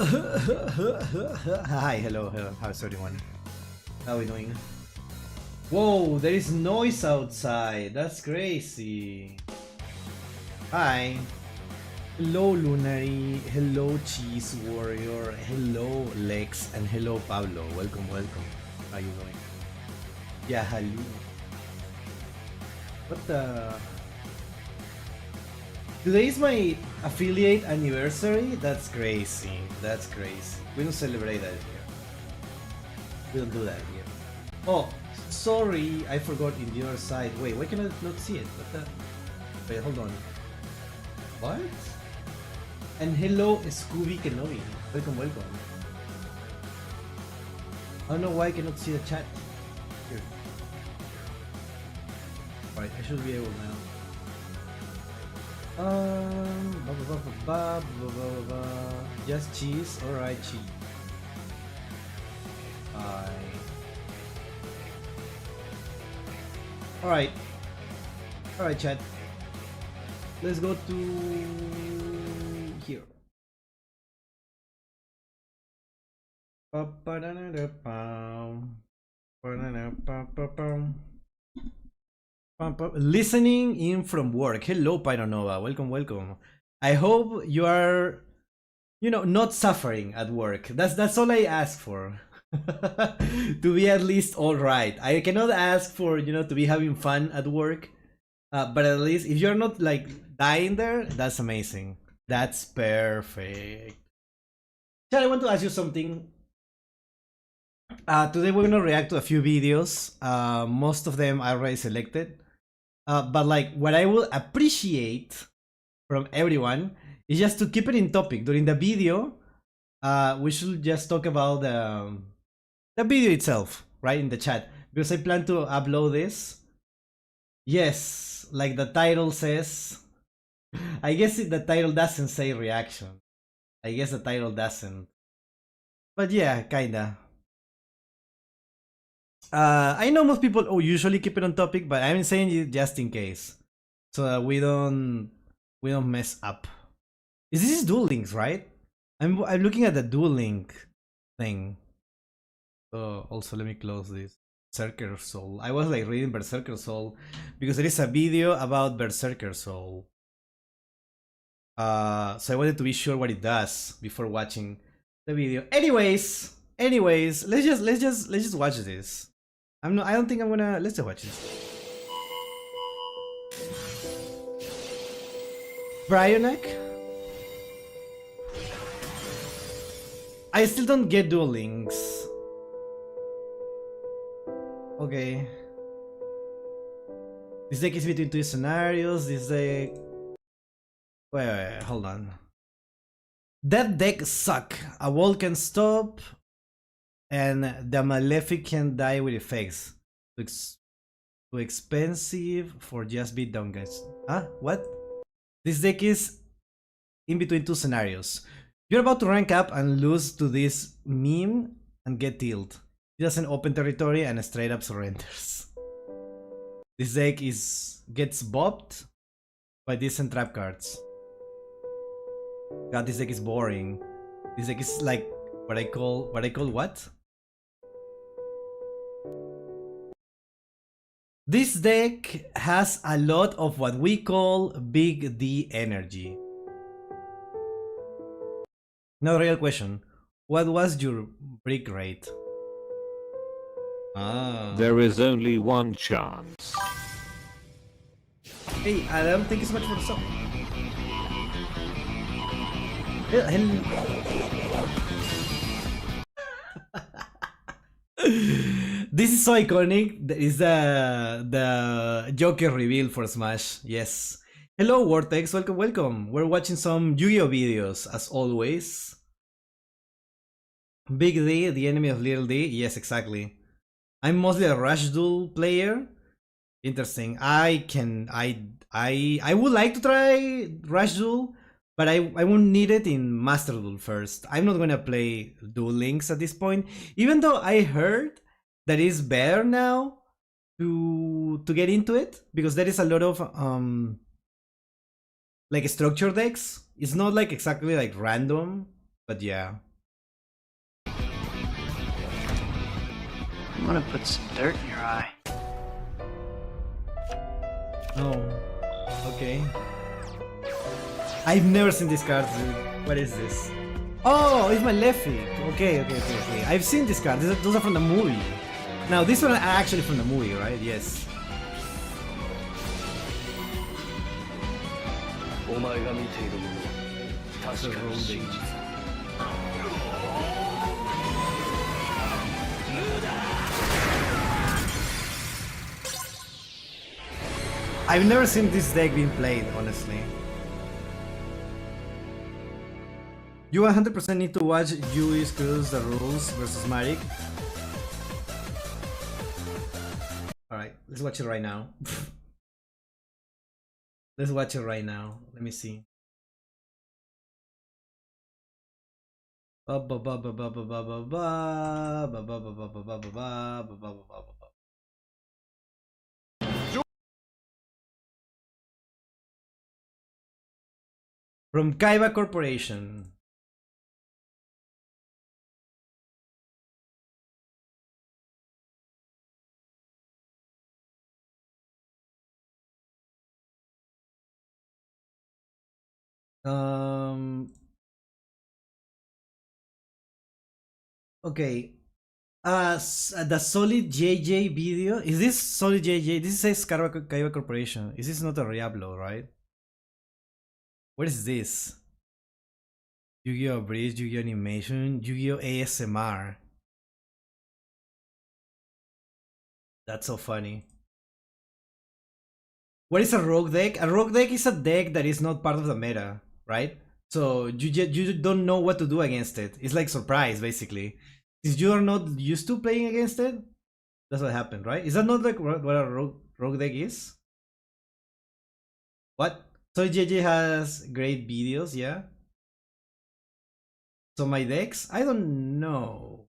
Hi, hello, how's everyone? How are we doing? Whoa, there is noise outside. That's crazy. Hi. Hello, Lunary. Hello, Cheese Warrior. Hello, Lex. And hello, Pablo. Welcome, welcome. How you doing? Yeah, hello. What the... Today is my affiliate anniversary? That's crazy. That's crazy. We don't celebrate that here. We don't do that here. Oh, sorry. I forgot in the other side. Wait, why can I not see it? What the... Wait, hold on. What? And hello, Scooby Kenobi. Welcome, welcome. I don't know why I cannot see the chat. Here. Alright, I should be able now. Just cheese, alright, cheese. Alright. Alright, chat. Let's go to here. Listening in from work. Hello, Pyronova. Welcome, welcome. I hope you are, you know, not suffering at work. That's all I ask for. To be at least all right. I cannot ask for, you know, to be having fun at work. But at least if you're not like dying there, that's amazing. That's perfect. Chad, I want to ask you something. Today we're gonna react to a few videos. Most of them I already selected. But like what I will appreciate from everyone is just to keep it in topic. During the video, we should just talk about the video itself, right, in the chat. Because I plan to upload this. Yes, like the title says. I guess the title doesn't say reaction. I guess the title doesn't. But yeah, kinda. I know most people usually keep it on topic, but I'm saying it just in case, so that we don't mess up. This is Duel Links, right? I'm looking at the Duel Link thing. So also let me close this. Berserker Soul. I was like reading Berserker Soul because there is a video about Berserker Soul. So I wanted to be sure what it does before watching the video. Anyways, let's just watch this. I don't think I'm gonna. Let's just watch this. Bryonek? I still don't get Duel Links. Okay. This deck is between two scenarios. This deck. Wait, hold on. That deck suck. A wall can stop, and the Malefic can die with effects. Too expensive for just beat down guys. Huh? What? This deck is in between two scenarios. You're about to rank up and lose to this meme and get killed. It doesn't open territory and straight up surrenders. This deck gets bopped by decent trap cards. God, this deck is boring. This deck is like what I call what? This deck has a lot of what we call big D energy. Now, real question. What was your brick rate? There is only one chance. Hey, Adam, thank you so much for the sub. This is so iconic. Is the Joker reveal for Smash. Yes. Hello, Vortex. Welcome, welcome. We're watching some Yu-Gi-Oh videos as always. Big D, the enemy of Little D. Yes, exactly. I'm mostly a Rush Duel player. Interesting. I would like to try Rush Duel, but I won't need it in masterduel first. I'm not gonna play Duel Links at this point, even though I heard that it's better now to get into it because there is a lot of like structure decks. It's not like exactly like random, but yeah. I'm gonna put some dirt in your eye. Oh, okay. I've never seen these cards, dude. What is this? Oh, it's Malefic. Okay. I've seen these cards. Those are from the movie. Now, these one are actually from the movie, right? Yes. That's a rogue. I've never seen this deck being played, honestly. You 100% need to watch Yui Screws the Rules versus Marik. Alright, let's watch it right now. Let's watch it right now. Let me see. From Kaiba Corporation. Okay. The Solid JJ video. Is this Solid JJ? This says Kaiba Corporation. Is this not a Riablo, right? What is this? Yu-Gi-Oh! Bridge, Yu-Gi-Oh! Animation, Yu-Gi-Oh! ASMR. That's so funny. What is a rogue deck? A rogue deck is a deck that is not part of the meta, right? So you don't know what to do against it. It's like surprise, basically. Since you are not used to playing against it, that's what happened, right? Is that not like what a rogue deck is? What? So JJ has great videos, yeah? So my decks? I don't know.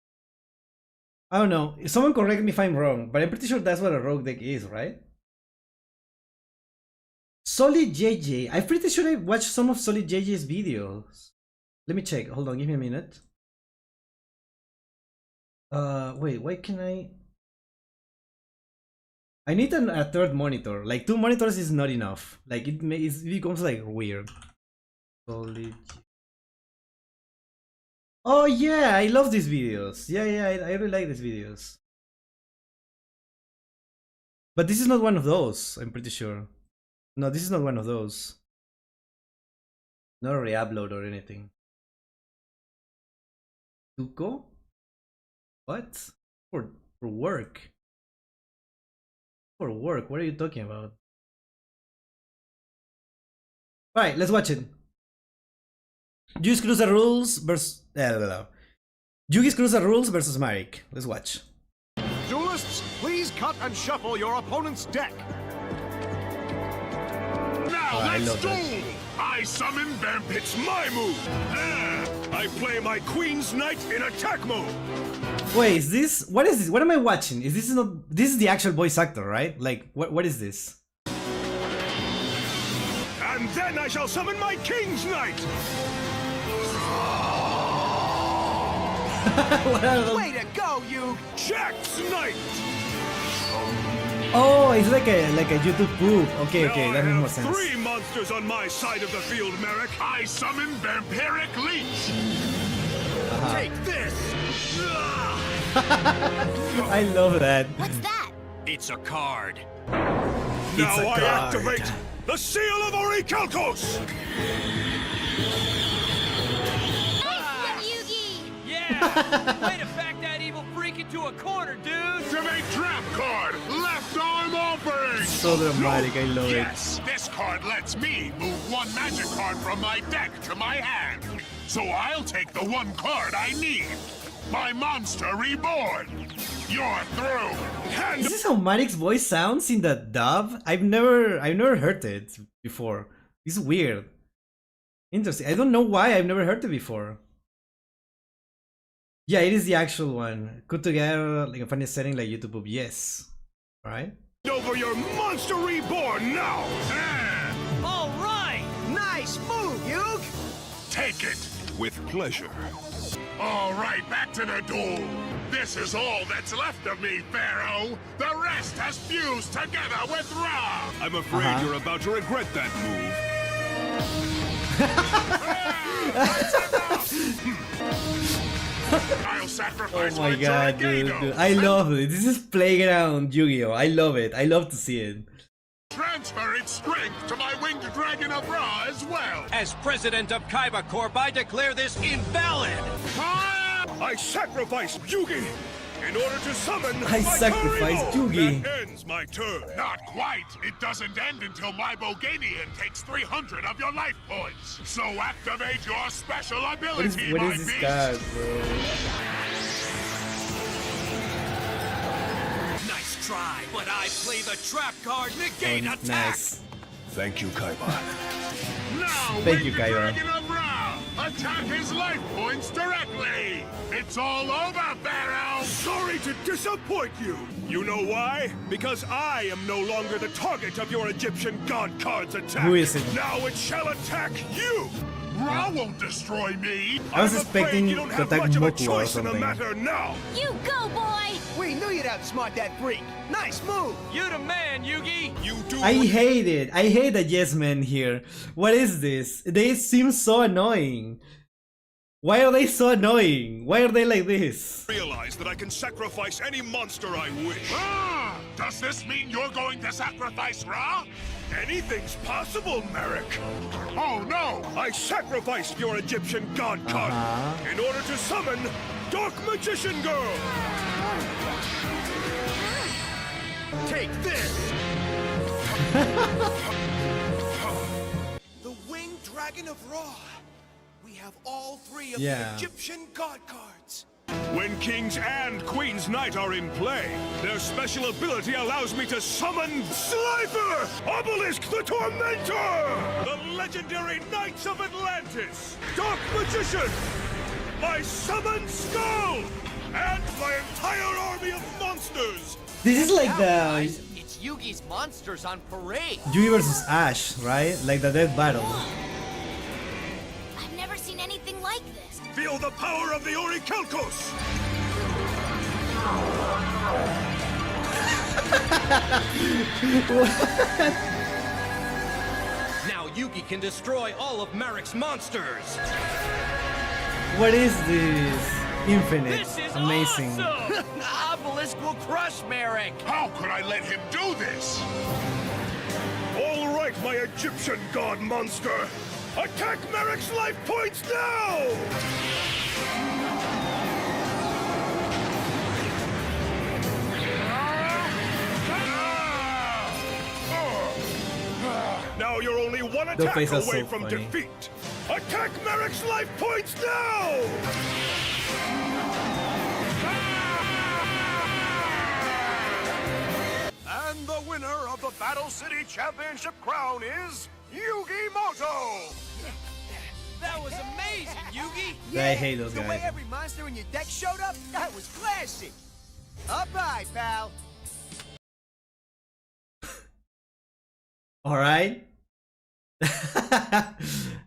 I don't know. Someone correct me if I'm wrong, but I'm pretty sure that's what a rogue deck is, right? Solid JJ. I'm pretty sure I watched some of Solid JJ's videos. Let me check. Hold on, give me a minute. Wait, why can I need a third monitor. Like 2 monitors is not enough. Like it becomes like weird. Solid. Oh yeah, I love these videos. Yeah, I really like these videos. But this is not one of those, I'm pretty sure. No, this is not one of those. Not a re-upload or anything. Tuco? What? For work? For work? What are you talking about? Alright, let's watch it. Yugi Screws the Rules versus... Yugi Screws the Rules versus Marik. Let's watch. Duelists, please cut and shuffle your opponent's deck. Now let's duel! I summon Vamp. It's my move. I play my Queen's Knight in attack mode. Wait, is this? What is this? What am I watching? Is this not? This is the actual voice actor, right? Like, what is this? And then I shall summon my King's Knight. Way to go, you Jack's Knight! Oh, it's like a YouTube proof. Okay, that makes more sense. 3 monsters on my side of the field, Merrick. I summon Vampiric Leech. Take this. I love that. What's that? It's a card. It's Now a I card. activate the Seal of Orichalcos. Nice, Yugi! Yeah! Way to back that evil freak into a corner, dude! Activate Trap Card. Left arm offering. So dramatic. I love Yes, this card lets me move 1 magic card from my deck to my hand. So I'll take the 1 card I need. My Monster Reborn. You're through. it. Is this how Marik's voice sounds in the dub? I've never heard it before. It's weird. Interesting. I don't know why I've never heard it before. Yeah, it is the actual one. Put together like a funny setting like YouTube. Yes. Alright. Over your Monster Reborn now. All right! Nice move, Yug. Take it with pleasure. All right, back to the duel. This is all that's left of me, Pharaoh. The rest has fused together with Ra. I'm afraid you're about to regret that move. I'll sacrifice Oh my god, dude. I love it. This is playground Yu-Gi-Oh! I love it. I love to see it. Transfer its strength to my winged dragon of Ra as well. As president of Kaiba Corp, I declare this invalid. I sacrifice Yugi in order to summon I sacrifice Yugi. That ends my turn. Not quite. It doesn't end until my Boganian takes 300 of your life points. So activate your special ability, What my is this beast. card, bro? Nice try, but I play the trap card, negate Oh, attack. nice. Thank you, Kaiba. Now, Thank you, winged Kaiba. dragon of Ra, attack his life points directly. It's all over, Pharaoh. Sorry to disappoint you. You know why? Because I am no longer the target of your Egyptian god card's attack. Who is it? Now it shall attack you. Ra won't destroy me. I was I'm expecting afraid you don't to have attack much of a Moku or choice in the something. matter now. You go, boy! We knew you'd outsmart that freak. Nice move. You the man, Yugi. You do. I hate it. I hate the yes men here. What is this? They seem so annoying. Why are they so annoying? Why are they like this? Realize that I can sacrifice any monster I wish. Ah, does this mean you're going to sacrifice Ra? Anything's possible, Merrick. Oh no! I sacrificed your Egyptian god card in order to summon Dark Magician Girl. Take this. The winged dragon of Ra. We have all three of Yeah. the Egyptian god cards. When King's and Queen's Knight are in play, their special ability allows me to summon Slifer! Obelisk the Tormentor! The legendary Knights of Atlantis! Dark Magician! My summoned skull! And my entire army of monsters! This is like Guys, the it's Yugi's monsters on parade. Yugi versus Ash, right? Like the death battle. I've never seen anything like this. Feel the power of the Orichalcos! Now Yugi can destroy all of Marik's monsters. What is this? Infinite. This is Amazing. awesome. Obelisk will crush Marik. How could I let him do this? All right, my Egyptian god monster! Attack Merrick's life points now! Now you're only one attack face away is so from funny. defeat! Attack Merrick's life points now! And the winner of the Battle City Championship crown is Yugi Moto. That was amazing, Yugi. I hate those The way guys. every monster in your deck showed up, that was classic. Up high, pal. Alright.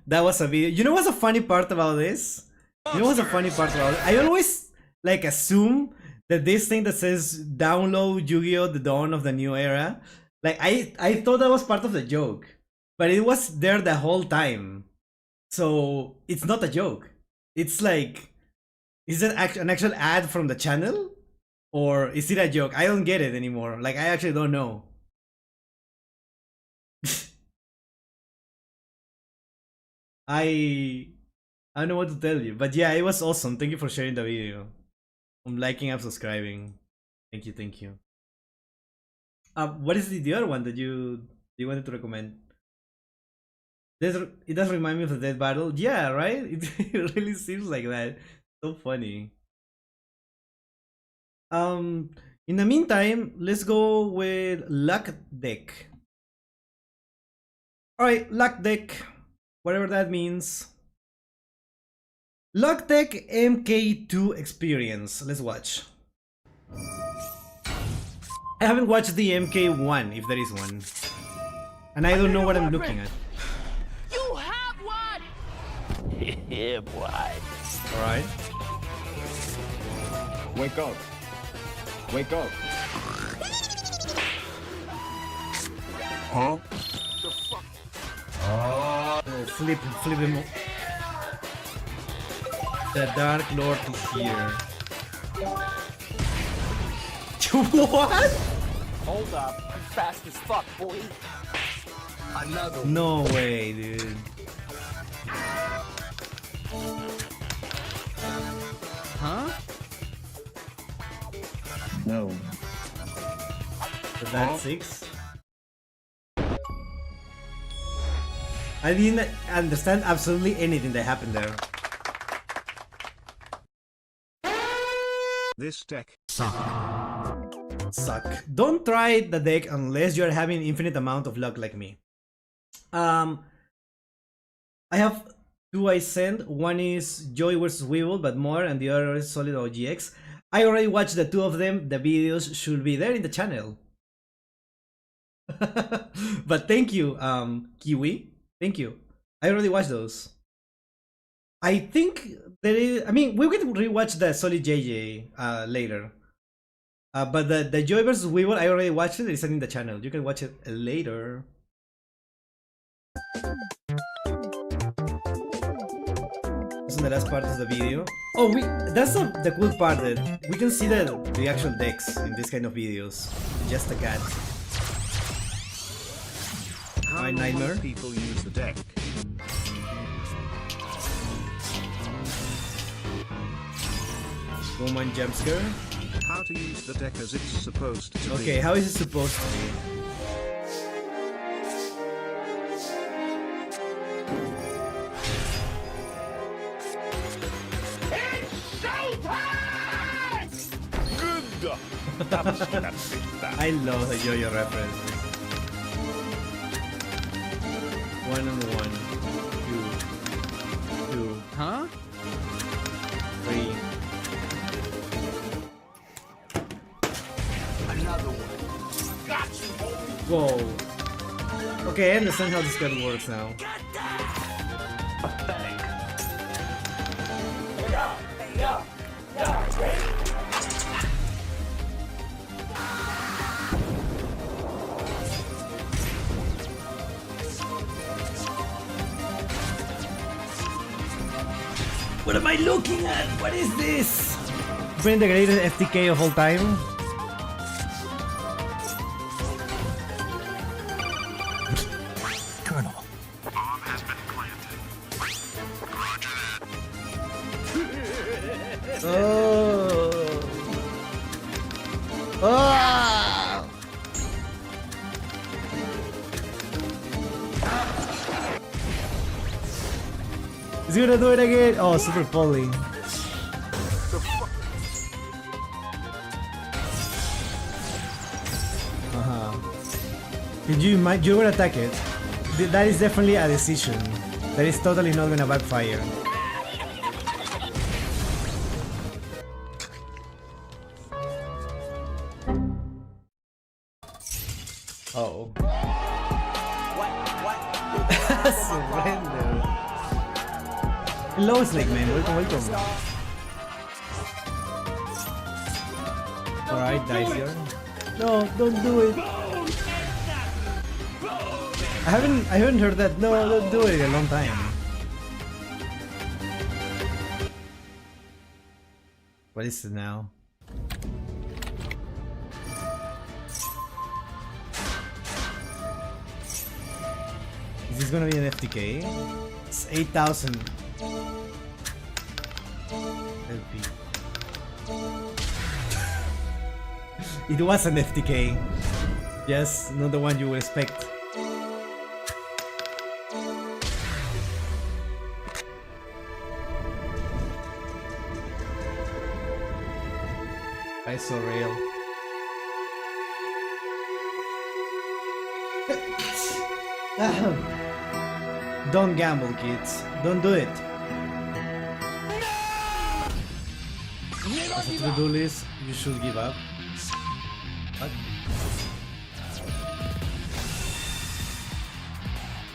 That was a video. You know what's a funny part about this? You know what's a funny part about it? I always like assume that this thing that says download Yu-Gi-Oh! The Dawn of the New Era, like I thought that was part of the joke, but it was there the whole time. So it's not a joke. It's like, is it an actual ad from the channel? Or is it a joke? I don't get it anymore. Like, I actually don't know. I don't know what to tell you. But yeah, it was awesome. Thank you for sharing the video. I'm liking and subscribing. Thank you, thank you. What is the other one that you wanted to recommend? It does remind me of the Death Battle. Yeah, right? It really seems like that. So funny. In the meantime, let's go with Luck Deck. Alright, Luck Deck. Whatever that means. Luck Deck MK2 experience. Let's watch. I haven't watched the MK1, if there is one. And I don't know what I'm looking at. You have one! Yeah, boy. Alright. Wake up. Wake up. Huh? Oh, flip him. The Dark Lord is here. What? Hold up. I'm fast as fuck, boy. Another one. No way, dude. Huh? No. So that's 6. I didn't understand absolutely anything that happened there. This deck. Suck. Don't try the deck unless you're having infinite amount of luck like me. I have 2 I sent. One is Joy vs Weevil, but more, and the other is Solid OGX. I already watched the 2 of them. The videos should be there in the channel. But thank you, Kiwi. Thank you. I already watched those. I think there is. I mean, we can rewatch the Solid JJ later. But the Joy vs Weevil, I already watched it. It's in the channel. You can watch it later. This is the last part of the video. Oh, that's the cool part, that we can see the actual decks in this kind of videos. Just a cat. My nightmare. People use the deck. Woman jump scare. How to use the deck as it's supposed to be. Okay, how is it supposed to be? Good. That was that big bad. I love the yo-yo references. 1 and 1, 2, 2, Huh? 3. Another one. Got you, boy. Whoa. Okay, I understand how this card works now. What am I looking at? What is this? Bring the greatest FTK of all time. Colonel. Bomb has been planted. Roger that. Oh. Oh. He's gonna do it again. Oh, super poly. Did you might you will attack it? That is definitely a decision. That is totally not gonna backfire. Oh. What? Surrender. Hello, Snake Man. Welcome. Alright, dice here. No, don't do it. I haven't heard that. No, don't do it in a long time. What is it now? Is this gonna be an FTK? It's 8,000 LP. It was an FTK. Yes, not the one you would expect. That's so real. Don't gamble, kids. Don't do it. As a to-do list, you should give up. What?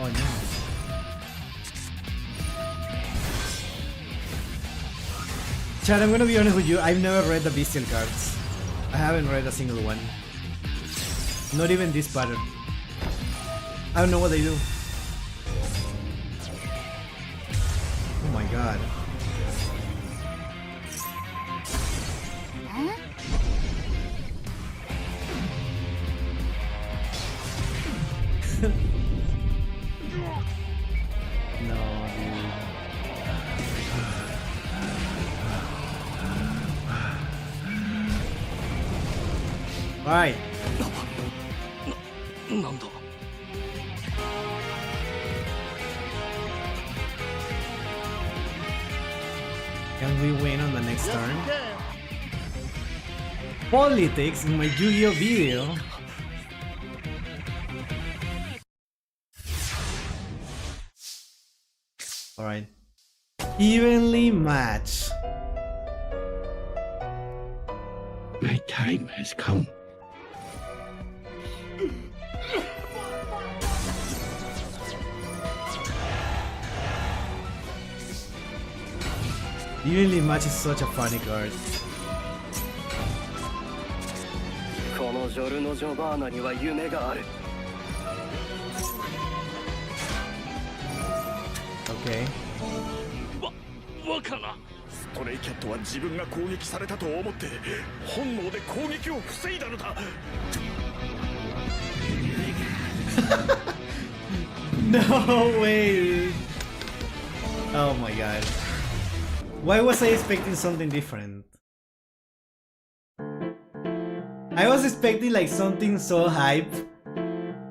Oh no. Chad, I'm gonna be honest with you, I've never read the bestial cards. I haven't read a single one. Not even this pattern. I don't know what they do. Oh my god. No, dude. Alright. Can we win on the next turn? Politics in my Yu-Gi-Oh video. Alright. Evenly matched. My time has come. Evenly matched is such a funny card. Okay. ストレイキャットは自分が攻撃されたと思って本能で攻撃を防いだのだ。No way! Oh my god. Why was I expecting something different? I was expecting like something so hype,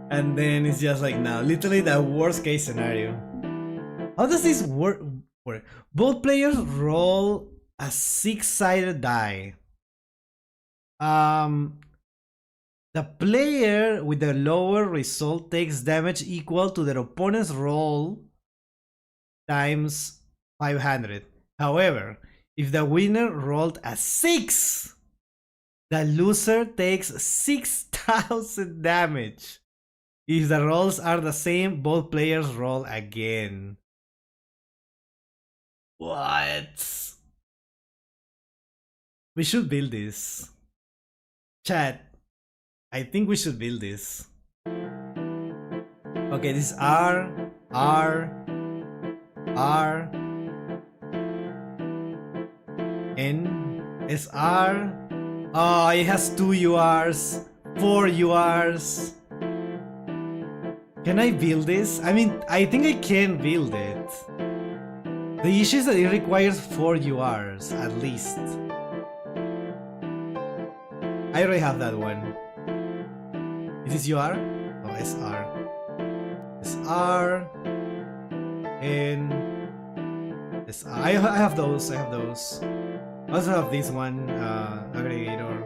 and then it's just like now, literally the worst case scenario. How does this work? Both players roll a 6-sided die. The player with the lower result takes damage equal to their opponent's roll times 500. However, if the winner rolled a 6, the loser takes 6,000 damage. If the rolls are the same, both players roll again. What? We should build this. Chat, I think we should build this. Okay, this is R, N, S, R. Oh, it has 2 URs, 4 URs. Can I build this? I mean, I think I can build it. The issue is that it requires 4 URs, at least. I already have that one. Is this UR? Oh, SR. SR. N. SR. I have those, I also have this one, aggregator.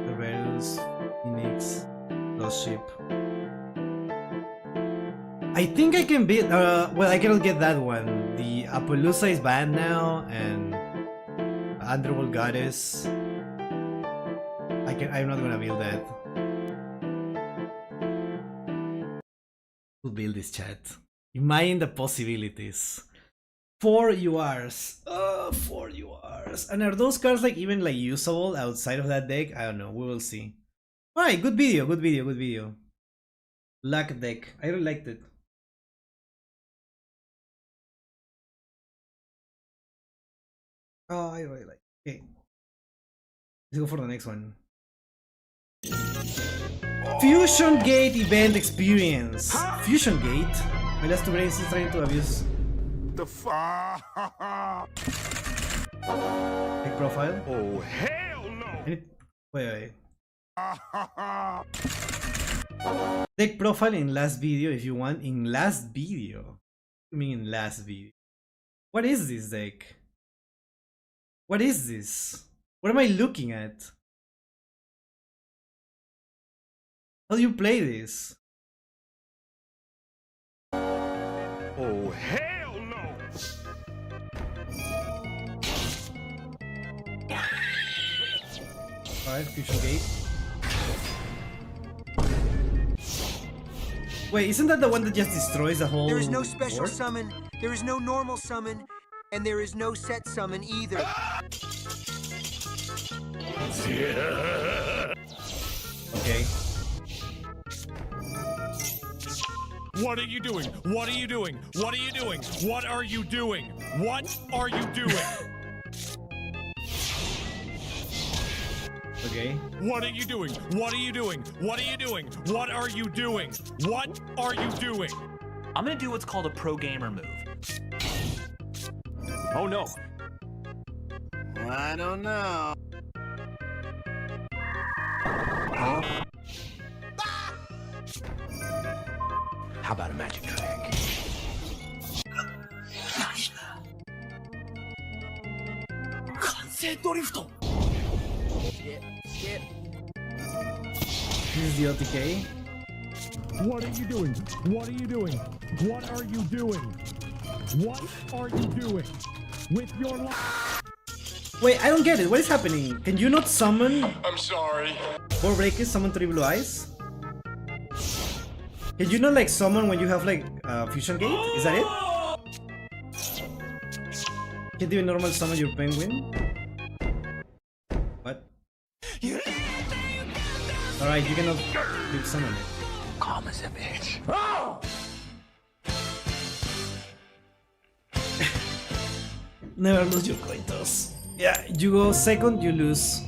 Cerberus. Phoenix. Lost Ship. I think I can beat, well, I cannot get that one. The Appaloosa is banned now, and Underworld Goddess. I'm not gonna build that. We'll build this, chat. Imagine the possibilities. 4 URs. 4 URs. And are those cards like even like usable outside of that deck? I don't know. We will see. Alright, good video, good video, good video. Luck deck. I really liked it. Oh, I really like it. Okay. Let's go for the next one. Fusion Gate event experience. Fusion Gate? My last 2 brains is trying to abuse. The Deck profile? Oh, hell no! Wait. Deck profile in last video if you want. In last video? I mean in last video. What is this deck? What is this? What am I looking at? How do you play this? Oh, hell no! 5 Fusion Gate. Wait, isn't that the one that just destroys the whole There is no special board? summon. There is no normal summon. And there is no set summon either. Okay. What are you doing? What are you doing? What are you doing? What are you doing? What are you doing? Okay. What are you doing? What are you doing? What are you doing? What are you doing? What are you doing? I'm gonna do what's called a pro gamer move. Oh no. I don't know. How about a magic trick? Skip. This is the OTK. What are you doing? What are you doing? What are you doing? What are you doing with your life? Wait, I don't get it. What is happening? Can you not summon I'm sorry. 4 breakers, summon 3 blue eyes? Can you not like summon when you have like fusion gate? Is that it? Can't you normal summon your penguin? What? Alright, you cannot big summon it. Calm as a bitch. Never lose your coin toss. Yeah, you go second, you lose.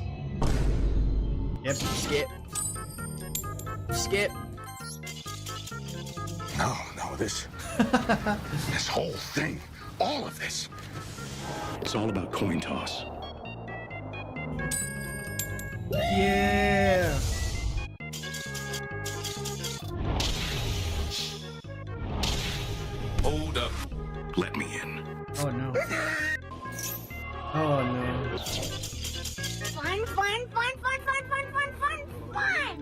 Yep. Skip. No, this whole thing, all of this. It's all about coin toss. Yeah. Hold up. Let me in. Oh no. Oh no. Fun, fun, fun, fun, fun, fun, fun, fun, fun!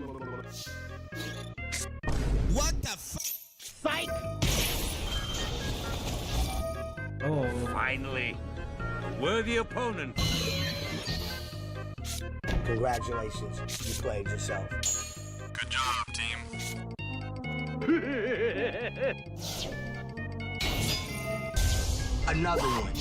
What the f? Psych! Oh. Finally, a worthy opponent. Congratulations, you played yourself. Good job, team. Another one.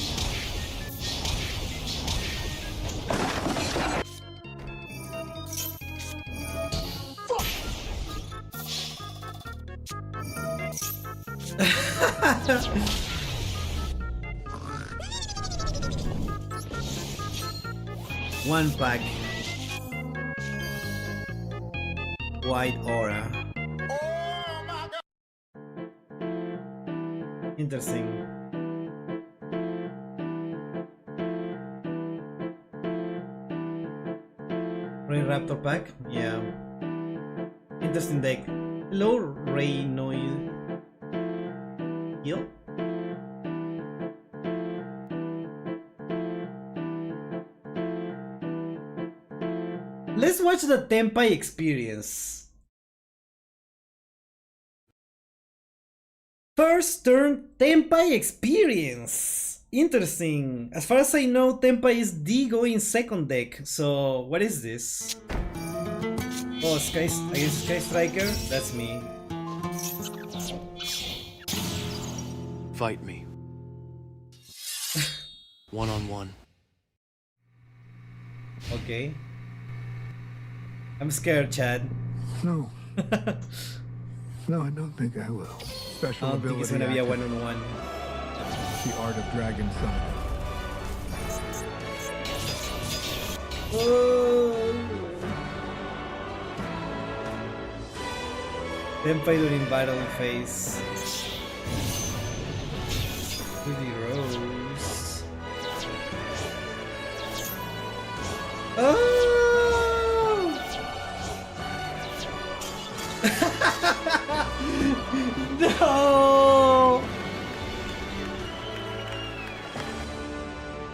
One pack. White aura. Interesting. Ray Raptor pack? Yeah. Interesting deck. Hello, Ray Noil. Yo. Let's watch the Tenpai experience. First turn Tenpai experience. Interesting. As far as I know, Tenpai is the going second deck. So what is this? Oh, I guess Sky Striker? That's me. Fight me. One-on-one. Okay. I'm scared, Chad. No. No, I don't think I will. Special I don't think it's gonna be a one-on-one. The art of dragon summoning. Oh. Tenpai during battle phase. Pretty Rose. Oh! No!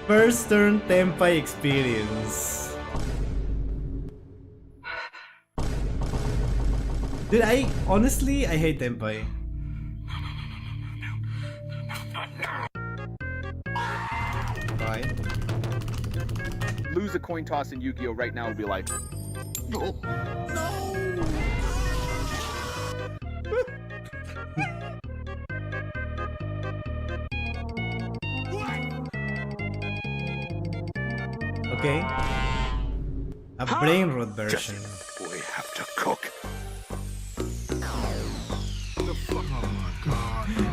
First turn Tenpai experience. Dude, I hate Tenpai. Right. Lose a coin toss in Yu-Gi-Oh right now and be like, no. Okay. A brain rot version. We have to cook.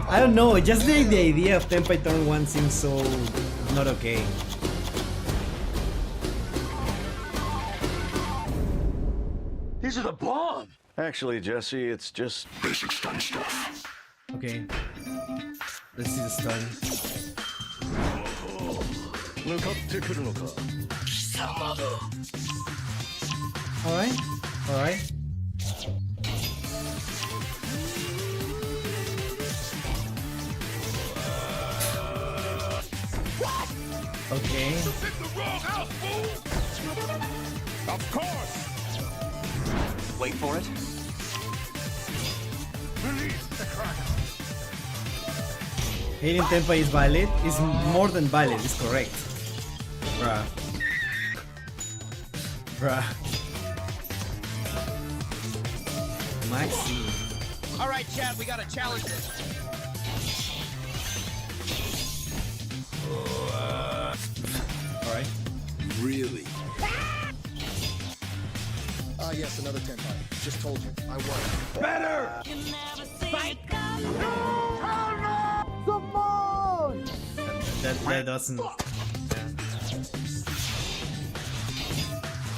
I don't know, just the idea of Tenpai turn 1 seems so not okay. These are the bomb. Actually, Jesse, it's just Basic stun stuff. Okay. Let's see the stun. Alright, alright. Okay. You picked the wrong house, fool! Of course! Wait for it. release the crowd. Hating Tenpai is valid? Is more than valid, is correct. Bruh. Bruh. Maxi. Alright, Chad, we gotta challenge this. Alright. Really? Ah, yes, another 10 pie. Just told you. I won. Better! That doesn't.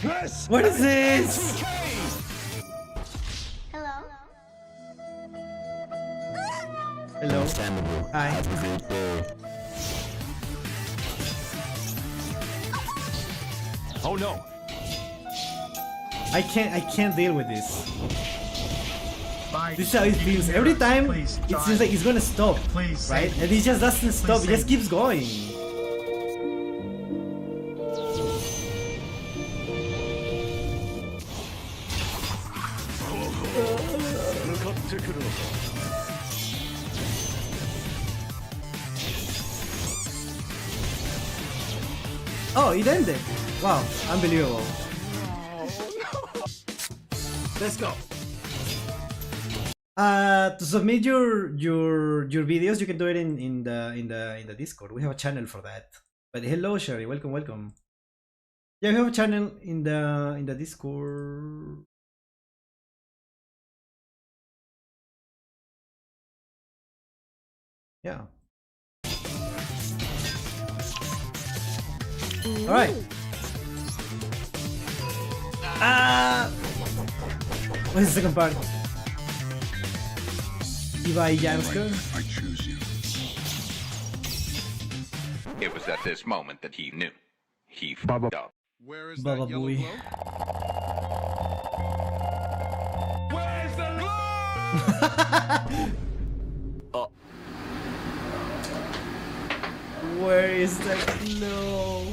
This What is this? Hello? Hello. Hi. Oh no! I can't deal with this. This is how it feels. Every time it seems like it's gonna stop. Right? And it just doesn't stop, it just keeps going. Oh, it ended. Wow, unbelievable. Let's go. To submit your videos, you can do it in the Discord. We have a channel for that. But hello, Sherry, welcome. Yeah, we have a channel in the Discord. Yeah. All right. What is the second part? Ibai Jansker. I choose you. It was at this moment that he knew. He fucked up. Where is Baba that yellow Booey. glow? Where's the glow? Where is the glow?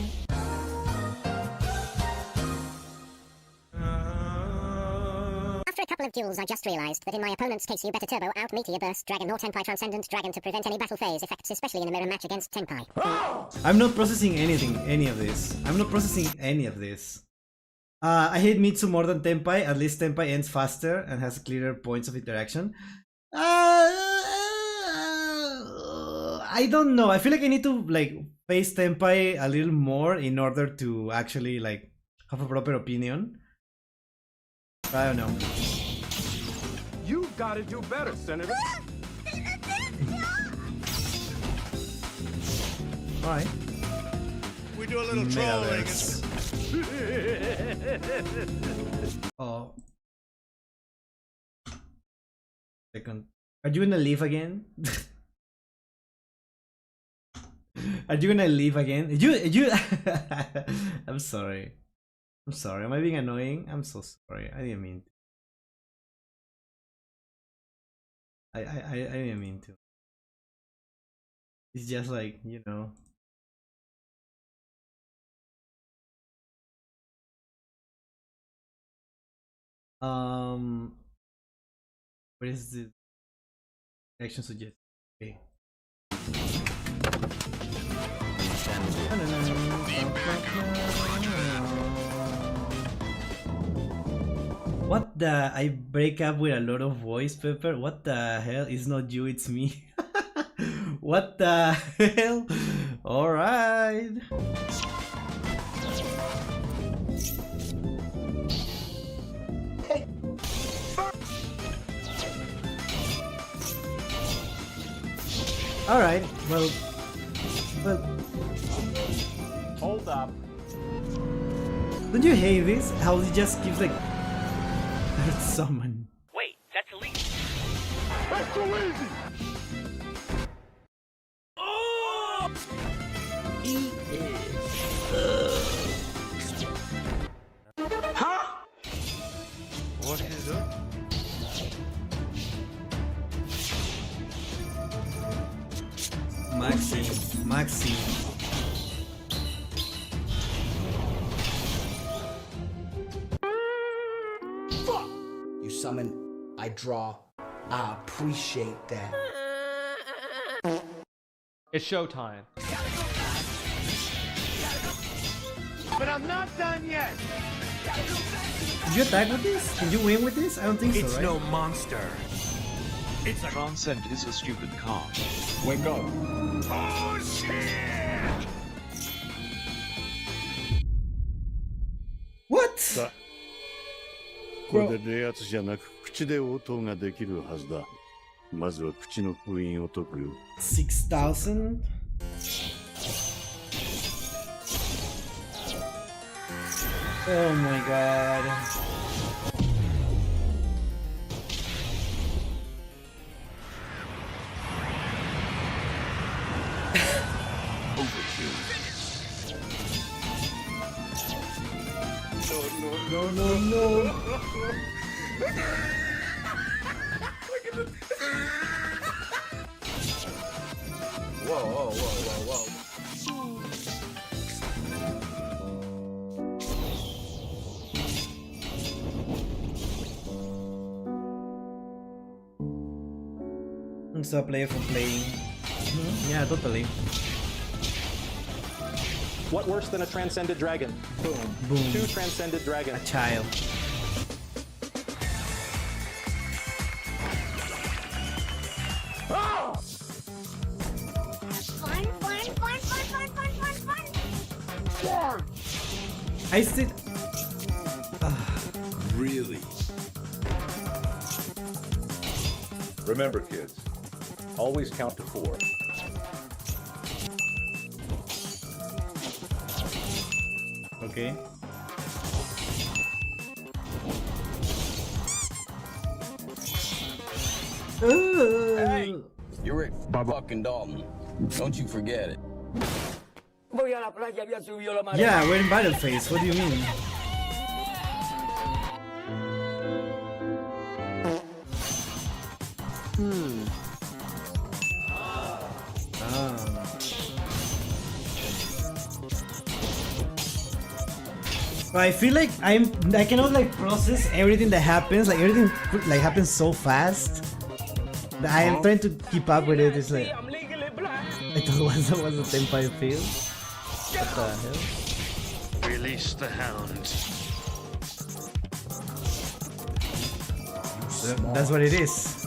After a couple of duels, I just realized that in my opponent's case, you better turbo out Meteor Burst Dragon or Tenpai Transcendent Dragon to prevent any battle phase effects, especially in a mirror match against Tenpai. I'm not processing any of this. I'm not processing any of this. I hate Mitsu more than Tenpai. At least Tenpai ends faster and has clearer points of interaction. I don't know. I feel like I need to like face Tenpai a little more in order to actually like have a proper opinion. I don't know. You've got to do better, Senator. Alright. We do a little trolling. Oh. Second. Are you gonna leave again? Are you gonna leave again? You I'm sorry. I'm sorry. Am I being annoying? I'm so sorry. I didn't mean to. I didn't mean to. It's just like, you know. What is the action suggest? Okay. What the? I break up with a lot of voice, Pepper. What the hell? It's not you, it's me. What the hell? Alright. Alright, well... Hold up. Don't you hate this? How he just keeps like... summon. Wait, that's elite. That's too easy! Oh! He is. Huh? What is it? Maxi. You summon, I draw. I appreciate that. It's showtime. But I'm not done yet. Did you attack with this? Can you win with this? I don't think so, right? It's no monster. It's a Transcend is a stupid card. Wake up. Oh shit! What? これで冷圧じゃなく口で応答ができるはずだ。まずは口の封印を解くよ。6,000? Oh my god. No. Whoa. Stop player from playing. Yeah, totally. What worse than a transcended dragon? Boom. Boom. 2 transcended dragons. A child. Oh! Fun! I still... Really? Remember, kids, always count to 4. Okay. Hey, you're Rick fucking Dalton. Don't you forget it. Yeah, we're in battle phase. What do you mean? I feel like I cannot like process everything that happens. Like everything like happens so fast that I am trying to keep up with it. It's like I thought it was a Tenpai field. What the hell? Release the hound. That's what it is.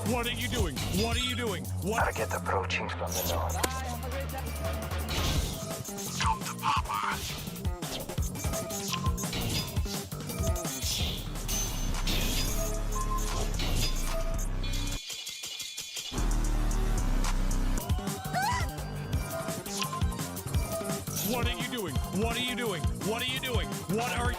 What are you doing? What are you doing? What? I get the protein from the north. Come to Papa! What are you doing? What are you doing? What are you doing? What are you?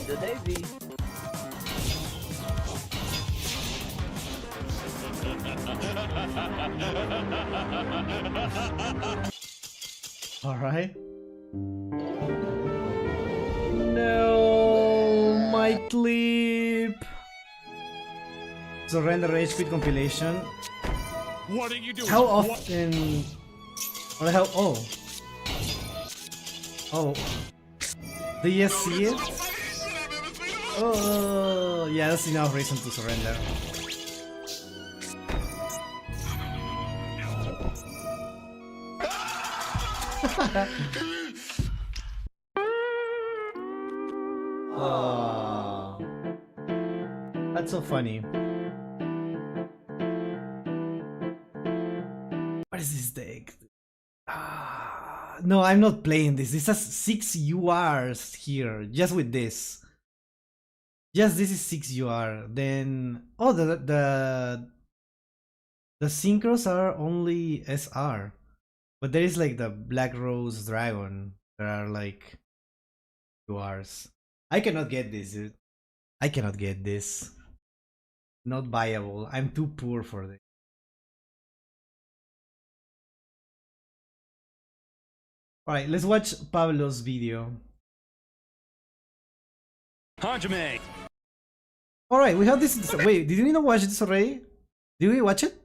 The Daisy. All right. No, my clip. Surrender Rage Quit compilation. What are you doing? How often? Or how? Oh. Do you see it? Oh, yeah, that's enough reason to surrender. so funny. What is this deck? No, I'm not playing this. This has 6 URs here, just with this. Just this is 6 UR. Then the synchros are only SR. But there is like the Black Rose Dragon. There are like URs. I cannot get this, dude. I cannot get this. Not viable. I'm too poor for this. Alright, let's watch Pablo's video. Hajime. Alright, we have this. Wait, did we not watch this already? Did we watch it?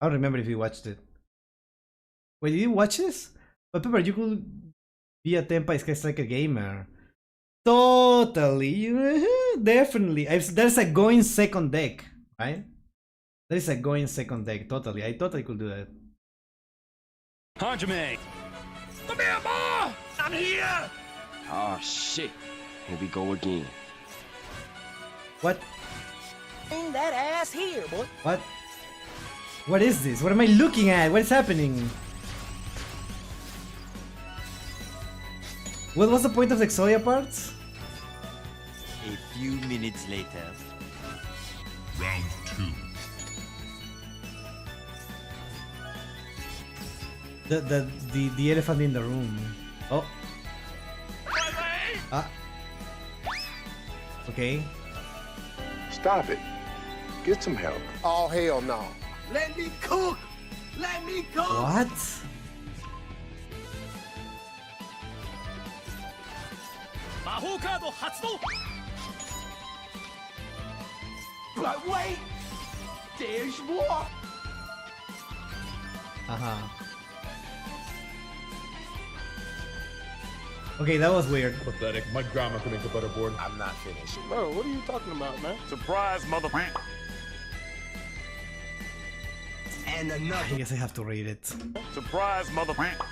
I don't remember if we watched it. Wait, did you watch this? But Pepper, you could be a Tenpai Sky Striker gamer. Totally. Definitely. There's a going second deck, right? There is a going second deck. Totally. I totally could do that. Hajime. Come here, boy! I'm here! Oh, shit. Here we go again. What? Bring that ass here, boy. What? What is this? What am I looking at? What is happening? What was the point of the Exodia parts? A few minutes later. Round 2. The elephant in the room. Oh. Ah. Okay. Stop it. Get some help. Oh, hell no. Let me cook! Let me cook! What? But wait! There's more! Okay, that was weird. Pathetic. My grandma could make a better board. I'm not finished. Bro, what are you talking about, man? Surprise, motherfucker. And I another. guess I have to read it. Surprise, motherfucker.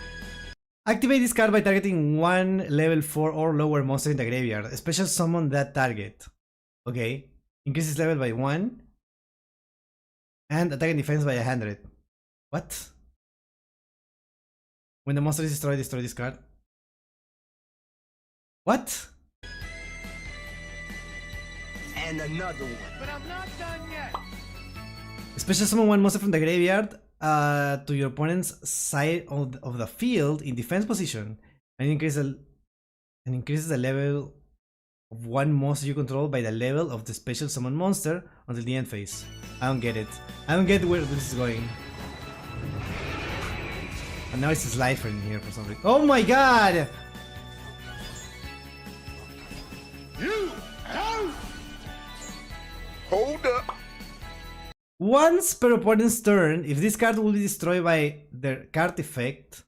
Activate this card by targeting one level 4 or lower monster in the graveyard. Special summon that target. Okay. Increases level by 1. And attack and defense by 100. What? When the monster is destroyed, destroy this card. What? And another one. But I'm not done yet. Special summon one monster from the graveyard to your opponent's side of the field in defense position and increases the level of one monster you control by the level of the special summon monster until the end phase. I don't get it. I don't get where this is going. And now it's his life in here for some reason. Oh my god! You out! Hold up. Once per opponent's turn, if this card will be destroyed by their card effect,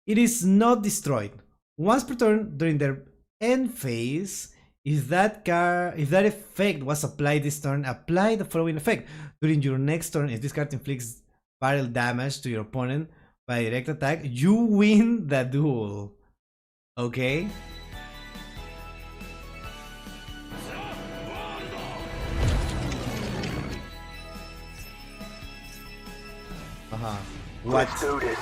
it is not destroyed. Once per turn during their end phase, if that effect was applied this turn, apply the following effect. During your next turn, if this card inflicts barrel damage to your opponent by direct attack, you win the duel. Okay? What? Let's do this.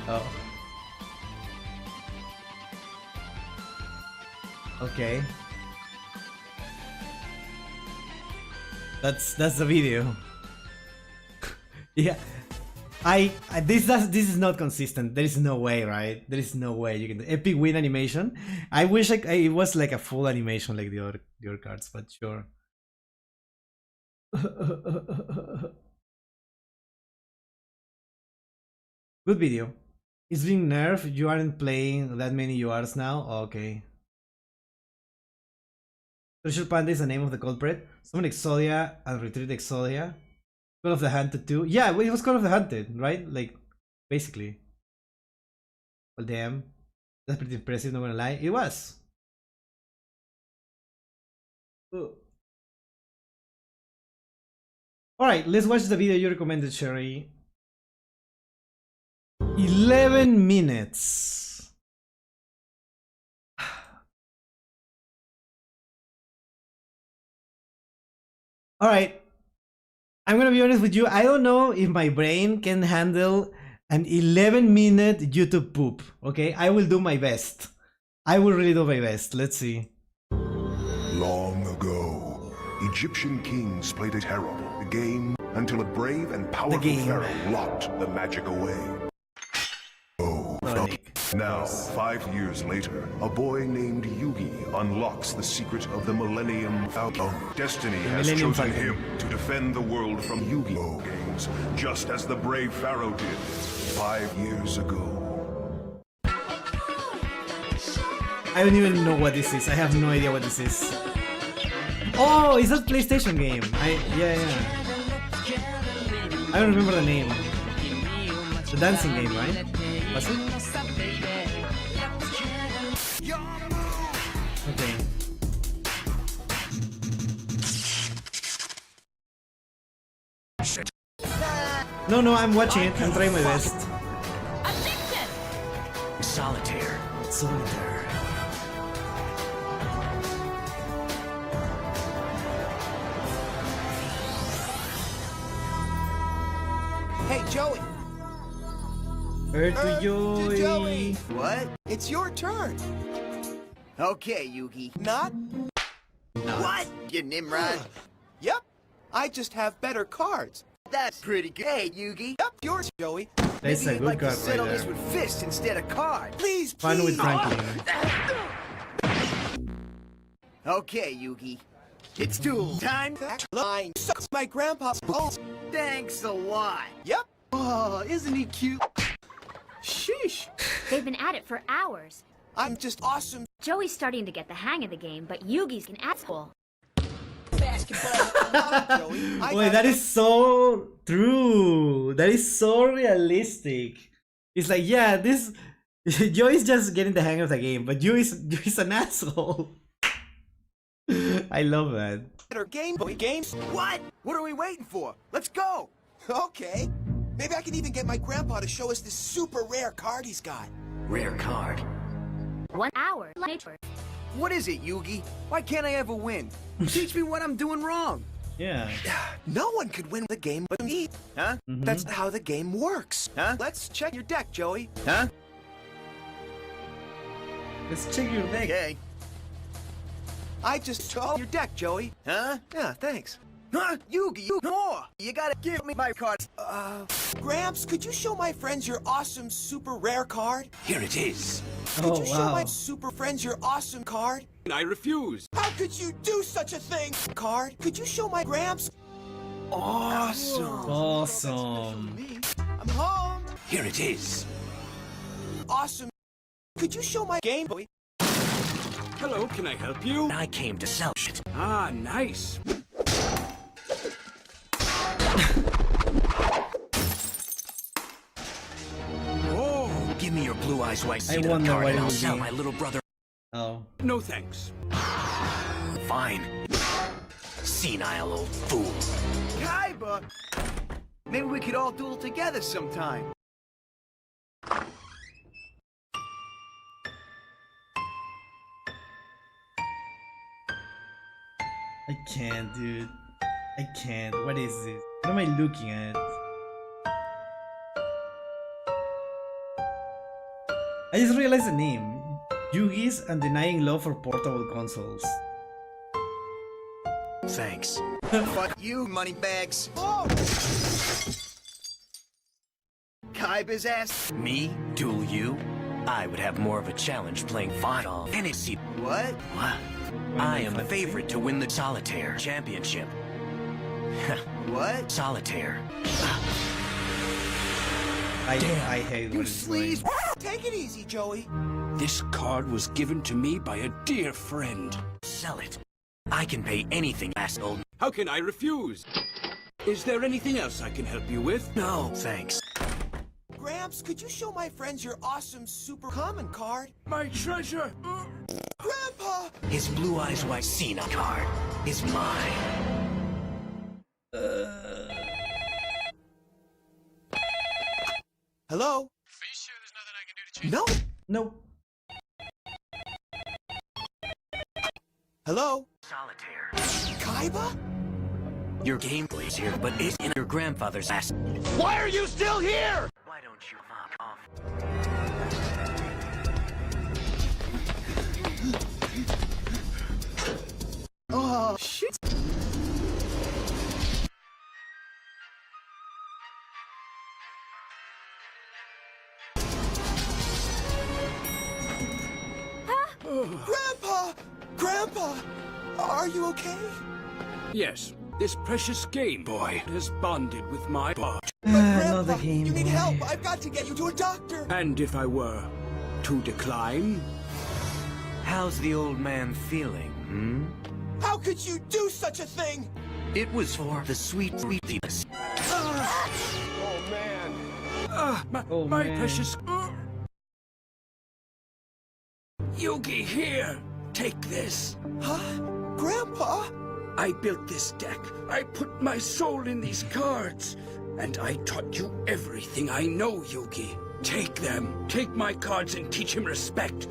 Oh. Okay. That's the video. Yeah. This is not consistent. There is no way, right? There is no way you can do epic win animation. I wish it was like a full animation like the other cards, but sure. Good video. It's being nerfed. You aren't playing that many URs now. Okay. Treasure Panda is the name of the culprit. Summon Exodia and retreat Exodia. Call of the Hunted too. Yeah, well, it was Call of the Hunted, right? Like, basically. Well, damn. That's pretty impressive, not gonna lie. It was. Alright, let's watch the video you recommended, Sherry. 11 minutes. Alright. I'm gonna be honest with you. I don't know if my brain can handle an 11-minute YouTube poop. Okay? I will do my best. I will really do my best. Let's see. Long ago, Egyptian kings played a terrible game until a brave and powerful pharaoh locked the magic away. Now, 5 years later, a boy named Yugi unlocks the secret of the Millennium Falcon. Destiny has chosen him to defend the world from Yu-Gi-Oh games, just as the brave pharaoh did 5 years ago. I don't even know what this is. I have no idea what this is. Oh, it's a PlayStation game. Yeah. I don't remember the name. The dancing game, right? Was it? Okay. No, I'm watching it. I'm trying my best. Solitaire. Hey, Joey. Joey. What? It's your turn. Okay, Yugi. Not? What? You Nimrod? Yep. I just have better cards. That's pretty good. Hey, Yugi. Yep, yours, Joey. That's a good card right settle this there. with fists instead of cards. Please, Fun with Franklin. Okay, Yugi. It's duel time. Line sucks my grandpa's balls. Thanks a lot. Yep. Oh, isn't he cute? Sheesh. They've been at it for hours. I'm just awesome. Joey's starting to get the hang of the game, but Yugi's an asshole. Wait, that is so true. That is so realistic. It's like, yeah, this Joey's just getting the hang of the game, but Joey's an asshole. I love that. Better Game Boy games? What? What are we waiting for? Let's go. Okay. Maybe I can even get my grandpa to show us this super rare card he's got. Rare card? 1 hour later. What is it, Yugi? Why can't I ever win? Teach me what I'm doing wrong. Yeah. No one could win the game but me. Huh? That's how the game works. Huh? Let's check your deck, Joey. Huh? Let's check your deck. Okay. I just saw your deck, Joey. Huh? Yeah, thanks. Huh? Yugi, more! You gotta give me my cards. Gramps, could you show my friends your awesome super rare card? Here it is. Could you show my super friends your awesome card? I refuse. How could you do such a thing? Card? Could you show my Gramps? Awesome. Awesome. I'm home. Here it is. Awesome. Could you show my Game Boy? Hello, can I help you? I came to sell shit. Ah, nice. Oh, give me your blue eyes white I wonder card why and it I'll would sell be. my little brother. Oh. No thanks. Fine. Senile old fool. Kaiba! Maybe we could all duel together sometime. I can't, dude. I can't. What is this? What am I looking at? I just realized the name. Yugi's Undenying Love for Portable Consoles. Thanks. Fuck you, moneybags. Oh! Kaiba's ass. Me? Duel you? I would have more of a challenge playing Final Fantasy. What? What? I am the favorite to win the Solitaire Championship. What? Solitaire. I hate You what it's doing. sleaze! Take it easy, Joey. This card was given to me by a dear friend. Sell it. I can pay anything, asshole. How can I refuse? Is there anything else I can help you with? No, thanks. Gramps, could you show my friends your awesome super common card? My treasure! Grandpa! His blue eyes white Cena card is mine. Hello? Are you sure there's nothing I can do to change? No. Nope. Hello? Solitaire. Kaiba? Your gameplay's here, but it's in your grandfather's ass. Why are you still here? Why don't you fuck off? Oh, shit. Grandpa! Grandpa! Are you okay? Yes, this precious Game Boy has bonded with my body. Grandpa, you need help! I've got to get you to a doctor! And if I were to decline? How's the old man feeling, hmm? How could you do such a thing? It was for the sweetness. Oh, man. My precious... Yugi, here! Take this! Huh? Grandpa? I built this deck. I put my soul in these cards. And I taught you everything I know, Yugi. Take them. Take my cards and teach him respect.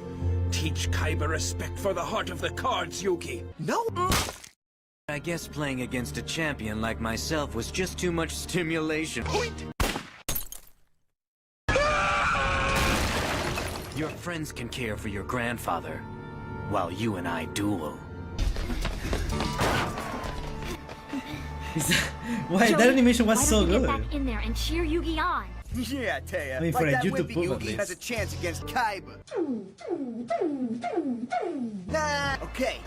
Teach Kaiba respect for the heart of the cards, Yugi. No! I guess playing against a champion like myself was just too much stimulation. Your friends can care for your grandfather, while you and I duel. Why, that animation was so good. Get back in there and cheer Yugi on. Yeah, Taya. I mean, for like a that YouTube wimpy poop at Yugi least. has a chance against Kaiba. Nah, okay.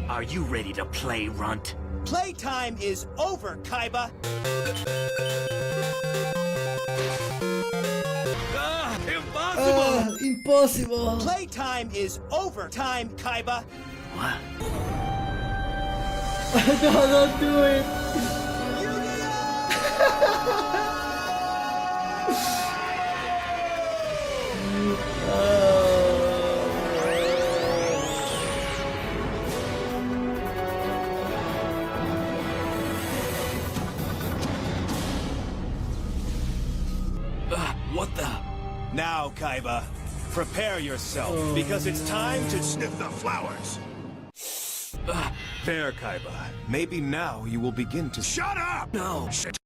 Are you ready to play, Runt? Playtime is over, Kaiba. Impossible! Impossible! Playtime is over, time, Kaiba. What? No, don't do it! What the? Now, Kaiba, prepare yourself, because it's time to sniff the flowers. There, Kaiba. Maybe now you will begin to... Shut up! No. Shit.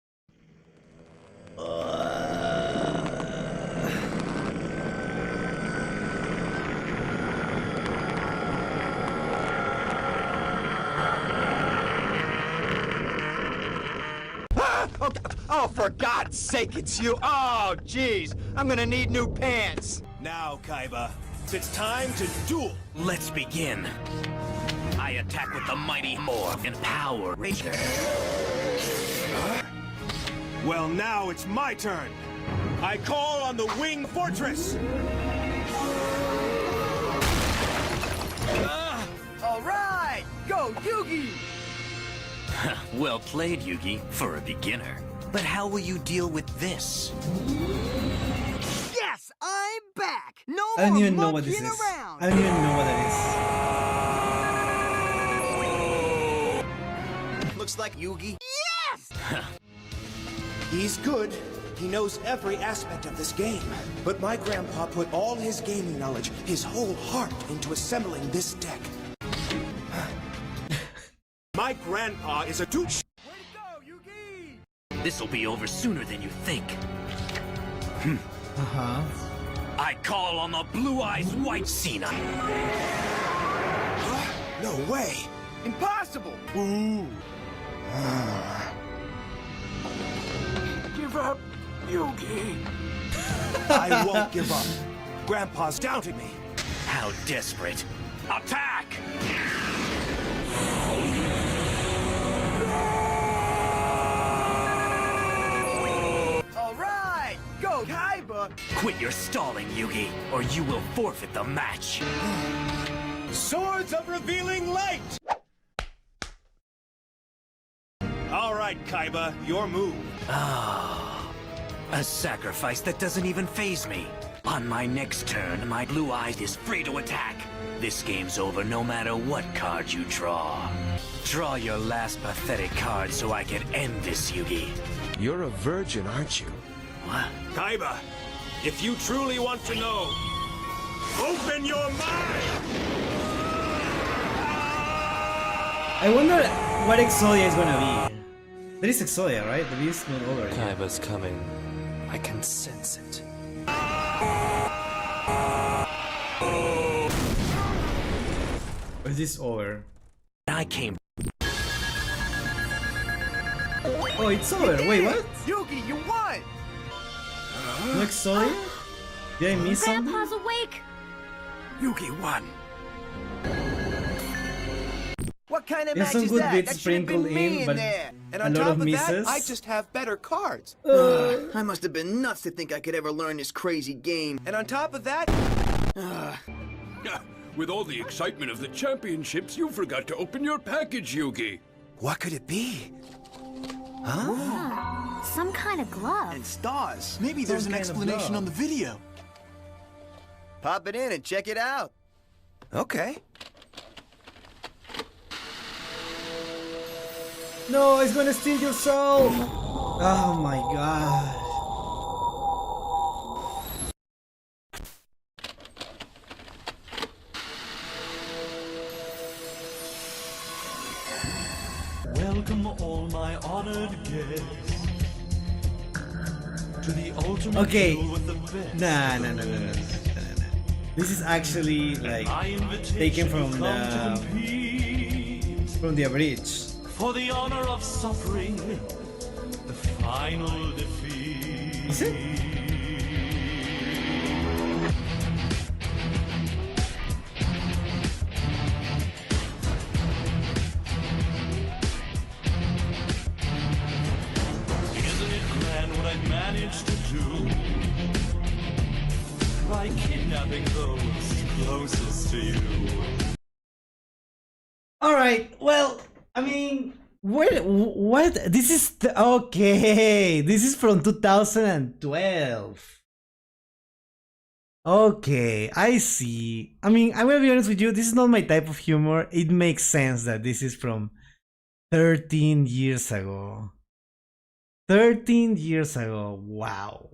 Oh, for God's sake, it's you! Oh, jeez! I'm gonna need new pants! Now, Kaiba, it's time to duel! Let's begin. I attack with the mighty Morph and Power Ranger. Well, now it's my turn. I call on the Wing Fortress! All right! Go, Yugi! Well played, Yugi, for a beginner. But how will you deal with this? Yes, I'm back! No I don't more even know what this monkeying is. around. I don't even know what that is. Looks like Yugi. Yes! He's good. He knows every aspect of this game. But my grandpa put all his gaming knowledge, his whole heart, into assembling this deck. My grandpa is a douche. Way to go, Yugi! This'll be over sooner than you think. Uh-huh. I call on the Blue Eyes White Cena. No way! Impossible! Ooh. Give up, Yugi. I won't give up. Grandpa's doubting me. How desperate. Attack! All right! Go, Kaiba! Quit your stalling, Yugi, or you will forfeit the match. Swords of Revealing Light! All right, Kaiba, your move. Ah, a sacrifice that doesn't even faze me. On my next turn, my blue eye is free to attack. This game's over no matter what card you draw. Draw your last pathetic card so I can end this, Yugi. You're a virgin, aren't you? What? Kaiba, if you truly want to know, open your mind! I wonder what Exodia is gonna be. There is Exodia, right? The beast not over yet. Kaiba's coming. I can sense it. Or is this over? I came. Oh, it's over. Wait, what? Yugi, you won! No Exodia? Did I miss something? Grandpa's awake! Yugi won. What kind of There's match some is good that? bits That should have been sprinkled me in, in but there. And a on lot top of of misses. that, I just have better cards. Uh. I must have been nuts to think I could ever learn this crazy game. And on top of that, With all the excitement of the championships, you forgot to open your package, Yugi. what could it be? Huh? Some kind of glove. And stars. Maybe there's an explanation on the video. Pop it in and check it out. Okay. No, it's gonna steal your soul! Oh my god. Welcome all my honored guests to the ultimate Okay. duel with the best. Nah. This is actually like taken from the bridge. For the honor of suffering, the final defeat. Is it? Isn't it grand what I managed to do by kidnapping those closest to you? Alright, well, I mean, what? This is okay. This is from 2012. Okay, I see. I mean, I'm gonna be honest with you, this is not my type of humor. It makes sense that this is from 13 years ago. 13 years ago, wow.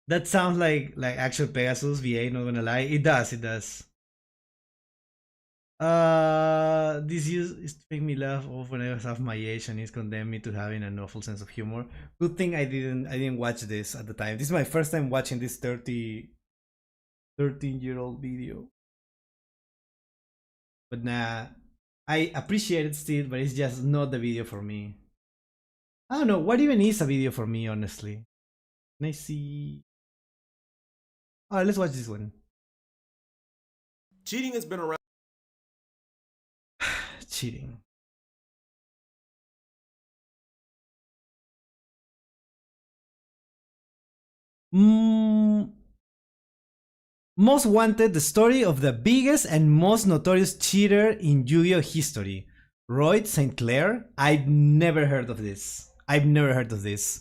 That sounds like actual Pegasus VA, not gonna lie. It does. This is to make me laugh off when I was half my age, and it's condemned me to having an awful sense of humor. Good thing I didn't watch this at the time. This is my first time watching this 13-year-old video. But nah, I appreciate it still, but it's just not the video for me. I don't know, what even is a video for me, honestly? Can I see? Alright, let's watch this one. Cheating has been around. Cheating. Most Wanted, the story of the biggest and most notorious cheater in Yu-Gi-Oh history, Roy St. Clair. I've never heard of this.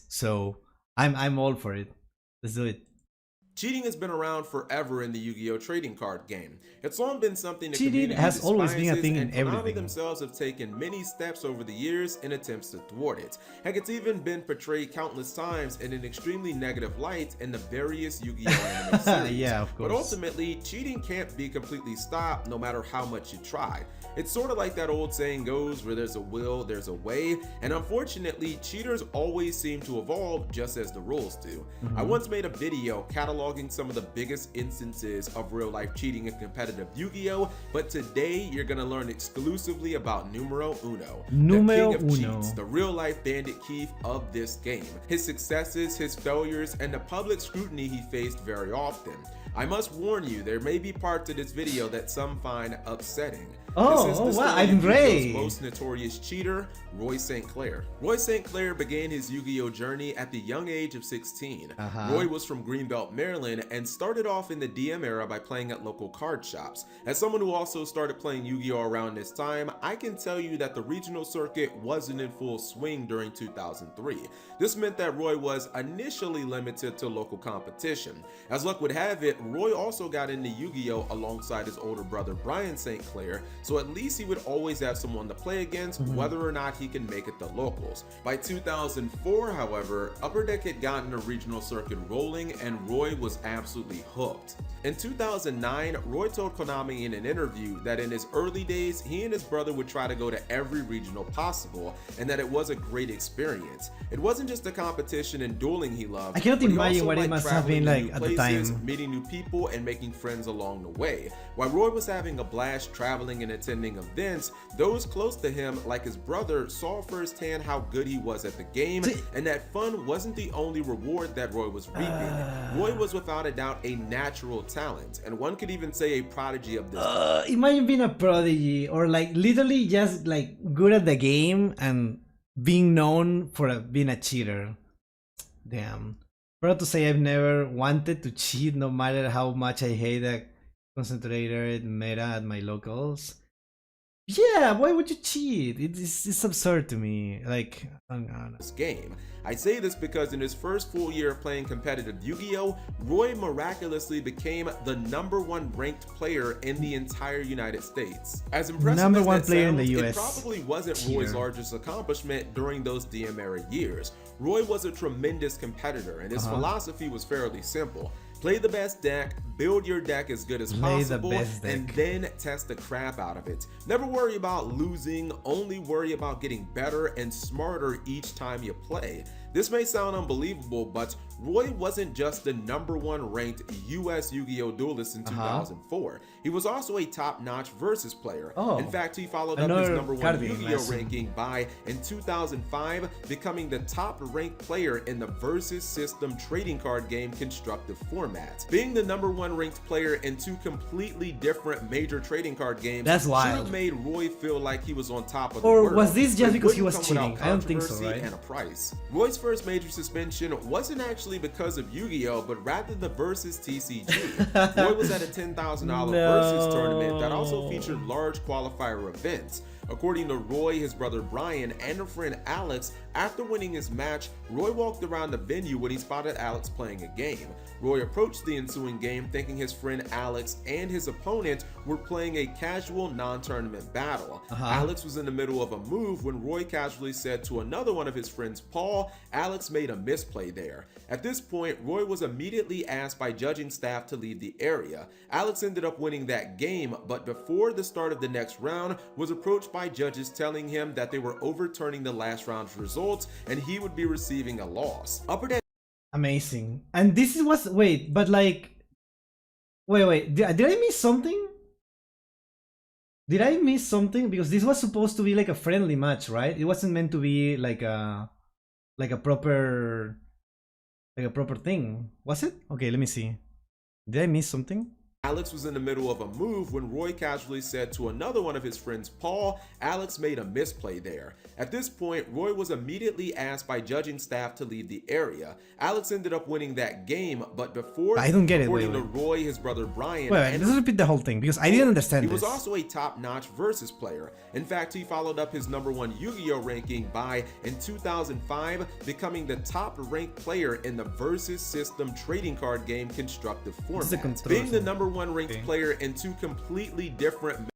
So I'm all for it. Let's do it. Cheating has been around forever in the Yu-Gi-Oh trading card game. It's long been something that Cheating has always been a thing in Konami everything. themselves have taken many steps over the years in attempts to thwart it. Heck, it's even been portrayed countless times in an extremely negative light in the various Yu-Gi-Oh anime series. Yeah, of course. But ultimately, cheating can't be completely stopped no matter how much you try. It's sort of like that old saying goes, where there's a will, there's a way, and unfortunately, cheaters always seem to evolve just as the rules do. I once made a video cataloging some of the biggest instances of real-life cheating in competitive Yu-Gi-Oh, but today you're gonna learn exclusively about Numero Uno, the king of cheats, the real-life Bandit Keith of this game, his successes, his failures, and the public scrutiny he faced very often. I must warn you, there may be parts of this video that some find upsetting. This is the story wow, of I'm Yu-Gi-Oh's great. most notorious cheater, Roy St. Clair. Roy St. Clair began his Yu-Gi-Oh journey at the young age of 16. Roy was from Greenbelt, Maryland, and started off in the DM era by playing at local card shops. As someone who also started playing Yu-Gi-Oh around this time, I can tell you that the regional circuit wasn't in full swing during 2003. This meant that Roy was initially limited to local competition. As luck would have it, Roy also got into Yu-Gi-Oh! Alongside his older brother Brian St. Clair, so at least he would always have someone to play against, whether or not he can make it to locals. By 2004, however, Upper Deck had gotten a regional circuit rolling and Roy was absolutely hooked. In 2009, Roy told Konami in an interview that in his early days, he and his brother would try to go to every regional possible, and that it was a great experience. It wasn't just the competition and dueling he loved. I cannot but he imagine also what it liked must have traveling been to like new at the places, time. meeting new people, and making friends along the way. While Roy was having a blast traveling and attending events, those close to him, like his brother, saw firsthand how good he was at the game, and that fun wasn't the only reward that Roy was reaping. Roy was without a doubt a natural talent, and one could even say a prodigy of this. It might have been a prodigy, or like literally just like good at the game and being known for being a cheater. Damn. Proud to say I've never wanted to cheat, no matter how much I hate the concentrated meta at my locals. Yeah, why would you cheat? It's absurd to me. Like, this game. I say this because in his first full year of playing competitive Yu-Gi-Oh!, Roy miraculously became the #1 ranked player in the entire United States. As impressive as #1 that player in sounds, the it US probably wasn't tier. Roy's largest accomplishment during those DM era years. Roy was a tremendous competitor, and his philosophy was fairly simple. Play the best deck, build your deck as good as possible, and then test the crap out of it. Never worry about losing, only worry about getting better and smarter each time you play. This may sound unbelievable, but Roy wasn't just the #1 ranked US Yu-Gi-Oh! Duelist in 2004. He was also a top-notch versus player. In fact, he followed up his #1 Yu-Gi-Oh! Ranking by, in 2005, becoming the top-ranked player in the versus system trading card game constructive format. Being the #1 ranked player in two completely different major trading card games should have made Roy feel like he was on top of the world. Or was this just but because he was wouldn't come cheating? without I don't think so, controversy right? and a price. Roy's first major suspension wasn't actually because of Yu-Gi-Oh! But rather the versus TCG. Roy was at a $10,000 versus tournament that also featured large qualifier events. According to Roy, his brother Brian, and a friend Alex, after winning his match, Roy walked around the venue when he spotted Alex playing a game. Roy approached the ensuing game thinking his friend Alex and his opponent were playing a casual non-tournament battle. Alex was in the middle of a move when Roy casually said to another one of his friends, Paul, Alex made a misplay there. At this point, Roy was immediately asked by judging staff to leave the area. Alex ended up winning that game, but before the start of the next round, was approached by judges telling him that they were overturning the last round's results and he would be receiving a loss. Upper Deck. Amazing. And this was wait, but like, wait, did I miss something? Did I miss something? Because this was supposed to be like a friendly match, right? It wasn't meant to be like a proper thing, was it? Okay, let me see. Did I miss something? Alex was in the middle of a move when Roy casually said to another one of his friends, Paul, Alex made a misplay there. At this point, Roy was immediately asked by judging staff to leave the area. Alex ended up winning that game, but before, I don't get it. according to Roy, his brother Brian, Wait, let's repeat the whole thing because I didn't understand he this. was also a top-notch versus player. In fact, he followed up his #1 Yu-Gi-Oh! Ranking by, in 2005, becoming the top-ranked player in the versus system trading card game constructive format. Being the #1 ranked player in two completely different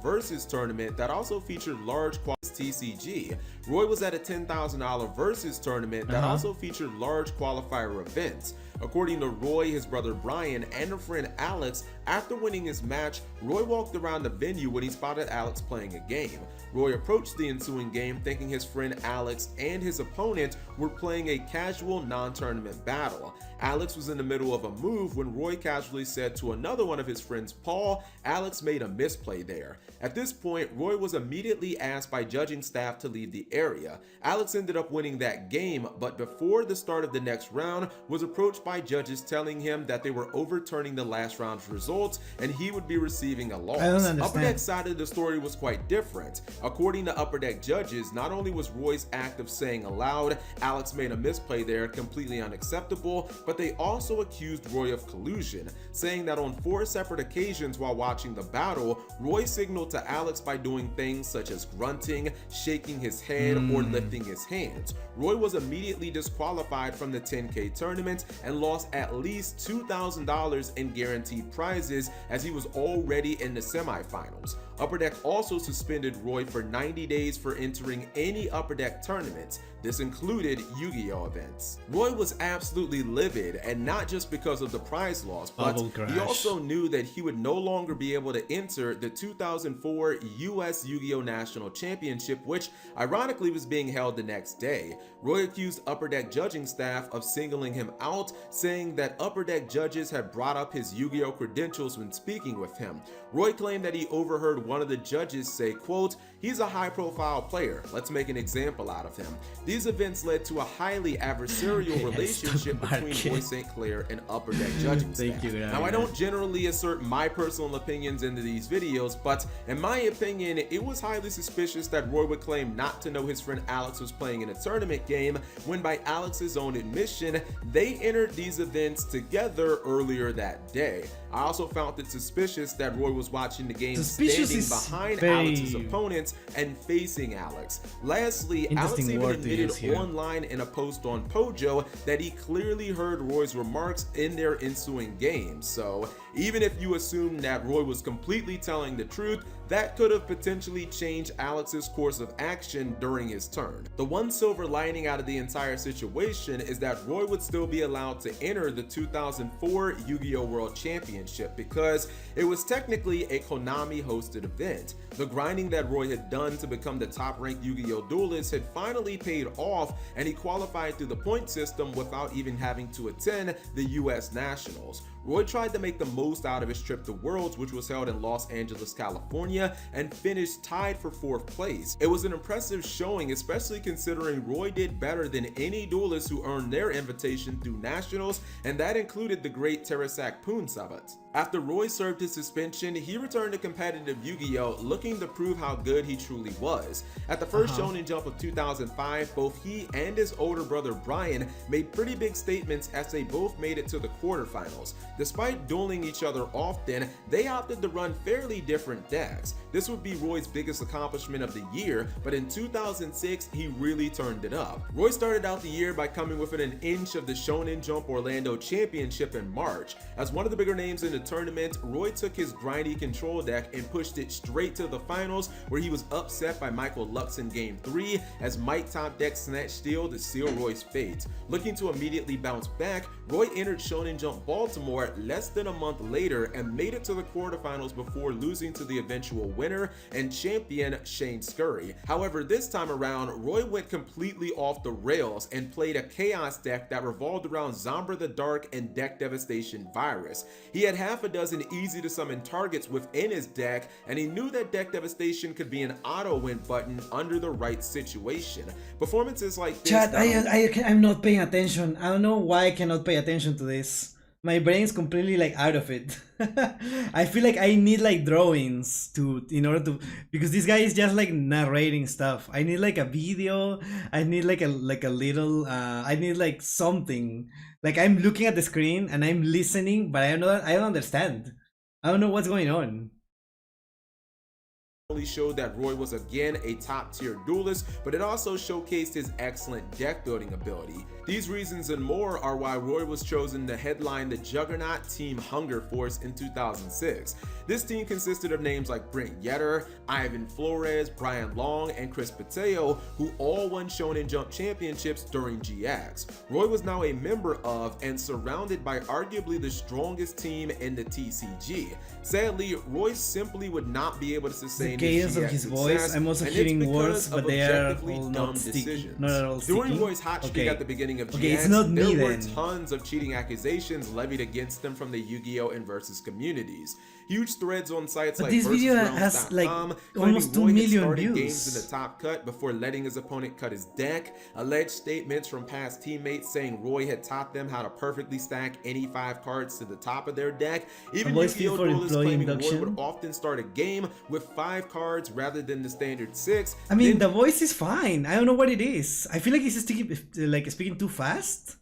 versus tournament that also featured large TCG. Roy was at a $10,000 versus tournament that also featured large qualifier events. According to Roy, his brother Brian, and a friend Alex, after winning his match, Roy walked around the venue when he spotted Alex playing a game. Roy approached the ensuing game thinking his friend Alex and his opponent were playing a casual non-tournament battle. Alex was in the middle of a move when Roy casually said to another one of his friends, Paul, Alex made a misplay there. At this point, Roy was immediately asked by judging staff to leave the area. Alex ended up winning that game, but before the start of the next round, was approached by judges telling him that they were overturning the last round's results and he would be receiving a loss. I don't understand. Upper Deck's side of the story was quite different. According to Upper Deck judges, not only was Roy's act of saying aloud, Alex made a misplay there, completely unacceptable, but they also accused Roy of collusion, saying that on 4 separate occasions while watching the battle, Roy signaled to Alex by doing things such as grunting, shaking his head, or lifting his hands. Roy was immediately disqualified from the 10K tournament and and lost at least $2,000 in guaranteed prizes as he was already in the semifinals. Upper Deck also suspended Roy for 90 days for entering any Upper Deck tournaments. This included Yu-Gi-Oh events. Roy was absolutely livid, and not just because of the prize loss, but he also knew that he would no longer be able to enter the 2004 US Yu-Gi-Oh National Championship, which ironically was being held the next day. Roy accused Upper Deck judging staff of singling him out, saying that Upper Deck judges had brought up his Yu-Gi-Oh credentials when speaking with him. Roy claimed that he overheard one of the judges say, quote, "He's a high-profile player. Let's make an example out of him." These events led to a highly adversarial relationship between Roy St. Clair and Upper Deck judging staff. Now, I don't generally assert my personal opinions into these videos, but in my opinion, it was highly suspicious that Roy would claim not to know his friend Alex was playing in a tournament game, when by Alex's own admission, they entered these events together earlier that day. I also found it suspicious that Roy was watching the game standing behind Alex's opponents and facing Alex. Lastly, Alex even admitted online in a post on Pojo that he clearly heard Roy's remarks in their ensuing game. So even if you assume that Roy was completely telling the truth, that could have potentially changed Alex's course of action during his turn. The one silver lining out of the entire situation is that Roy would still be allowed to enter the 2004 Yu-Gi-Oh! World Championship because it was technically a Konami hosted event. The grinding that Roy had done to become the top ranked Yu-Gi-Oh! Duelist had finally paid off, and he qualified through the point system without even having to attend the US Nationals. Roy tried to make the most out of his trip to Worlds, which was held in Los Angeles, California, and finished tied for 4th place. It was an impressive showing, especially considering Roy did better than any duelist who earned their invitation through Nationals, and that included the great Terasak Poonsabat. After Roy served his suspension, he returned to competitive Yu-Gi-Oh! Looking to prove how good he truly was. At the first Shonen Jump of 2005, both he and his older brother Brian made pretty big statements as they both made it to the quarterfinals. Despite dueling each other often, they opted to run fairly different decks. This would be Roy's biggest accomplishment of the year, but in 2006, he really turned it up. Roy started out the year by coming within an inch of the Shonen Jump Orlando Championship in March. As one of the bigger names in the tournament, Roy took his grindy control deck and pushed it straight to the finals, where he was upset by Michael Lux in Game 3 as Mike Top Deck snatched Steel to seal Roy's fate. Looking to immediately bounce back, Roy entered Shonen Jump Baltimore less than a month later and made it to the quarterfinals before losing to the eventual winner and champion Shane Scurry. However, this time around, Roy went completely off the rails and played a chaos deck that revolved around Zombra the Dark and Deck Devastation Virus. He had half a dozen easy to summon targets within his deck, and he knew that Deck Devastation could be an auto win button under the right situation. Performances like this— Chat, I'm not paying attention. I don't know why I cannot pay attention to this. My brain's completely like out of it. I feel like I need like drawings in order to, because this guy is just like narrating stuff. I need like a video. I need like a little I need like something. Like I'm looking at the screen and I'm listening, but I don't understand. I don't know what's going on. Showed that Roy was again a top tier duelist, but it also showcased his excellent deck building ability. These reasons and more are why Roy was chosen to headline the juggernaut Team Hunger Force in 2006. This team consisted of names like Brent Yetter, Ivan Flores, Brian Long, and Chris Pateo, who all won Shonen Jump championships during GX. Roy was now a member of and surrounded by arguably the strongest team in the TCG. Sadly, Roy simply would not be able to sustain the cadence of his voice. I'm also hearing words, but they are all not all During Roy's hot streak at the beginning of GX, it's not me there were then. tons of cheating accusations levied against them from the Yu-Gi-Oh! And Versus communities. Huge threads on sites like this video has like almost 2 million views. Games in the top cut before letting his opponent cut his deck. Alleged statements from past teammates saying Roy had taught them how to perfectly stack any 5 cards to the top of their deck. Even Yu-Gi-Oh! Duelists claiming Roy would often start a game with 5 cards rather than the standard 6. I mean, the voice is fine. I don't know what it is. I feel like he's speaking too fast,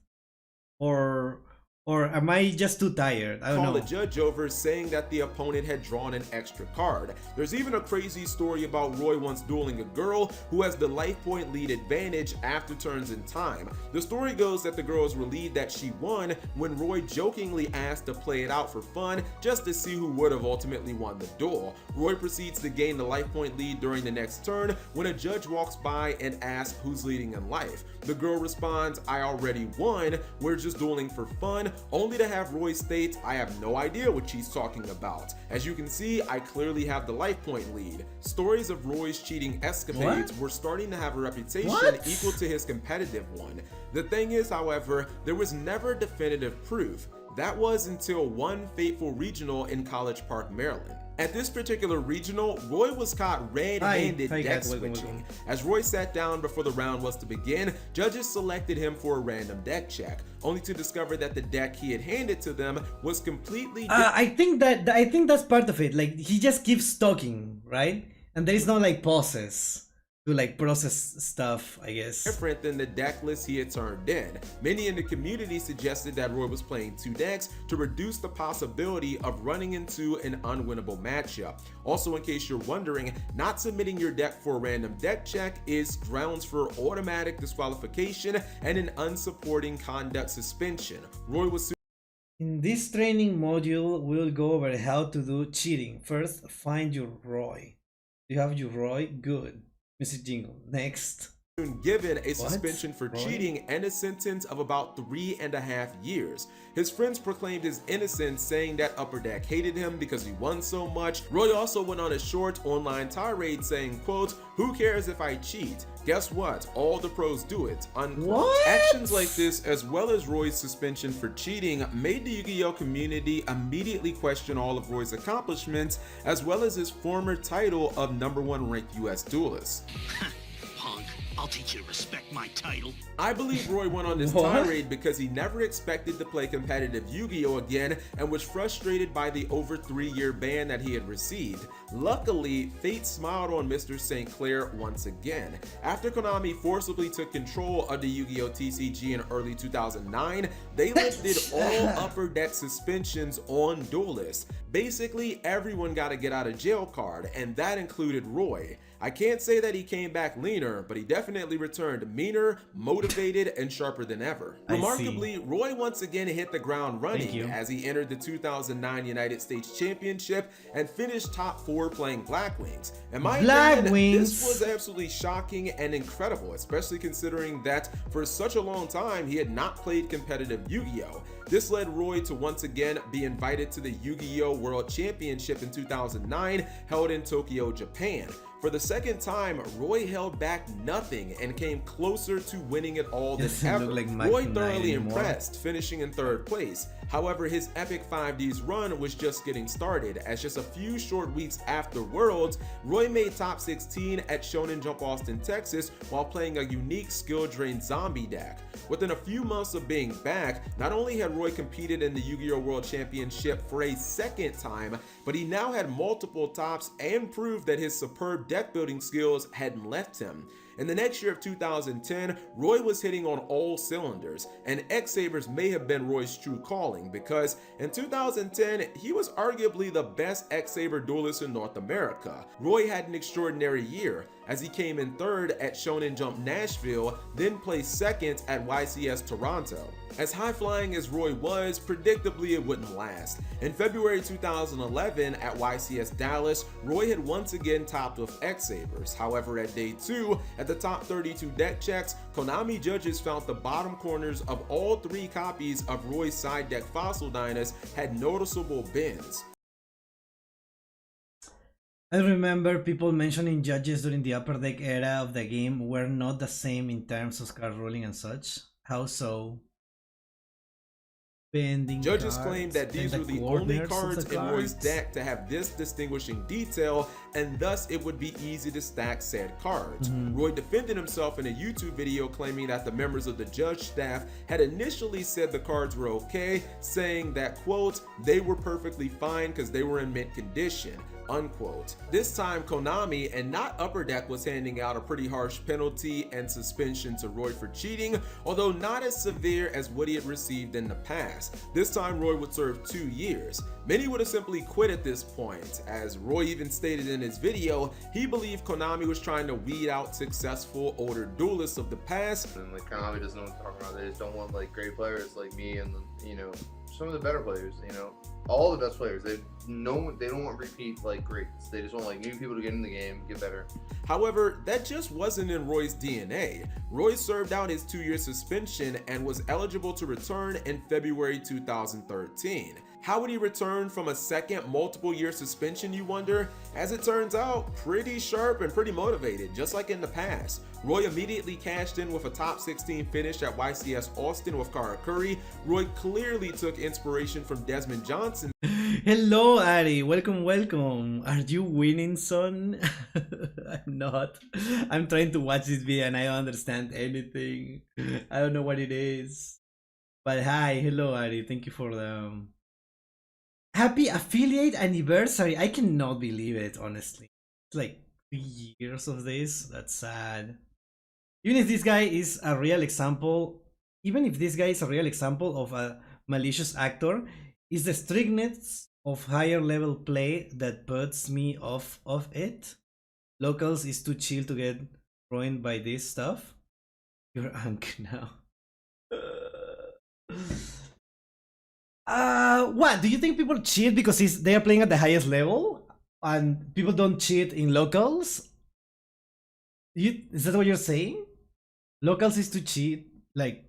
or Or am I just too tired? I don't Call know. a judge over, saying that the opponent had drawn an extra card. There's even a crazy story about Roy once dueling a girl who has the life point lead advantage after turns in time. The story goes that the girls were relieved that she won when Roy jokingly asked to play it out for fun just to see who would have ultimately won the duel. Roy proceeds to gain the life point lead during the next turn when a judge walks by and asks who's leading in life. The girl responds, "I already won, we're just dueling for fun," only to have Roy state, "I have no idea what she's talking about. As you can see, I clearly have the life point lead." Stories of Roy's cheating escapades were starting to have a reputation equal to his competitive one. The thing is, however, there was never definitive proof. That was until one fateful regional in College Park, Maryland. At this particular regional, Roy was caught red-handed deck switching. As Roy sat down before the round was to begin, judges selected him for a random deck check, only to discover that the deck he had handed to them was completely different. I think that's part of it. Like, he just keeps talking, right? And there is no like pauses to like process stuff, I guess. Different than the deck list he had turned in. Many in the community suggested that Roy was playing two decks to reduce the possibility of running into an unwinnable matchup. Also, in case you're wondering, not submitting your deck for a random deck check is grounds for automatic disqualification and an unsupporting conduct suspension. Roy was In this training module, we'll go over how to do cheating. First, find your Roy. You have your Roy? Good. Mr. Jingle. Next. Given a suspension for cheating and a sentence of about 3.5 years. His friends proclaimed his innocence, saying that Upper Deck hated him because he won so much. Roy also went on a short online tirade saying, quote, "Who cares if I cheat? Guess what? All the pros do it." Unquote. Actions like this, as well as Roy's suspension for cheating, made the Yu-Gi-Oh community immediately question all of Roy's accomplishments, as well as his former title of #1 ranked US duelist. Punk, I'll teach you to respect my title. I believe Roy went on this tirade because he never expected to play competitive Yu-Gi-Oh again and was frustrated by the over 3-year ban that he had received. Luckily, fate smiled on Mr. St. Clair once again. After Konami forcibly took control of the Yu-Gi-Oh TCG in early 2009, they lifted all Upper Deck suspensions on duelists. Basically, everyone got a get out of jail card, and that included Roy. I can't say that he came back leaner, but he definitely returned meaner, motivated, and sharper than ever. Remarkably, Roy once again hit the ground running as he entered the 2009 United States Championship and finished top 4 playing Black Wings. In my opinion, this was absolutely shocking and incredible, especially considering that for such a long time he had not played competitive Yu-Gi-Oh! This led Roy to once again be invited to the Yu-Gi-Oh! World Championship in 2009, held in Tokyo, Japan. For the second time, Roy held back nothing and came closer to winning it all than ever. Roy thoroughly impressed, finishing in 3rd place. However, his epic 5Ds run was just getting started, as just a few short weeks after Worlds, Roy made top 16 at Shonen Jump Austin, Texas, while playing a unique skill-drained zombie deck. Within a few months of being back, not only had Roy competed in the Yu-Gi-Oh! World Championship for a second time, but he now had multiple tops and proved that his superb deck building skills hadn't left him. In the next year of 2010, Roy was hitting on all cylinders, and X-Sabers may have been Roy's true calling, because in 2010, he was arguably the best X-Saber duelist in North America. Roy had an extraordinary year, as he came in 3rd at Shonen Jump Nashville, then placed 2nd at YCS Toronto. As high-flying as Roy was, predictably it wouldn't last. In February 2011 at YCS Dallas, Roy had once again topped with X-Sabers. However, at day 2, at the top 32 deck checks, Konami judges found the bottom corners of all 3 copies of Roy's side deck Fossil Dynas had noticeable bends. I remember people mentioning judges during the Upper Deck era of the game were not the same in terms of card ruling and such. How so? Judges claimed that these were the only cards in Roy's deck to have this distinguishing detail, and thus it would be easy to stack said cards. Roy defended himself in a YouTube video, claiming that the members of the judge staff had initially said the cards were okay, saying that, quote, "they were perfectly fine because they were in mint condition." unquote. This time Konami and not Upper Deck was handing out a pretty harsh penalty and suspension to Roy for cheating, although not as severe as what he had received in the past. This time Roy would serve 2 years. Many would have simply quit at this point. As Roy even stated in his video, he believed Konami was trying to weed out successful older duelists of the past. And like Konami doesn't know what they're talking about. They just don't want like great players like me and some of the better players, all the best players. They don't want repeat like greats. They just want like new people to get in the game, get better. However, that just wasn't in Roy's DNA. Roy served out his 2-year suspension and was eligible to return in February 2013. How would he return from a second multiple-year suspension, you wonder? As it turns out, pretty sharp and pretty motivated, just like in the past. Roy immediately cashed in with a top 16 finish at YCS Austin with Karakuri. Roy clearly took inspiration from Desmond Johnson. Hello, Ari. Welcome. Are you winning, son? I'm not. I'm trying to watch this video and I don't understand anything. I don't know what it is. But hi, hello, Ari. Thank you for the happy affiliate anniversary. I cannot believe it, honestly. It's like 3 years of this. That's sad. Even if this guy is a real example, of a malicious actor, it's the strictness of higher level play that puts me off of it. Locals is too chill to get ruined by this stuff. You're Ankh now. What? Do you think people cheat because they are playing at the highest level? And people don't cheat in locals? Is that what you're saying? Locals is to cheat? Like,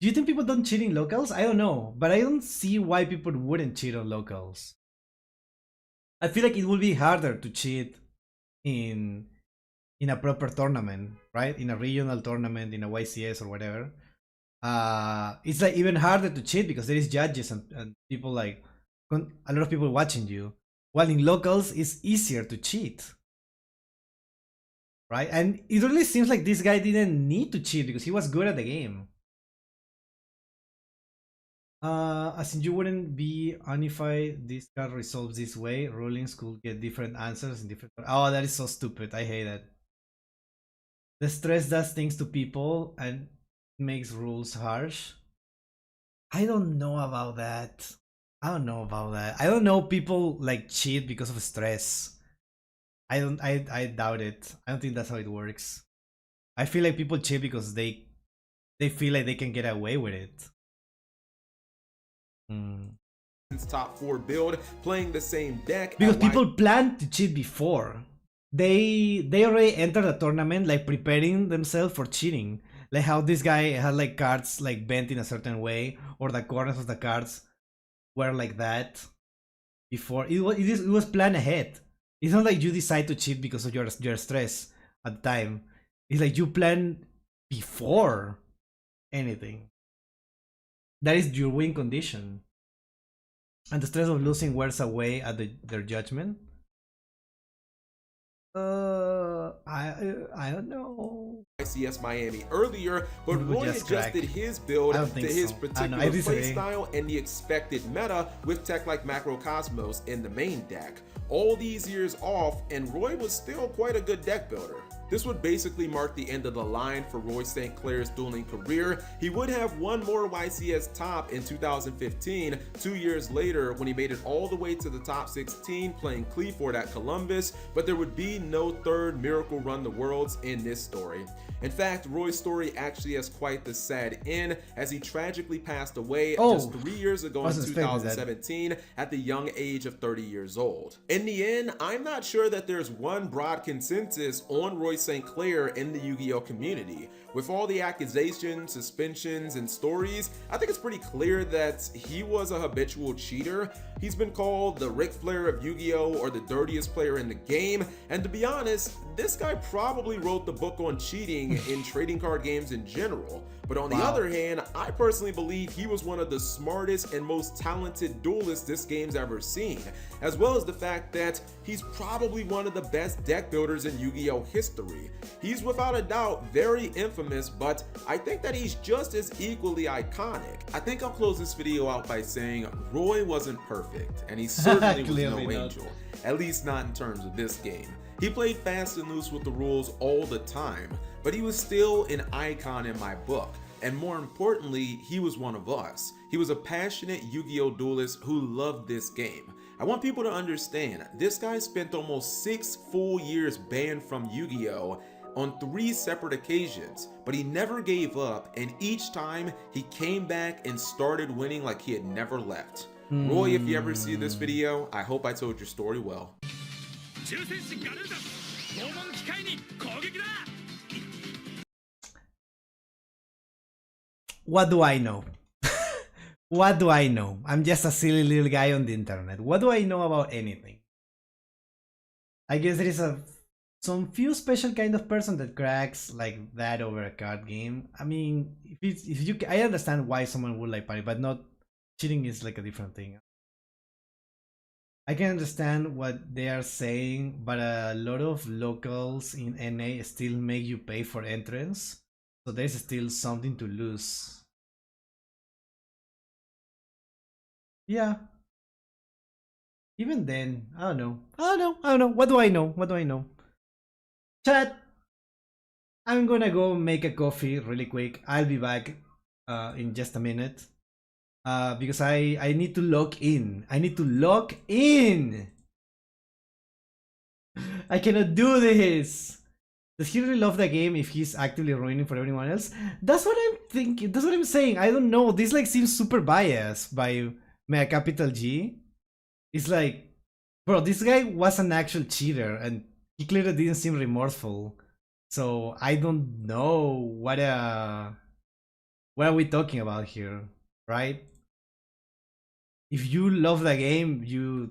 do you think people don't cheat in locals? I don't know, but I don't see why people wouldn't cheat on locals. I feel like it would be harder to cheat in a proper tournament, right? In a regional tournament, in a YCS or whatever. It's like even harder to cheat because there is judges and people, like a lot of people watching you. While in locals, it's easier to cheat. Right? And it really seems like this guy didn't need to cheat because he was good at the game. As in you wouldn't be unified, this card resolves this way. Rulings could get different answers in different... Oh, that is so stupid. I hate that. The stress does things to people and makes rules harsh. I don't know about that. I don't know people like cheat because of stress. I doubt it. I don't think that's how it works. I feel like people cheat because they feel like they can get away with it. Top 4 build, playing the same deck. Because people plan to cheat before. They already entered the tournament like preparing themselves for cheating. Like how this guy had like cards like bent in a certain way, or the corners of the cards were like that before. It was planned ahead. It's not like you decide to cheat because of your stress at the time. It's like you plan before anything. That is your win condition. And the stress of losing wears away at their judgment. I don't know. ICS Miami earlier, but Roy adjusted his build to his particular playstyle and the expected meta with tech like Macrocosmos in the main deck. All these years off, and Roy was still quite a good deck builder. This would basically mark the end of the line for Roy St. Clair's dueling career. He would have one more YCS top in 2015, 2 years later when he made it all the way to the top 16 playing Cleaford at Columbus, but there would be no third Miracle Run the Worlds in this story. In fact, Roy's story actually has quite the sad end as he tragically passed away just 3 years ago in 2017 at the young age of 30 years old. In the end, I'm not sure that there's one broad consensus on Roy St. Clair in the Yu-Gi-Oh community. With all the accusations, suspensions, and stories, I think it's pretty clear that he was a habitual cheater. He's been called the Ric Flair of Yu-Gi-Oh! Or the dirtiest player in the game, and to be honest, this guy probably wrote the book on cheating in trading card games in general. But on the Wow. other hand, I personally believe he was one of the smartest and most talented duelists this game's ever seen, as well as the fact that he's probably one of the best deck builders in Yu-Gi-Oh history. He's without a doubt very infamous, but I think that he's just as equally iconic. I think I'll close this video out by saying Roy wasn't perfect, and he certainly was no Clearly not. angel, at least not in terms of this game. He played fast and loose with the rules all the time, but he was still an icon in my book. And more importantly, he was one of us. He was a passionate Yu-Gi-Oh duelist who loved this game. I want people to understand, this guy spent almost 6 full years banned from Yu-Gi-Oh! On 3 separate occasions, but he never gave up, and each time he came back and started winning like he had never left. Roy, if you ever see this video, I hope I told your story well. What do I know? What do I know? I'm just a silly little guy on the internet. What do I know about anything? I guess there is some few special kind of person that cracks like that over a card game. I mean, I understand why someone would like party, but not cheating is like a different thing. I can understand what they are saying, but a lot of locals in NA still make you pay for entrance, so there's still something to lose. Yeah. Even then, I don't know. What do I know? What do I know? Chat, I'm gonna go make a coffee really quick. I'll be back in just a minute. Because I need to log in. I need to log in. I cannot do this. Does he really love the game if he's actively ruining for everyone else? That's what I'm thinking. That's what I'm saying. I don't know. This like seems super biased by Mega Capital G. It's like, bro, this guy was an actual cheater and he clearly didn't seem remorseful. So I don't know what are we talking about here, right? If you love the game, you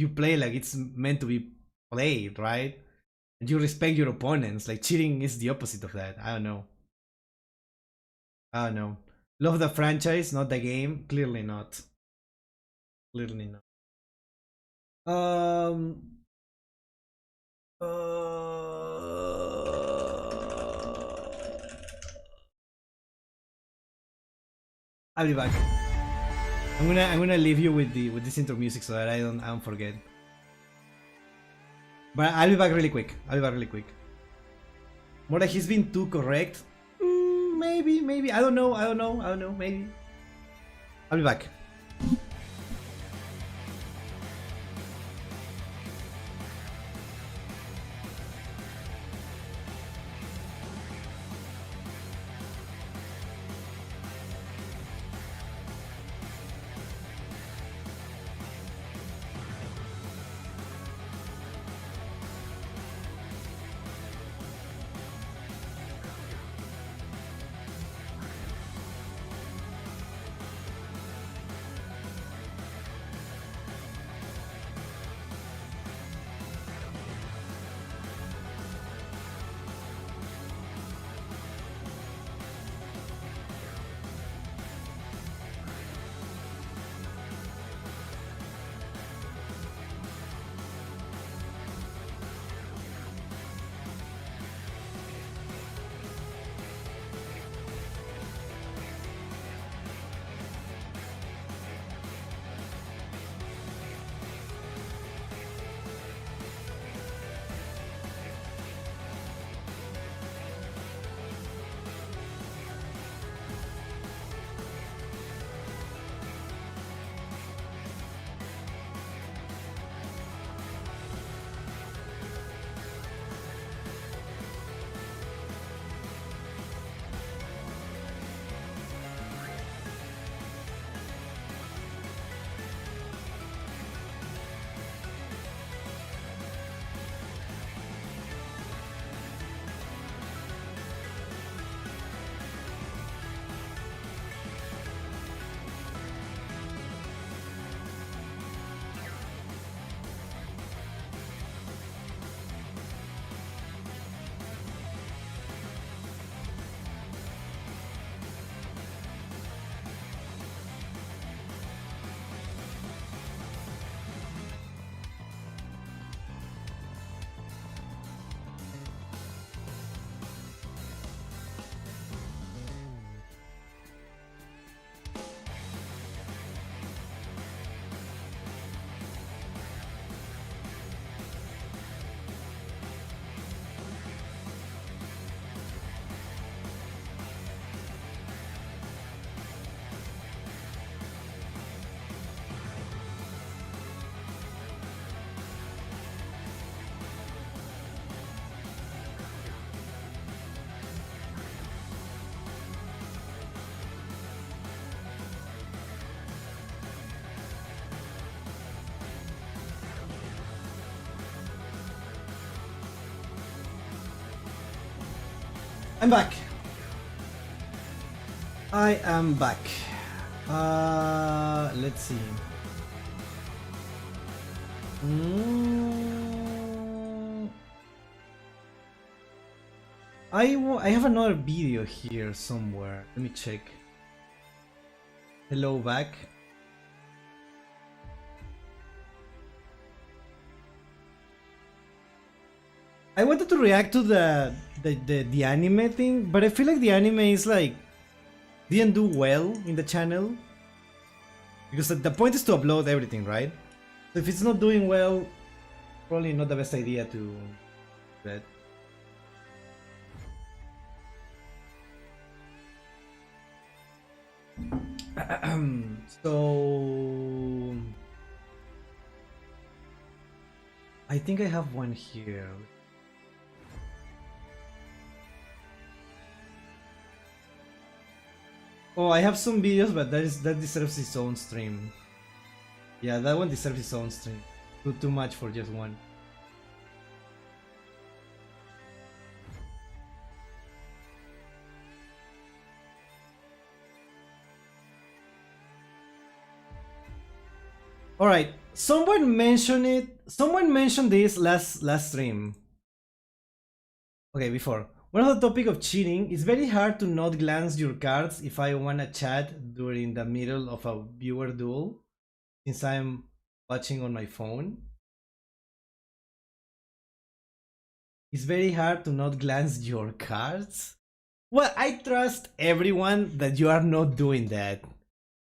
play like it's meant to be played, right? And you respect your opponents. Like cheating is the opposite of that. I don't know. Love the franchise, not the game. Clearly not. Clearly not. I'll be back. I'm gonna leave you with this intro music so that I don't forget. But I'll be back really quick. More like he's been too correct. Maybe. I don't know. Maybe. I'll be back. I'm back. I am back. Let's see. I have another video here somewhere. Let me check. Hello, back. I wanted to react to the anime thing, but I feel like the anime is like didn't do well in the channel because the point is to upload everything, right? So if it's not doing well, probably not the best idea to do that. So I think I have one here. Oh, I have some videos, but that deserves its own stream. Yeah, that one deserves its own stream. Too much for just one. Alright, someone mentioned it. Someone mentioned this last stream. Okay, before. One of the topic of cheating, it's very hard to not glance your cards if I wanna chat during the middle of a viewer duel, since I'm watching on my phone. It's very hard to not glance your cards. Well, I trust everyone that you are not doing that,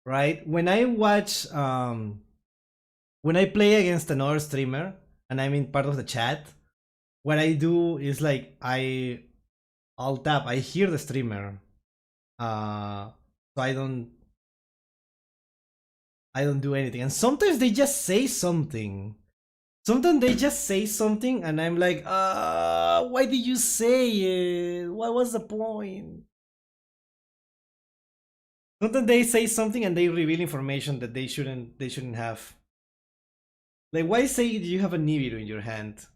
right? When I watch, when I play against another streamer and I'm in part of the chat, what I do is like I'll tap. I hear the streamer, so I don't do anything. And sometimes they just say something. Sometimes they just say something, and I'm like, why did you say it? What was the point? Sometimes they say something and they reveal information that they shouldn't have. Like, why say you have a Nibiru in your hand?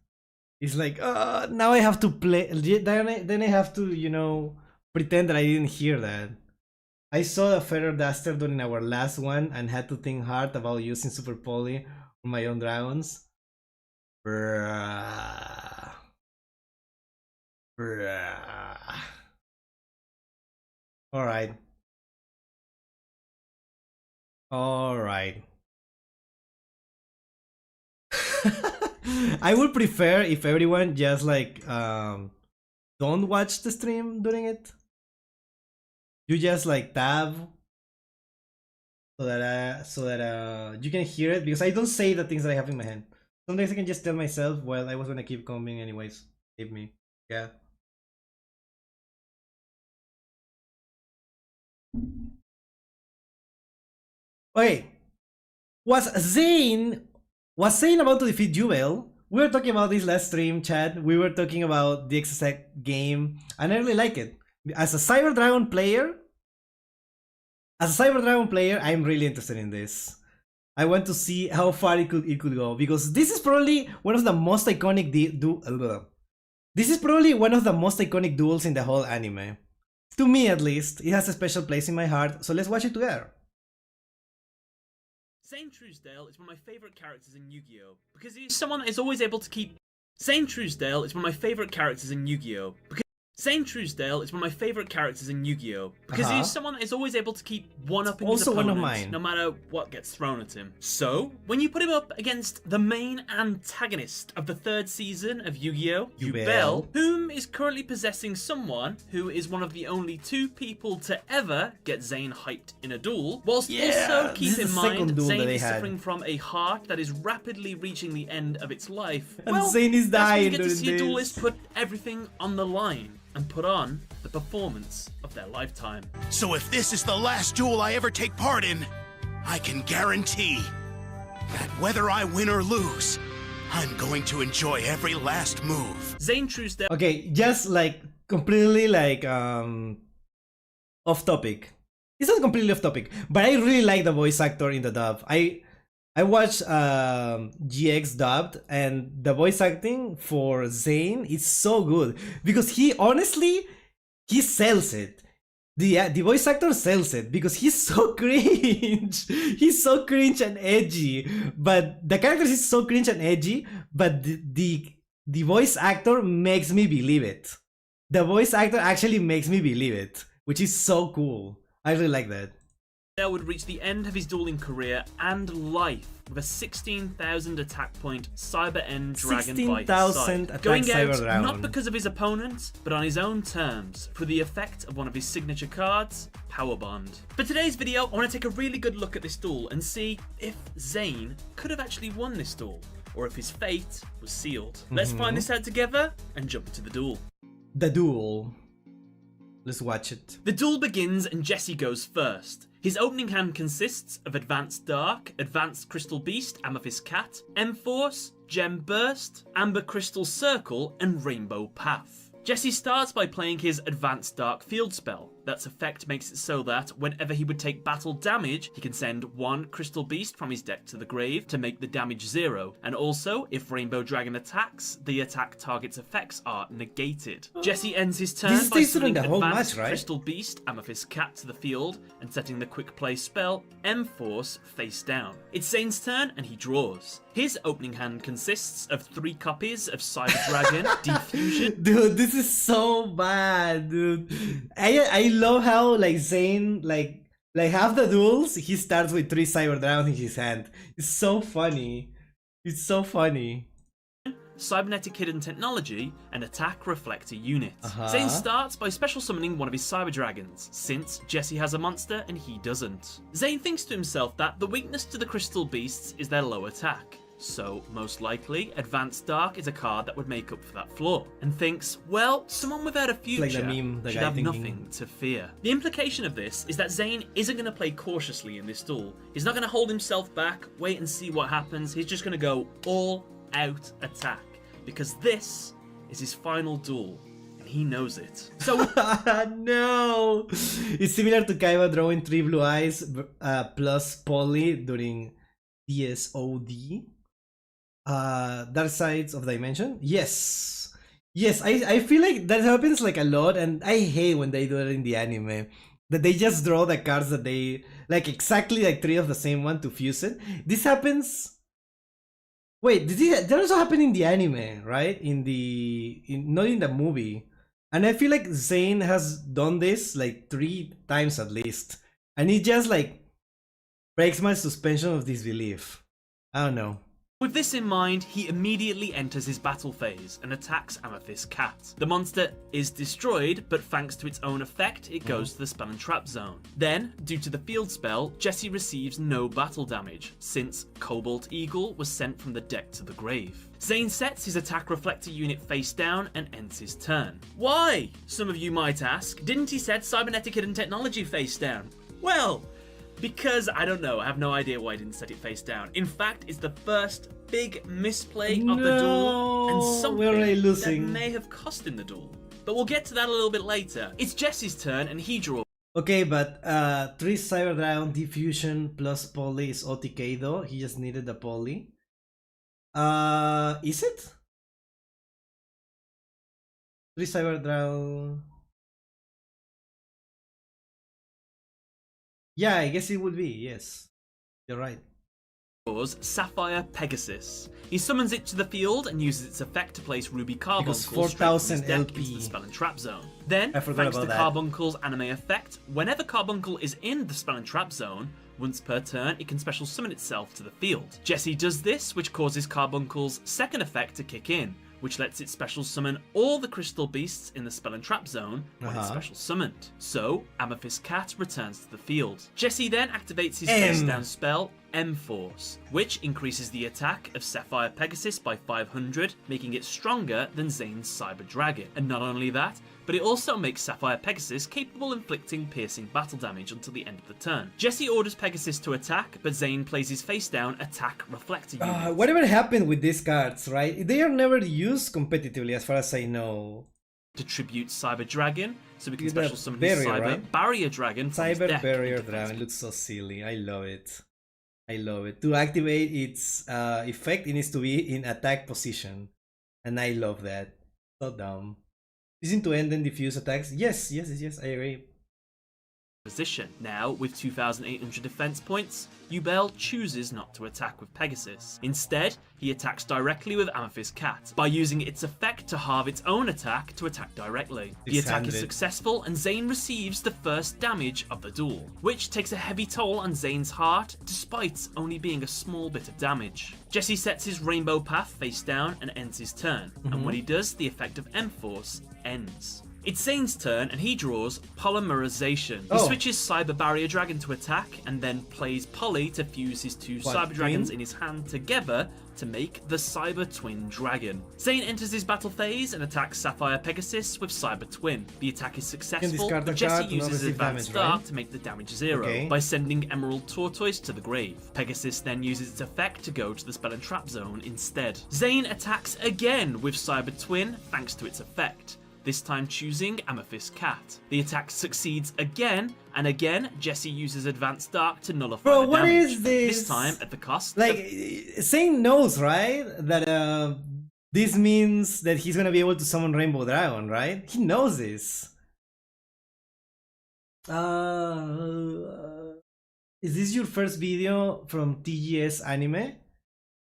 It's like, now I have to play. Then I have to, you know, pretend that I didn't hear that. I saw the Feather Duster during our last one and had to think hard about using Super Poly on my own dragons. Bruh. Bruh. Alright. Alright. I would prefer if everyone just like don't watch the stream during it. You just like tab so that you can hear it, because I don't say the things that I have in my hand. Sometimes I can just tell myself, well, I was gonna keep coming anyways. Save me. Yeah. Okay. Was Zane about to defeat Jubel? We were talking about this last stream, chat. We were talking about the XSEC game, and I really like it. As a Cyber Dragon player, I'm really interested in this. I want to see how far it could go, because this is probably one of the most iconic duels in the whole anime. To me, at least, it has a special place in my heart. So let's watch it together. Zane Truesdale is one of my favourite characters in Yu-Gi-Oh! Because he's someone that is always able to keep... Zane Truesdale is one of my favourite characters in Yu-Gi-Oh! Because Zane Truesdale is one of my favourite characters in Yu-Gi-Oh! Because he's someone that is always able to keep one-upping his opponent, one of mine, no matter what gets thrown at him. So, when you put him up against the main antagonist of the third season of Yu-Gi-Oh!, Yubel, whom is currently possessing someone who is one of the only two people to ever get Zane hyped in a duel, whilst also keep in mind Zane is suffering from a heart that is rapidly reaching the end of its life. And well, Zane is dying. You get to see a duelist put everything on the line and put on the performance of their lifetime. So if this is the last duel I ever take part in, I can guarantee that whether I win or lose, I'm going to enjoy every last move. Zane Truesdale. Okay, just like completely like off topic. It's not completely off topic, but I really like the voice actor in the dub. I watched GX dubbed, and the voice acting for Zane is so good, because he honestly he sells it. The voice actor sells it because he's so cringe. He's so cringe and edgy. But the character is so cringe and edgy, but the voice actor makes me believe it. The voice actor actually makes me believe it, which is so cool. I really like that. Dale would reach the end of his dueling career and life with a 16,000 attack point Cyber End Dragon by his side, going out not because of his opponent, but on his own terms, through the effect of one of his signature cards, Power Bond. For today's video, I want to take a really good look at this duel and see if Zane could have actually won this duel, or if his fate was sealed. Let's find this out together and jump into the duel. The duel. Let's watch it. The duel begins and Jesse goes first. His opening hand consists of Advanced Dark, Advanced Crystal Beast, Amethyst Cat, M-Force, Gem Burst, Amber Crystal Circle, and Rainbow Path. Jesse starts by playing his Advanced Dark field spell. That's effect makes it so that whenever he would take battle damage, he can send one Crystal Beast from his deck to the grave to make the damage 0. And also, if Rainbow Dragon attacks, the attack target's effects are negated. Jesse ends his turn by sending Advanced Crystal Beast, Amethyst Cat to the field and setting the quick play spell M-Force face down. It's Zane's turn and he draws. His opening hand consists of 3 copies of Cyber Dragon Diffusion. Dude, this is so bad, dude. I love how like Zane like half the duels he starts with 3 Cyber Dragon in his hand. It's so funny. It's so funny. Cybernetic Hidden Technology, and Attack Reflector Unit. Zane starts by special summoning one of his Cyber Dragons, since Jesse has a monster and he doesn't. Zane thinks to himself that the weakness to the Crystal Beasts is their low attack. So, most likely, Advanced Dark is a card that would make up for that flaw, and thinks, well, someone without a future like the meme, the should guy have thinking... nothing to fear. The implication of this is that Zane isn't going to play cautiously in this duel. He's not going to hold himself back, wait and see what happens. He's just going to go all out attack, because this is his final duel, and he knows it. So no! It's similar to Kaiba drawing 3 blue eyes plus Poly during DSOD. Dark Sides of Dimension? Yes. Yes, I feel like that happens like a lot, and I hate when they do it in the anime. That they just draw the cards that they like exactly like 3 of the same one to fuse it. This happens. Wait, that also happen in the anime, right? Not in the movie. And I feel like Zane has done this like 3 times at least. And it just like breaks my suspension of disbelief. I don't know. With this in mind, he immediately enters his battle phase and attacks Amethyst Cat. The monster is destroyed, but thanks to its own effect, it goes to the Spell and Trap zone. Then, due to the field spell, Jesse receives no battle damage, since Cobalt Eagle was sent from the deck to the grave. Zane sets his Attack Reflector unit face down and ends his turn. Why? Some of you might ask. Didn't he set Cybernetic Hidden Technology face down? Well, because, I don't know, I have no idea why I didn't set it face down. In fact, it's the first big misplay of the duel, and something that may have cost him the duel. But we'll get to that a little bit later. It's Jesse's turn, and he draws. Okay, but 3 Cyber Dragon Diffusion plus Poly is OTK though. He just needed the Poly. Is it? 3 Cyber Dragon... Yeah, I guess it would be, yes. You're right. Sapphire Pegasus. He summons it to the field and uses its effect to place Ruby Carbuncles 4,000 into the Spell and Trap zone. Then, thanks to Carbuncle's anime effect, whenever Carbuncle is in the Spell and Trap zone, once per turn, it can special summon itself to the field. Jesse does this, which causes Carbuncle's second effect to kick in, which lets it special summon all the crystal beasts in the Spell and Trap zone when it's special summoned. So, Amethyst Cat returns to the field. Jesse then activates his face down spell, M-Force, which increases the attack of Sapphire Pegasus by 500, making it stronger than Zane's Cyber Dragon. And not only that, but it also makes Sapphire Pegasus capable of inflicting piercing battle damage until the end of the turn. Jesse orders Pegasus to attack, but Zane plays his face down Attack Reflector unit. Whatever happened with these cards, right? They are never used competitively as far as I know. To tribute Cyber Dragon, so we can special summon his Cyber Barrier Dragon from his deck. Cyber Barrier Dragon looks so silly. I love it. I love it. To activate its effect, it needs to be in attack position. And I love that. So dumb. Isn't to end and diffuse attacks? Yes, I agree. Position. Now, with 2,800 defense points, Yubel chooses not to attack with Pegasus. Instead, he attacks directly with Amethyst Cat by using its effect to halve its own attack to attack directly. The attack is successful and Zane receives the first damage of the duel, which takes a heavy toll on Zane's heart despite only being a small bit of damage. Jesse sets his Rainbow Path face down and ends his turn, and when he does, the effect of M-Force ends. It's Zane's turn and he draws Polymerization. He switches Cyber Barrier Dragon to attack and then plays Poly to fuse his two Cyber Dragons in his hand together to make the Cyber Twin Dragon. Zane enters his battle phase and attacks Sapphire Pegasus with Cyber Twin. The attack is successful, but Jesse uses his Advanced Dart to make the damage 0 by sending Emerald Tortoise to the grave. Pegasus then uses its effect to go to the Spell and Trap Zone instead. Zane attacks again with Cyber Twin thanks to its effect, this time choosing Amethyst Cat. The attack succeeds again, and again, Jesse uses Advanced Dark to nullify the damage. What is this? This time at the cost like, Zane knows, right? That this means that he's gonna be able to summon Rainbow Dragon, right? He knows this. Is this your first video from TGS anime?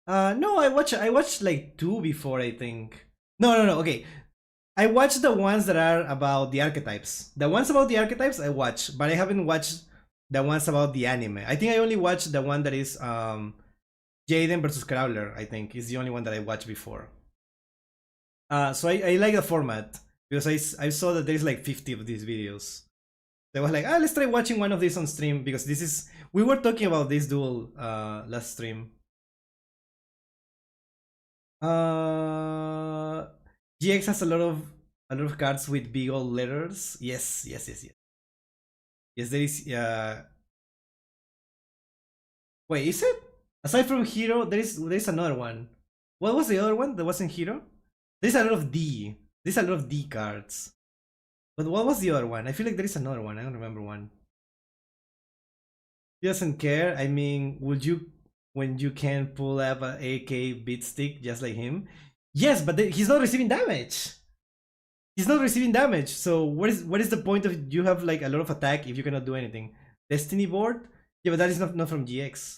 No, I watched like 2 before, I think. No, okay. I watched the ones that are about the archetypes. The ones about the archetypes I watch, but I haven't watched the ones about the anime. I think I only watched the one that is Jaden versus Crowler, I think, is the only one that I watched before. So I like the format, because I saw that there's like 50 of these videos. So I was like, let's try watching one of these on stream, because this is... We were talking about this duel last stream. GX has a lot of cards with big old letters. Yes. Yes, there is. Wait, is it? Aside from Hero, there's another one. What was the other one that wasn't Hero? There's a lot of D. There's a lot of D cards. But what was the other one? I feel like there is another one. I don't remember one. He doesn't care. I mean, would you, when you can pull up an AK beat stick just like him? Yes, but he's not receiving damage. He's not receiving damage. So what is the point of you have like a lot of attack if you cannot do anything? Destiny board? Yeah, but that is not from GX.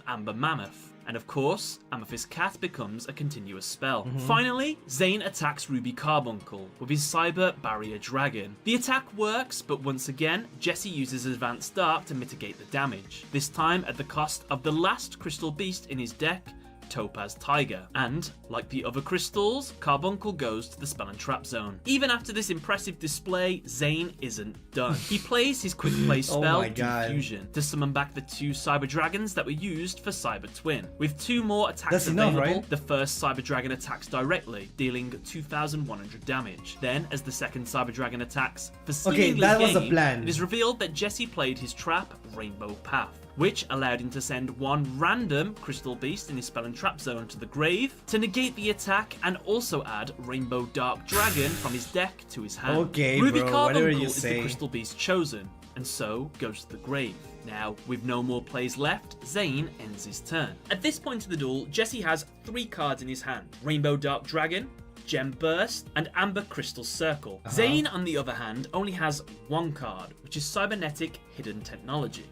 Amber Mammoth. And of course, Amethyst Cat becomes a continuous spell. Finally, Zane attacks Ruby Carbuncle with his Cyber Barrier Dragon. The attack works, but once again, Jesse uses Advanced Dark to mitigate the damage, this time at the cost of the last Crystal Beast in his deck, Topaz Tiger. And, like the other crystals, Carbuncle goes to the Spell and Trap Zone. Even after this impressive display, Zane isn't done. He plays his quick play spell, Fusion, to summon back the 2 Cyber Dragons that were used for Cyber Twin. With 2 more attacks available, right? The first Cyber Dragon attacks directly, dealing 2,100 damage. Then, as the second Cyber Dragon attacks, for seemingly was the plan. It is revealed that Jesse played his trap, Rainbow Path, which allowed him to send one random Crystal Beast in his Spell and Trap Zone to the grave to negate the attack and also add Rainbow Dark Dragon from his deck to his hand. Ruby Carbuncle is the Crystal Beast chosen, and so goes to the grave. Now, with no more plays left, Zane ends his turn. At this point in the duel, Jesse has 3 cards in his hand: Rainbow Dark Dragon, Gem Burst, and Amber Crystal Circle. Zane, on the other hand, only has 1 card, which is Cybernetic Hidden Technology,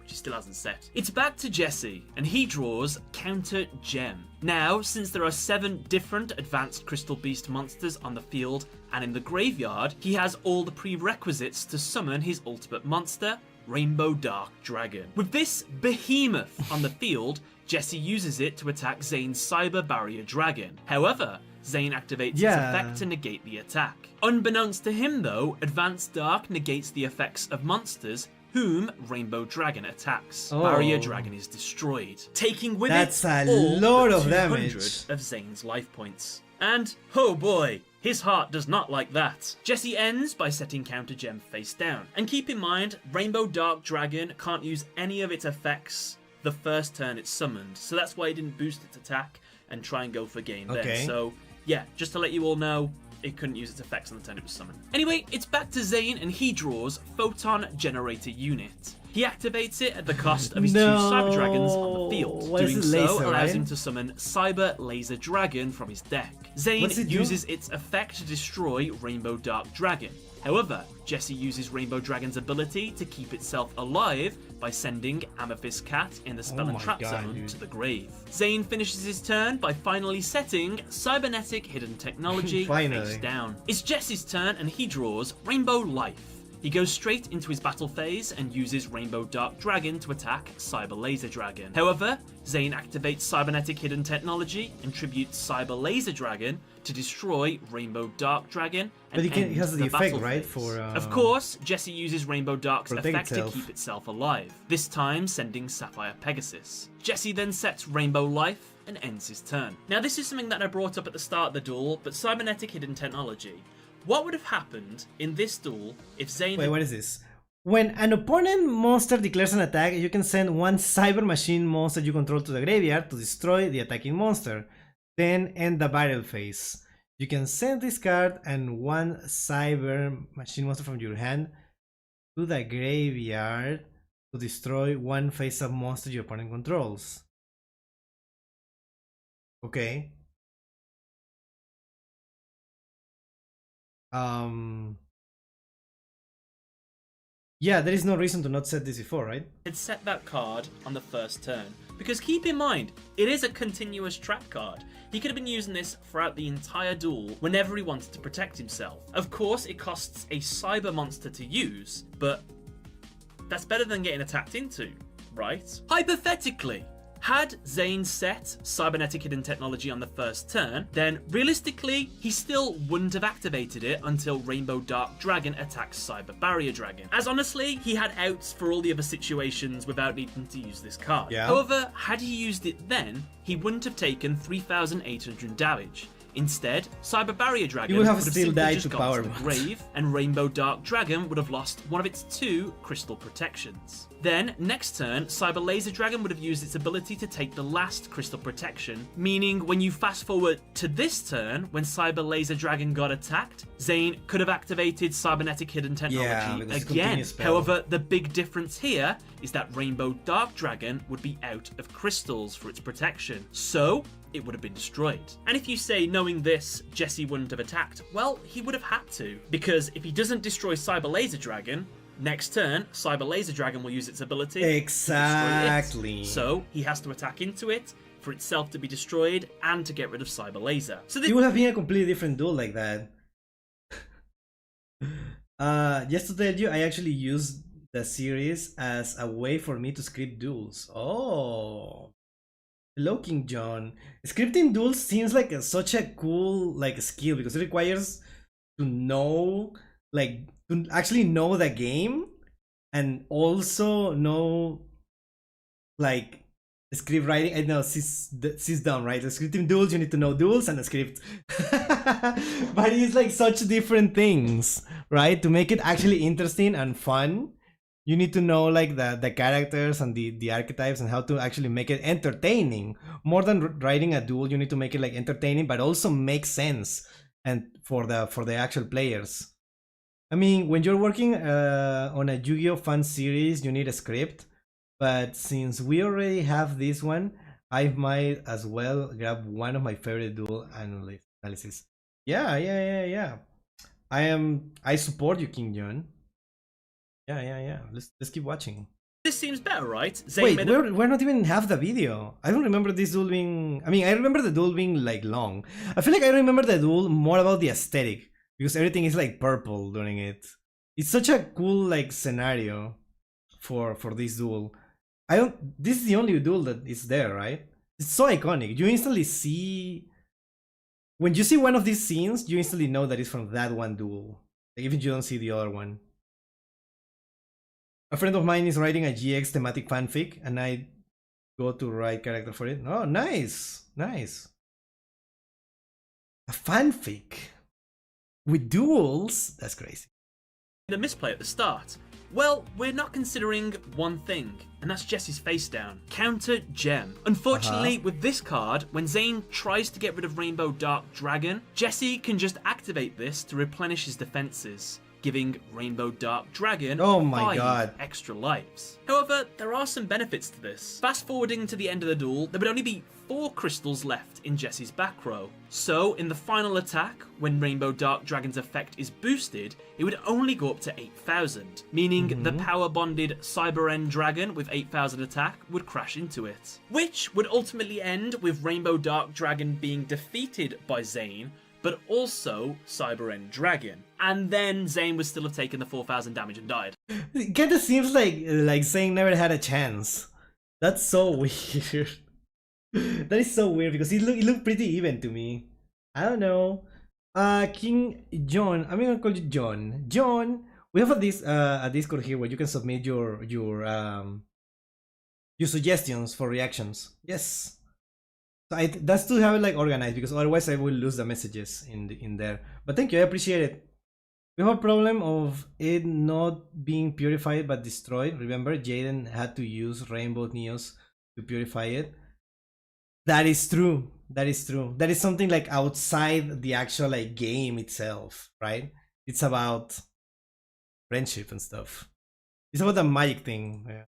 he still hasn't set. It's back to Jesse, and he draws Counter Gem. Now, since there are 7 different advanced Crystal Beast monsters on the field and in the graveyard, he has all the prerequisites to summon his ultimate monster, Rainbow Dark Dragon. With this behemoth on the field, Jesse uses it to attack Zane's Cyber Barrier Dragon. However, Zane activates its effect to negate the attack. Unbeknownst to him though, Advanced Dark negates the effects of monsters whom Rainbow Dragon attacks. Barrier Dragon is destroyed, taking with it all lot of of damage of Zane's life points. And, oh boy, his heart does not like that. Jesse ends by setting Counter Gem face down. And keep in mind, Rainbow Dark Dragon can't use any of its effects the first turn it's summoned, so that's why he didn't boost its attack and try and go for game then. So yeah, just to let you all know, it couldn't use its effects on the turn it was summoned. Anyway, it's back to Zane, and he draws Photon Generator Unit. He activates it at the cost of his 2 Cyber Dragons on the field. Doing so allows him to summon Cyber Laser Dragon from his deck. Zane uses its effect to destroy Rainbow Dark Dragon. However, Jesse uses Rainbow Dragon's ability to keep itself alive by sending Amethyst Cat in the Spell and Trap Zone to the grave. Zane finishes his turn by finally setting Cybernetic Hidden Technology face down. It's Jesse's turn, and he draws Rainbow Life. He goes straight into his battle phase and uses Rainbow Dark Dragon to attack Cyber Laser Dragon. However, Zane activates Cybernetic Hidden Technology and tributes Cyber Laser Dragon to destroy Rainbow Dark Dragon and but he has the effect, right? Of course, Jesse uses Rainbow Dark's effect to keep itself alive, this time sending Sapphire Pegasus. Jesse then sets Rainbow Life and ends his turn. Now this is something that I brought up at the start of the duel, but Cybernetic Hidden Technology. What would have happened in this duel if Zane... Wait, what is this? When an opponent monster declares an attack, you can send 1 Cyber Machine monster you control to the graveyard to destroy the attacking monster. Then end the battle phase. You can send this card and 1 Cyber Machine monster from your hand to the graveyard to destroy 1 face-up monster your opponent controls. Okay. Yeah, there is no reason to not set this before, right? Had set that card on the first turn, because keep in mind, it is a continuous trap card. He could have been using this throughout the entire duel whenever he wanted to protect himself. Of course, it costs a cyber monster to use, but that's better than getting attacked into, right? Hypothetically, had Zane set Cybernetic Hidden Technology on the first turn, then realistically, he still wouldn't have activated it until Rainbow Dark Dragon attacks Cyber Barrier Dragon. As honestly, he had outs for all the other situations without needing to use this card. Yeah. However, had he used it then, he wouldn't have taken 3,800 damage. Instead, Cyber Barrier Dragon would have simply still died just to gone power to the bot. grave, and Rainbow Dark Dragon would have lost one of its 2 crystal protections. Then, next turn, Cyber Laser Dragon would have used its ability to take the last crystal protection, meaning when you fast forward to this turn, when Cyber Laser Dragon got attacked, Zane could have activated Cybernetic Hidden Technology again. However, the big difference here is that Rainbow Dark Dragon would be out of crystals for its protection, so it would have been destroyed. And if you say, knowing this, Jesse wouldn't have attacked, well, he would have had to, because if he doesn't destroy Cyber Laser Dragon, next turn, Cyber Laser Dragon will use its ability to destroy it. So he has to attack into it for itself to be destroyed and to get rid of Cyber Laser. So it would have been a completely different duel like that. Just to tell you, I actually used the series as a way for me to script duels. Oh. Hello, King John. Scripting duels seems like such a cool skill because it requires to know, to actually know the game and also know script writing. I know she's dumb, right? The scripting duels, you need to know duels and a script. But it's such different things, right? To make it actually interesting and fun, you need to know the characters and the archetypes and how to actually make it entertaining. More than writing a duel, you need to make it entertaining, but also make sense and for the actual players. I mean, when you're working on a Yu-Gi-Oh fan series, you need a script. But since we already have this one, I might as well grab one of my favorite duel analysis. Yeah. I support you, King John. Yeah. Let's keep watching. This seems better, right? Wait, we're not even half the video. I don't remember this duel being... I mean, I remember the duel being long. I feel like I remember the duel more about the aesthetic because everything is purple during it. It's such a cool scenario for this duel. This is the only duel that is there, right? It's so iconic. You instantly see... When you see one of these scenes, you instantly know that it's from that one duel. Even if you don't see the other one. A friend of mine is writing a GX thematic fanfic, and I go to write character for it. Oh, nice. A fanfic with duels? That's crazy. The misplay at the start. Well, we're not considering one thing, and that's Jesse's face down. Counter Gem. Unfortunately, with this card, when Zane tries to get rid of Rainbow Dark Dragon, Jesse can just activate this to replenish his defenses, giving Rainbow Dark Dragon 5 extra lives. However, there are some benefits to this. Fast forwarding to the end of the duel, there would only be 4 crystals left in Jesse's back row. So, in the final attack, when Rainbow Dark Dragon's effect is boosted, it would only go up to 8,000, meaning the power-bonded Cyber End Dragon with 8,000 attack would crash into it. Which would ultimately end with Rainbow Dark Dragon being defeated by Zane, but also Cyber End Dragon. And then Zane would still have taken the 4,000 damage and died. It kinda seems like Zane never had a chance. That's so weird. That is so weird because it looked pretty even to me. I don't know. King John, I'm gonna call you John. John, we have a Discord here where you can submit your suggestions for reactions. Yes. So that's to have it like organized because otherwise I will lose the messages in there. But thank you, I appreciate it. We have a problem of it not being purified but destroyed. Remember, Jaden had to use Rainbow Neos to purify it. That is true. That is true. That is something like outside the actual like game itself, right? It's about friendship and stuff. It's about the magic thing. Yeah.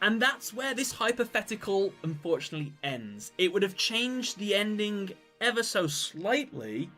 And that's where this hypothetical unfortunately ends. It would have changed the ending ever so slightly,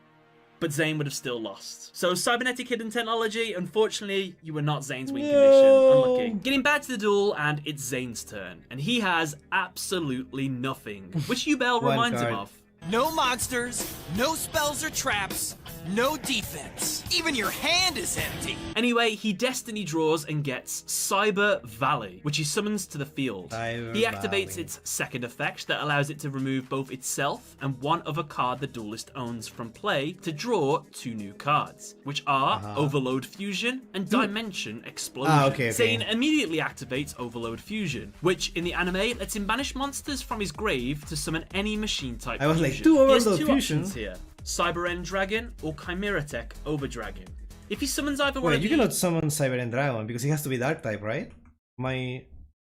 but Zane would have still lost. So cybernetic hidden technology, unfortunately, you were not Zane's win condition. Unlucky. Getting back to the duel, and it's Zane's turn. And he has absolutely nothing, which Yubel reminds him of. No monsters, no spells or traps, no defense. Even your hand is empty. Anyway, he destiny draws and gets Cyber Valley, which he summons to the field. He activates its second effect that allows it to remove both itself and one other card the duelist owns from play to draw 2 new cards, which are Overload Fusion and Dimension Explosion. Zane immediately activates Overload Fusion, which in the anime lets him banish monsters from his grave to summon any machine type. I was like, 2 Overload Fusion options here. Cyber End Dragon or Chimera Tech Over Dragon. If he summons either one Wait, of you these... cannot summon Cyber End Dragon because he has to be Dark type, right?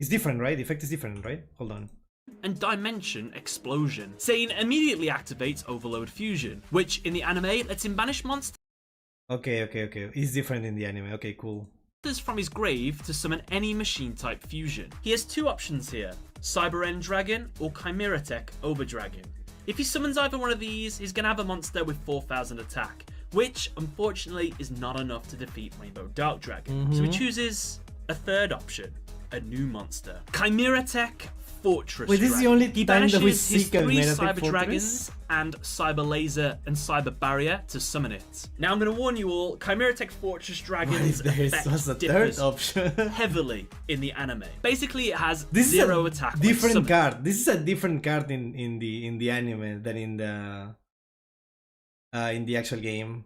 It's different, right? The effect is different, right? Hold on. And Dimension Explosion. Zane immediately activates Overload Fusion, which in the anime lets him banish monsters Okay. It's different in the anime. Okay, cool. From his grave to summon any machine type fusion. He has 2 options here. Cyber End Dragon or Chimera Tech Over Dragon. If he summons either one of these, he's going to have a monster with 4,000 attack, which unfortunately is not enough to defeat Rainbow Dark Dragon. So he chooses a third option, a new monster. Chimera Tech Fortress Wait, this is the only He time that we banishes see his 3 Chimera Tech Cyber Fortress? Dragons and Cyber Laser and Cyber Barrier to summon it. Now I'm going to warn you all, Chimera Tech Fortress Dragons effect differs heavily in the anime. Basically, it has 0 attack. Different card. This is a different card in the anime than in the actual game.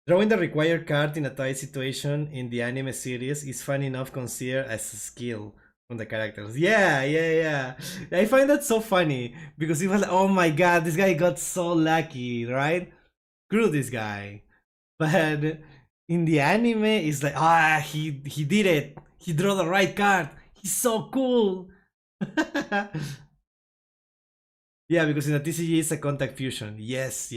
Drawing the required card in a tight situation in the anime series is fun enough considered as a skill from the characters. Yeah. I find that so funny because it was like, oh my god, this guy got so lucky, right? Screw this guy. But in the anime, it's like, he did it. He drew the right card. He's so cool. Yeah, because in the TCG it's a contact fusion. Yes.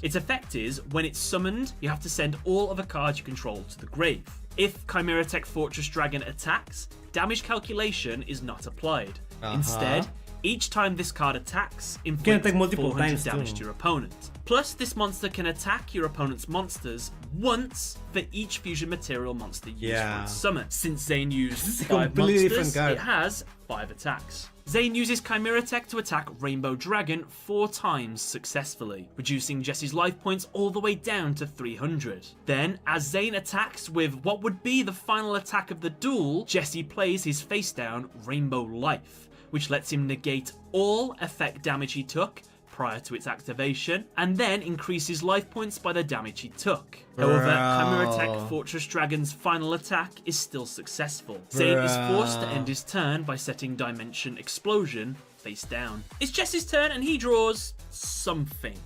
Its effect is, when it's summoned, you have to send all other cards you control to the grave. If Chimera Tech Fortress Dragon attacks, damage calculation is not applied. Instead, each time this card attacks, inflict 400 damage to your opponent. Plus, this monster can attack your opponent's monsters once for each fusion material monster used for its summon. Since Zane used 5 monsters, it has 5 attacks. Zane uses Chimera Tech to attack Rainbow Dragon 4 times successfully, reducing Jesse's life points all the way down to 300. Then, as Zane attacks with what would be the final attack of the duel, Jesse plays his face down Rainbow Life, which lets him negate all effect damage he took prior to its activation, and then increase his life points by the damage he took. However, Chimera Tech Fortress Dragon's final attack is still successful. Zane is forced to end his turn by setting Dimension Explosion face down. It's Jesse's turn and he draws something.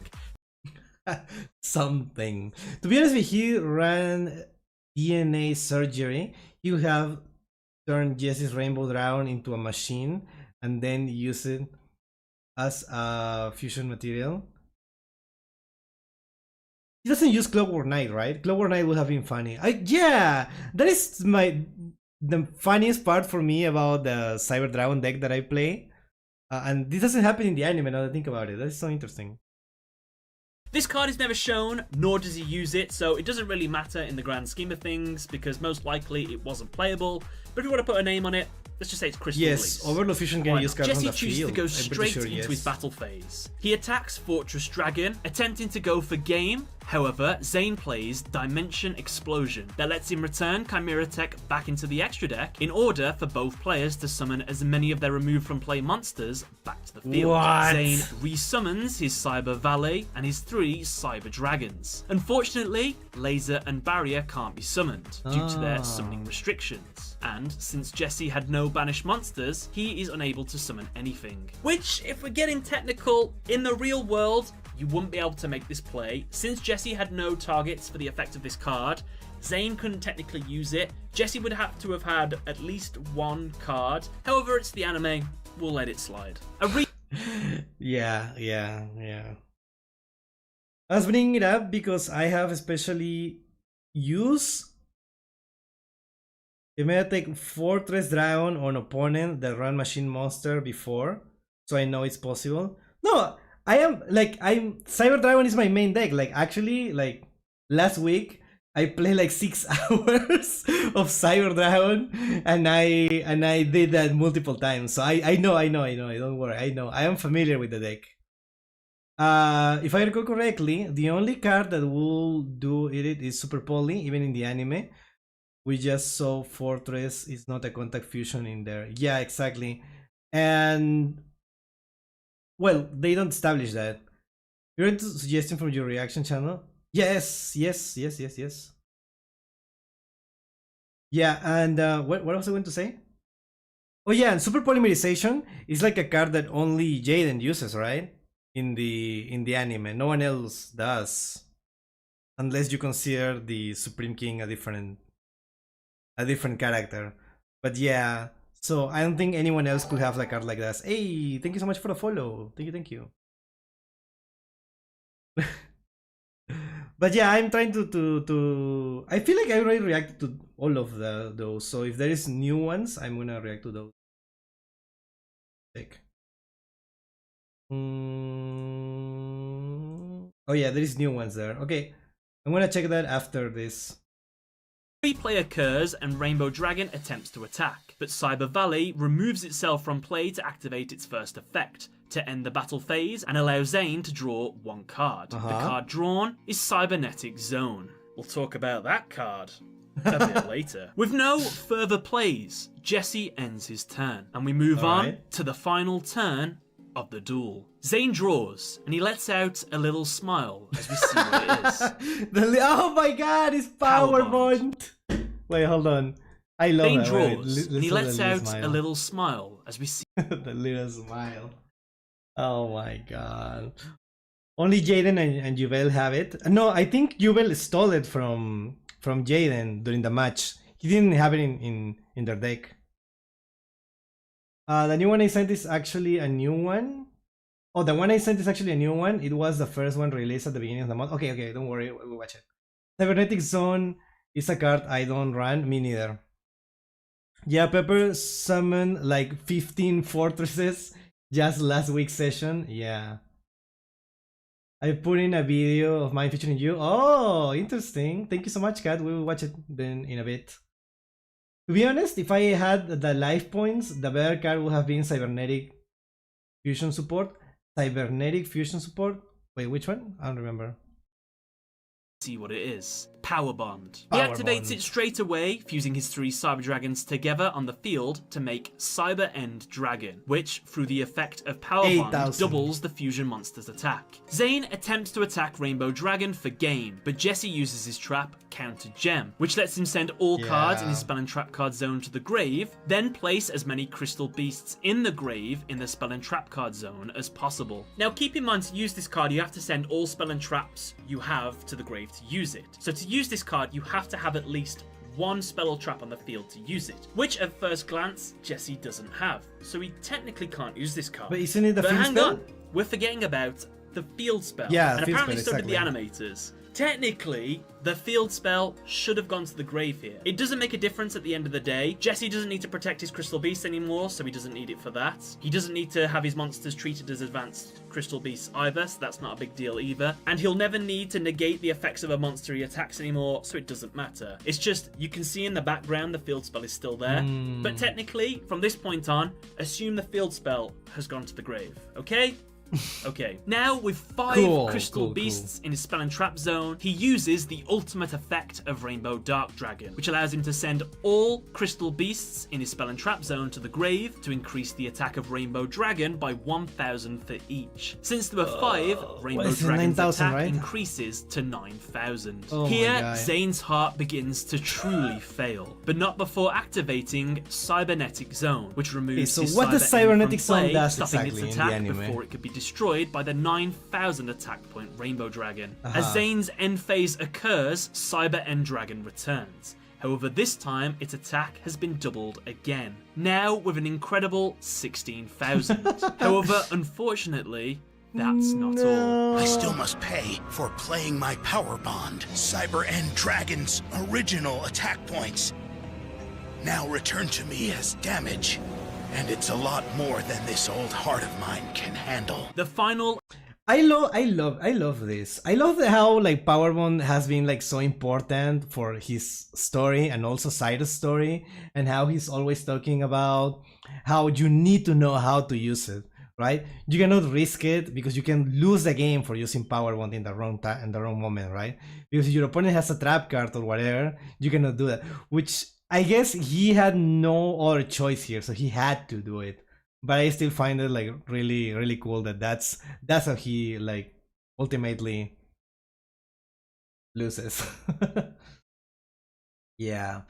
Something. To be honest, if he ran DNA surgery, he would have turned Jesse's Rainbow Dragon into a machine and then use it as a fusion material. He doesn't use Clockwork Knight, right? Clockwork Knight would have been funny. Yeah, that is the funniest part for me about the Cyber Dragon deck that I play. And this doesn't happen in the anime now that I think about it. That is so interesting. This card is never shown, nor does he use it, so it doesn't really matter in the grand scheme of things, because most likely it wasn't playable. But if you want to put a name on it, let's just say it's Crystal Release. Overlord Fusion can use cards on Jesse the chooses field. to go I'm straight pretty sure, into his battle phase. He attacks Fortress Dragon, attempting to go for game. However, Zane plays Dimension Explosion that lets him return Chimera Tech back into the extra deck in order for both players to summon as many of their removed from play monsters back to the field. What? Zane resummons his Cyber Valet and his 3 Cyber Dragons. Unfortunately, Laser and Barrier can't be summoned due to their summoning restrictions. And since Jesse had no banished monsters, he is unable to summon anything. Which, if we're getting technical, in the real world, you wouldn't be able to make this play. Since Jesse had no targets for the effect of this card, Zane couldn't technically use it. Jesse would have to have had at least 1 card. However, it's the anime, we'll let it slide. Yeah. I was bringing it up because I have especially used it may take Fortress Dragon on opponent that ran Machine Monster before, so I know it's possible. No, I'm Cyber Dragon is my main deck. Like actually, like last week I played like 6 hours of Cyber Dragon, and I did that multiple times. So I know. Don't worry, I know. I am familiar with the deck. If I recall correctly, the only card that will do it is Super Poly, even in the anime. We just saw Fortress is not a contact fusion in there. Yeah, exactly. And well, they don't establish that. You're into suggestion from your reaction channel? Yes. Yeah, and what was I going to say? Oh yeah, and Super Polymerization is like a card that only Jaden uses, right? In the anime, no one else does, unless you consider the Supreme King a different character. But yeah, so I don't think anyone else could have a card like that. Hey, thank you so much for the follow. Thank you. But yeah, I'm trying to I feel like I already reacted to all of those. So if there is new ones, I'm gonna react to those. Oh yeah, there is new ones there. Okay, I'm gonna check that after this. Replay occurs and Rainbow Dragon attempts to attack, but Cyber Valley removes itself from play to activate its first effect, to end the battle phase and allow Zane to draw 1 card. The card drawn is Cybernetic Zone. We'll talk about that card a bit later. With no further plays, Jesse ends his turn, and we move on to the final turn of the duel. Zane draws, and he lets out a little smile as we see what it is. Oh my god, it's Power Bond! Wait, hold on. I love Zane that. draws, and he lets out a little smile as we see the little smile. Oh my god. Only Jaden and Juvel have it. No, I think Juvel stole it from Jaden during the match. He didn't have it in their deck. The new one I sent is actually a new one. Oh, the one I sent is actually a new one. It was the first one released at the beginning of the month. Okay, don't worry, we'll watch it. Cybernetic Zone is a card I don't run, me neither. Yeah, Pepper summoned like 15 fortresses just last week's session. Yeah. I put in a video of mine featuring you. Oh, interesting. Thank you so much, Kat. We will watch it then in a bit. To be honest, if I had the life points, the better card would have been Cybernetic Fusion Support. Cybernetic Fusion Support? Wait, which one? I don't remember. See what it is. Power Bond. He activates it straight away, fusing his 3 Cyber Dragons together on the field to make Cyber End Dragon, which, through the effect of Power Bond, doubles the fusion monster's attack. Zane attempts to attack Rainbow Dragon for game, but Jesse uses his trap counter gem, which lets him send all cards in his spell and trap card zone to the grave, then place as many crystal beasts in the grave in the spell and trap card zone as possible. Now keep in mind, to use this card you have to send all spell and traps you have to the grave to use it. So to use this card you have to have at least one spell or trap on the field to use it, which at first glance Jesse doesn't have, so he technically can't use this card. But isn't it the but field hang spell? on, we're forgetting about the field spell. Yeah, and field apparently spell, so did the animators. Technically, the field spell should have gone to the grave here. It doesn't make a difference at the end of the day. Jesse doesn't need to protect his crystal beasts anymore, so he doesn't need it for that. He doesn't need to have his monsters treated as advanced crystal beasts either, so that's not a big deal either. And he'll never need to negate the effects of a monster he attacks anymore, so it doesn't matter. It's just, you can see in the background the field spell is still there. But technically, from this point on, assume the field spell has gone to the grave, okay? Okay, now with 5 crystal beasts in his spell and trap zone, he uses the ultimate effect of Rainbow Dark Dragon, which allows him to send all crystal beasts in his spell and trap zone to the grave to increase the attack of Rainbow Dragon by 1,000 for each. Since there were 5, Rainbow Dragon's attack increases to 9,000. Here, Zane's heart begins to truly fail, but not before activating Cybernetic Zone, which removes his what does Cybernetic Zone does stopping exactly its in the attack anime? before it could be destroyed by the 9,000 attack point Rainbow Dragon. As Zane's end phase occurs, Cyber End Dragon returns. However, this time its attack has been doubled again, now with an incredible 16,000. However, unfortunately, that's not all. I still must pay for playing my power bond. Cyber End Dragon's original attack points now return to me as damage. And it's a lot more than this old heart of mine can handle. The final... I love this. I love how like Powerbond has been like so important for his story and also Cyrus' story, and how he's always talking about how you need to know how to use it, right? You cannot risk it because you can lose the game for using Powerbond in the wrong moment, right? Because if your opponent has a trap card or whatever, you cannot do that, which I guess he had no other choice here, so he had to do it. But I still find it like really, really cool that that's how he like ultimately loses. Yeah.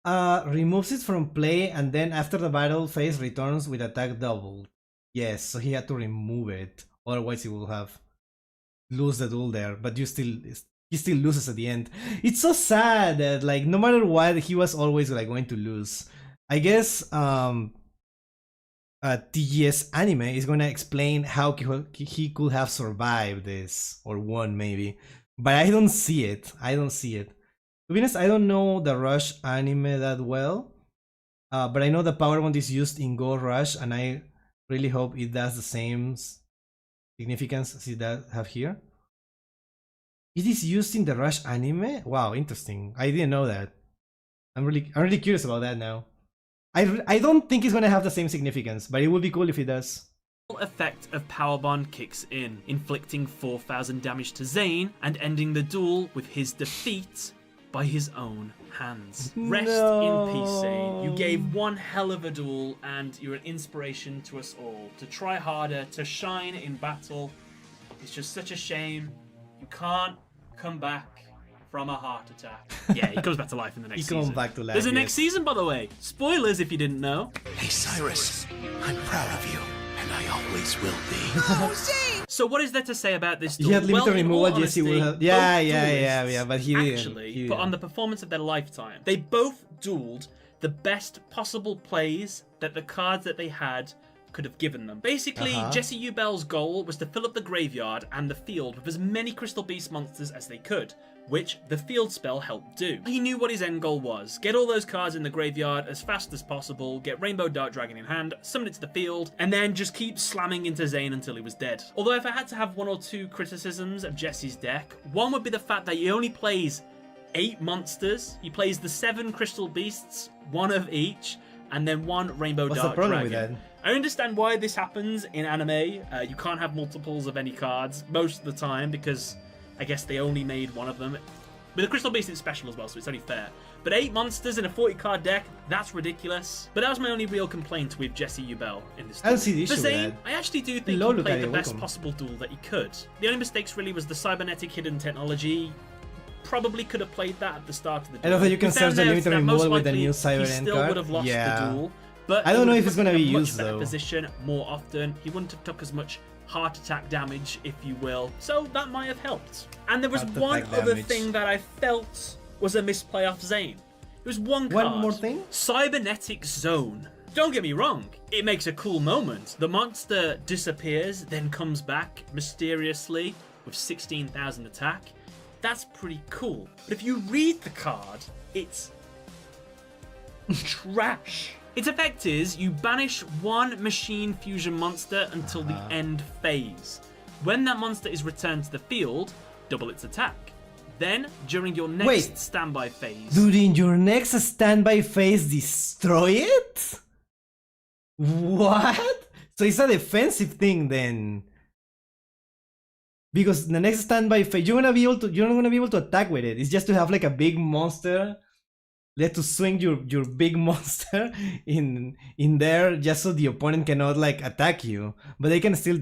Removes it from play, and then after the battle phase returns with attack doubled. Yes, so he had to remove it, otherwise he will have lose the duel there. But he still loses at the end. It's so sad that like no matter what, he was always like going to lose. I guess TGS anime is gonna explain how he could have survived this or won maybe, but I don't see it. To be honest, I don't know the Rush anime that well, but I know the Powerbond is used in Go Rush, and I really hope it does the same significance as it does have here. It is used in the Rush anime? Wow, interesting. I didn't know that. I'm really curious about that now. I don't think it's gonna have the same significance, but it would be cool if it does. The effect of Powerbond kicks in, inflicting 4,000 damage to Zane and ending the duel with his defeat by his own hands. Rest in peace, Zane. You gave one hell of a duel, and you're an inspiration to us all to try harder, to shine in battle. It's just such a shame you can't come back from a heart attack. Yeah, he comes back to life in the next season. He comes back to life. There's a next season, by the way. Spoilers if you didn't know. Hey, Cyrus, I'm proud of you, and I always will be. Oh, Zane! So what is there to say about this duel? He had limited in removal, all Jesse will honesty, have. both Yeah, duelists but he didn't. actually put on the performance of their lifetime. They both dueled the best possible plays that the cards that they had could have given them. Basically, Jesse Ubell's goal was to fill up the graveyard and the field with as many Crystal Beast monsters as they could, which the field spell helped do. He knew what his end goal was. Get all those cards in the graveyard as fast as possible, get Rainbow Dark Dragon in hand, summon it to the field, and then just keep slamming into Zane until he was dead. Although if I had to have one or two criticisms of Jesse's deck, one would be the fact that he only plays 8 monsters. He plays the 7 Crystal Beasts, 1 of each, and then 1 Rainbow What's Dark the problem Dragon. with that? I understand why this happens in anime. You can't have multiples of any cards most of the time because I guess they only made 1 of them. But the Crystal Beast is special as well, so it's only fair. But 8 monsters in a 40 card deck, that's ridiculous. But that was my only real complaint with Jesse Ubell in this duel. I don't see the issue For with Zane, that. I actually do think Hello, he played the Lucario, best welcome. possible duel that he could. The only mistakes really was the cybernetic hidden technology. probably could have played that at the start of the duel. I love that you can We found search the out limited that most removal with the likely new he Cyber End still card. would have lost Yeah. the duel, but I don't it know would if have it's put gonna him be in a much used, better though. position more often. He wouldn't have took as much heart attack damage, if you will. So that might have helped. And there was Heart one attack other damage. thing that I felt was a misplay off Zane. There was one card. One more thing? Cybernetic Zone. Don't get me wrong, it makes a cool moment. The monster disappears, then comes back mysteriously with 16,000 attack. That's pretty cool. But if you read the card, it's trash. Its effect is you banish one machine fusion monster until the end phase. When that monster is returned to the field, double its attack. Then, during your next Wait. standby phase... During your next standby phase, destroy it? What? So it's a defensive thing then. Because the next standby phase, you're not gonna be able to attack with it. It's just to have like a big monster. You have to swing your big monster in there just so the opponent cannot like attack you. But they can still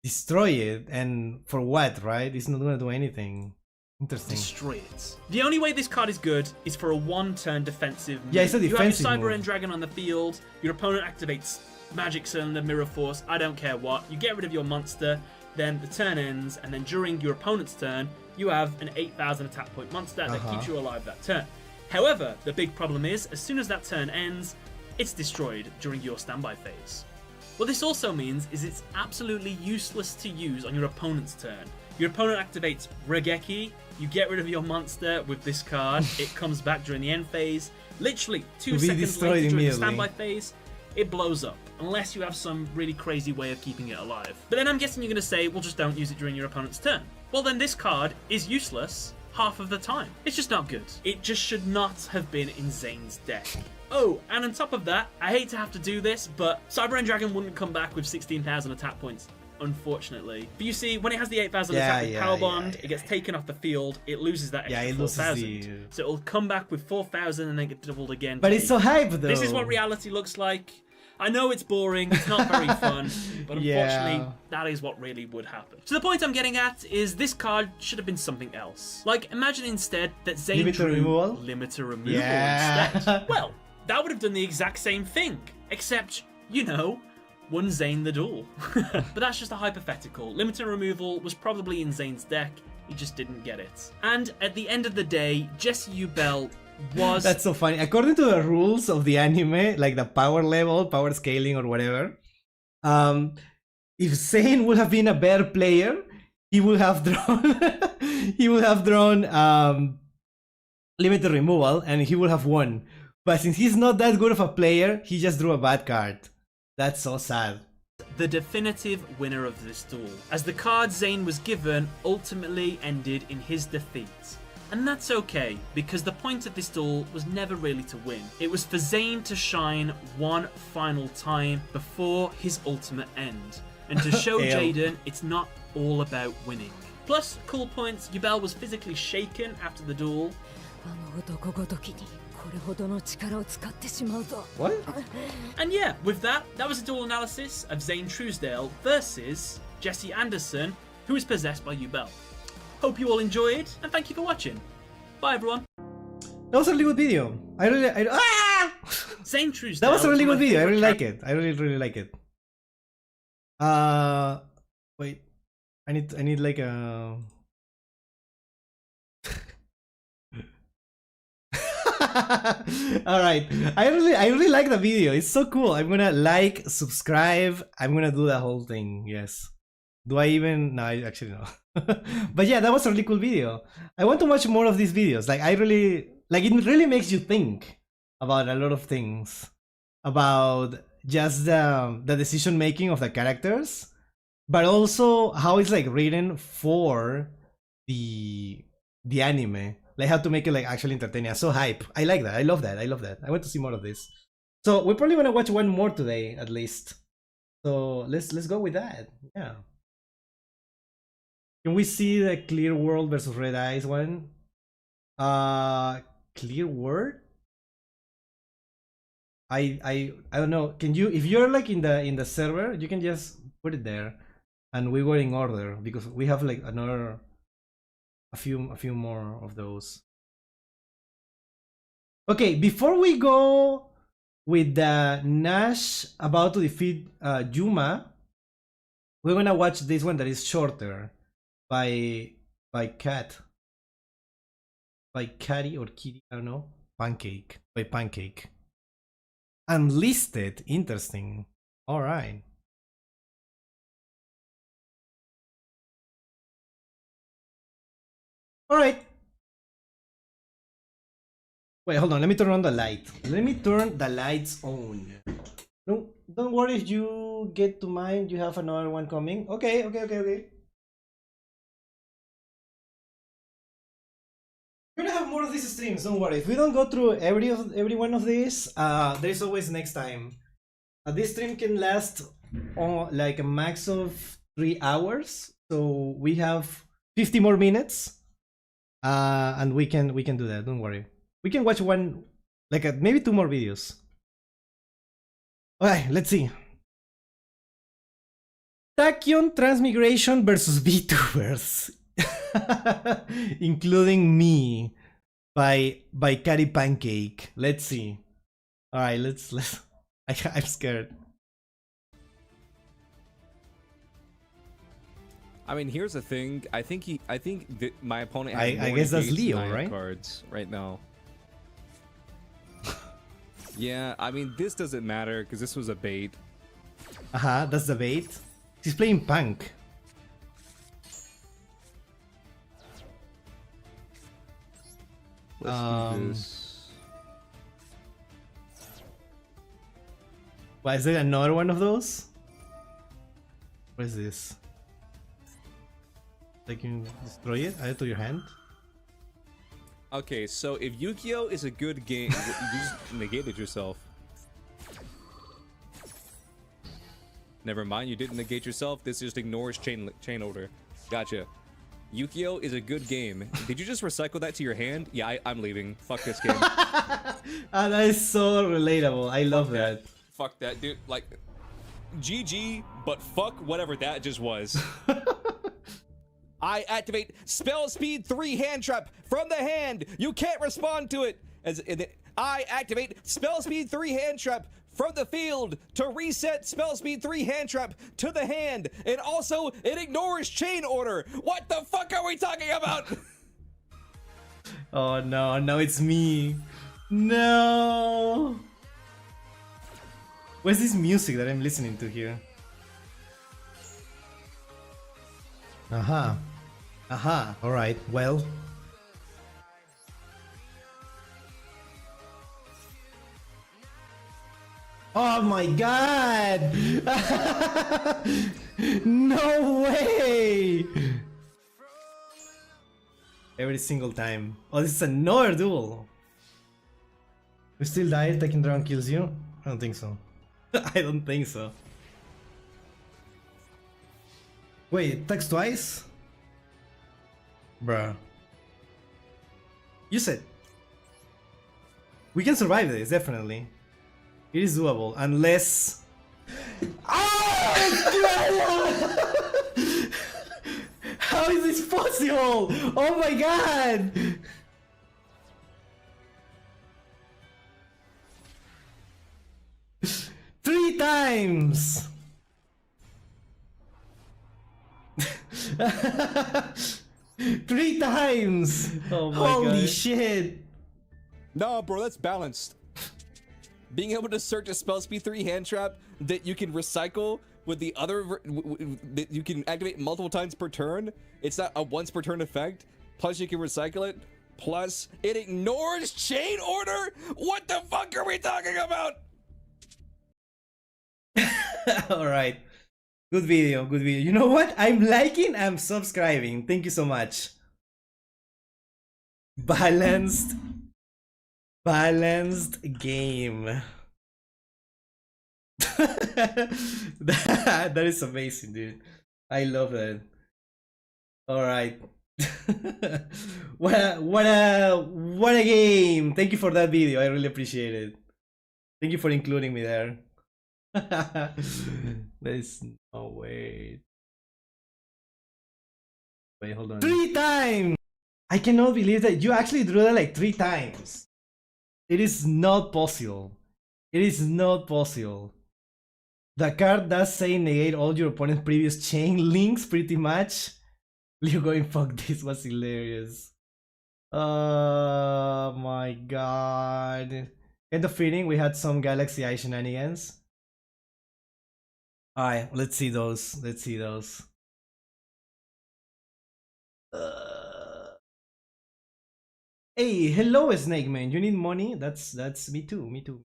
destroy it. And for what, right? It's not gonna do anything. Interesting. Destroy it. The only way this card is good is for a one-turn defensive move. Yeah, it's a defensive You have your Cyber move. End Dragon on the field, your opponent activates Magic Cylinder, Mirror Force, I don't care what. You get rid of your monster, then the turn ends, and then during your opponent's turn, you have an 8,000 attack point monster that keeps you alive that turn. However, the big problem is, as soon as that turn ends, it's destroyed during your standby phase. What this also means is it's absolutely useless to use on your opponent's turn. Your opponent activates Regeki, you get rid of your monster with this card, it comes back during the end phase. Literally 2 seconds destroyed later during the immediately. standby phase, it blows up, unless you have some really crazy way of keeping it alive. But then I'm guessing you're going to say, well, just don't use it during your opponent's turn. Well, then this card is useless half of the time. It's just not good. It just should not have been in Zane's deck. Oh, and on top of that, I hate to have to do this, but Cyber End Dragon wouldn't come back with 16,000 attack points, unfortunately. But you see, when it has the 8,000 attack with Power Bond, it gets taken off the field, it loses that extra it loses 4,000. the- So it'll come back with 4,000 and then get doubled again. But it's so hype though. This is what reality looks like. I know it's boring, it's not very fun, but unfortunately, Yeah. that is what really would happen. So the point I'm getting at is this card should have been something else. Like, imagine instead that Zane Limiter drew removal? Limiter removal Yeah. instead. Well, that would have done the exact same thing, except, you know, won Zane the duel. But that's just a hypothetical. Limiter removal was probably in Zane's deck, he just didn't get it. And at the end of the day, Jesse Ubel was... That's so funny. According to the rules of the anime, like the power level, power scaling or whatever, if Zane would have been a better player, he would have drawn limited removal and he would have won. But since he's not that good of a player, he just drew a bad card. That's so sad. the definitive winner of this duel, as the card Zane was given ultimately ended in his defeat. And that's okay, because the point of this duel was never really to win. It was for Zane to shine one final time before his ultimate end, and to show Ew. Jaden it's not all about winning. Plus, cool points, Yubel was physically shaken after the duel. What? And yeah, with that was a duel analysis of Zane Truesdale versus Jesse Anderson, who is possessed by Yubel. Hope you all enjoyed, and thank you for watching. Bye everyone. That was a really good video. Zane Truesdale. That was a really one of good my video. I really favorite like it. I really like it. Wait. I need like a. All right. I really like the video. It's so cool. I'm gonna like, subscribe. I'm gonna do the whole thing. Yes. Do I even? No, I actually no. But yeah, that was a really cool video. I want to watch more of these videos. Like I really like it. Really makes you think about a lot of things, about just the decision making of the characters, but also how it's like written for the anime. Like how to make it like actually entertaining. I'm so hype. I like that. I love that. I love that. I want to see more of this. So we're probably gonna watch one more today at least. So let's go with that. Yeah. Can we see the Clear World versus Red Eyes one? Clear World? I don't know. Can you, if you're like in the server, you can just put it there, and we were in order because we have like another a few more of those. Okay, before we go with the Nash about to defeat Yuma, we're gonna watch this one that is shorter by Cat. By Catty or Kitty, I don't know. Pancake. By Pancake. Unlisted. Interesting. Alright. Alright. Wait, hold on. Let me turn on the light. Let me turn the lights on. Don't worry if you get to mine. You have another one coming. Okay. We're gonna have more of these streams, don't worry. If we don't go through every one of these, there's always next time. This stream can last like a max of 3 hours, so we have 50 more minutes, and we can do that. Don't worry. We can watch one, like maybe 2 more videos. Alright, let's see. Tachyon Transmigration versus VTubers. Including me by Catty Pancake. Let's see. All right, let's I'm scared. I mean, here's the thing. I think my opponent has I guess that's Leo, right? Cards right now. Yeah, I mean, this doesn't matter because this was a bait. That's the bait. He's playing Punk. Let's do this. Why is there another one of those? What is this? Like you destroy it? Add it to your hand? Okay, so if Yugioh is a good game, you just negated yourself. Never mind, you didn't negate yourself. This just ignores chain order. Gotcha. Yugioh is a good game. Did you just recycle that to your hand? Yeah, I'm leaving. Fuck this game. That is so relatable. I love that. Fuck that, dude. Like, GG, but fuck whatever that just was. I activate spell speed 3 hand trap from the hand. You can't respond to it. I activate spell speed 3 hand trap from the field to reset spell speed 3 hand trap to the hand, and also it ignores chain order. What the fuck are we talking about? Oh no, no, it's me. No. Where's this music that I'm listening to here? All right. Well. Oh my god! No way! Every single time. Oh, this is another duel. You still die if Taking Dragon kills you? I don't think so. I don't think so. Wait, it attacks twice? Bruh. You said we can survive this, definitely. It is doable, unless... How is this possible? Oh my god! Three times! Three times! Oh my Holy god. Shit! No, bro, that's balanced. Being able to search a spell speed 3 hand trap that you can recycle with the other that you can activate multiple times per turn. It's not a once per turn effect. Plus you can recycle it. Plus it ignores chain order. What the fuck are we talking about? All right. Good video, good video. You know what? I'm liking, I'm subscribing. Thank you so much. Balanced game. that is amazing, dude. I love that. All right. what a game. Thank you for that video. I really appreciate it. Thank you for including me there. There's no way. Wait, hold on. 3 times. I cannot believe that you actually drew that like 3 times. It is not possible. It is not possible. The card does say negate all your opponent's previous chain links pretty much. You're going fuck, this was hilarious. Oh my god. Get the feeling we had some Galaxy Eye shenanigans. Alright, let's see those. Let's see those. Hey, hello Snake Man. You need money? That's me too. Me too.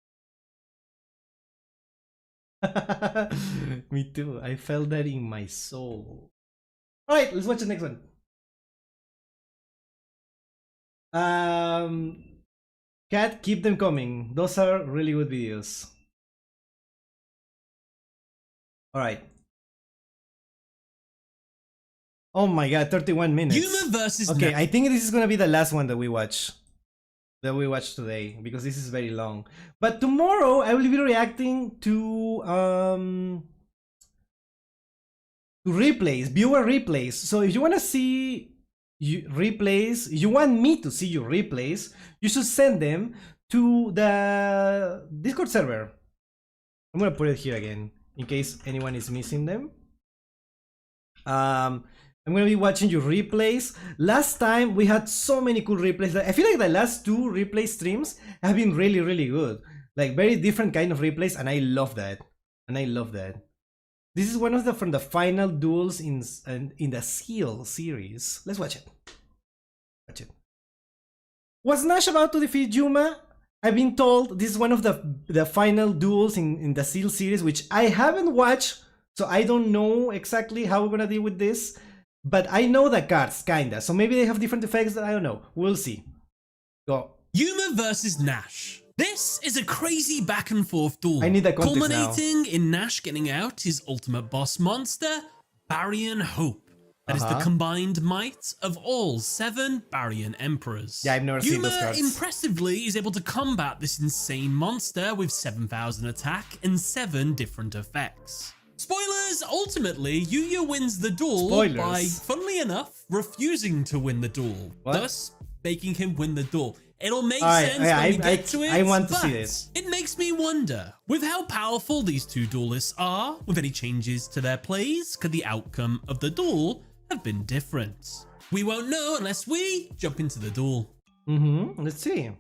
Me too. I felt that in my soul. Alright, let's watch the next one. Cat, keep them coming. Those are really good videos. Alright. Oh my god, 31 minutes. Human versus Okay, Nash. I think this is gonna be the last one that we watch. That we watch today, because this is very long. But tomorrow I will be reacting to replays, viewer replays. So if you wanna see replays, you want me to see your replays, you should send them to the Discord server. I'm gonna put it here again in case anyone is missing them. I'm gonna be watching your replays. Last time we had so many cool replays. I feel like the last 2 replay streams have been really, really good. Like very different kind of replays, and I love that. And I love that. This is one of the from the final duels in the Seal series. Let's watch it. Watch it. Was Nash about to defeat Yuma? I've been told this is one of the final duels in the Seal series, which I haven't watched, so I don't know exactly how we're gonna deal with this. But I know the cards, kinda. So maybe they have different effects that I don't know. We'll see. Go. Yuma versus Nash. This is a crazy back and forth duel. I need the context culminating in Nash getting out his ultimate boss monster, Baryon Hope. That is the combined might of all 7 Baryon Emperors. Yeah, I've never seen those cards. Impressively is able to combat this insane monster with 7,000 attack and 7 different effects. Spoilers, ultimately, Yugioh wins the duel by, funnily enough, refusing to win the duel, thus making him win the duel. It'll make sense when we get to it, I want to but see this. it makes me wonder, with how powerful these 2 duelists are, with any changes to their plays, could the outcome of the duel have been different? We won't know unless we jump into the duel. Let's see.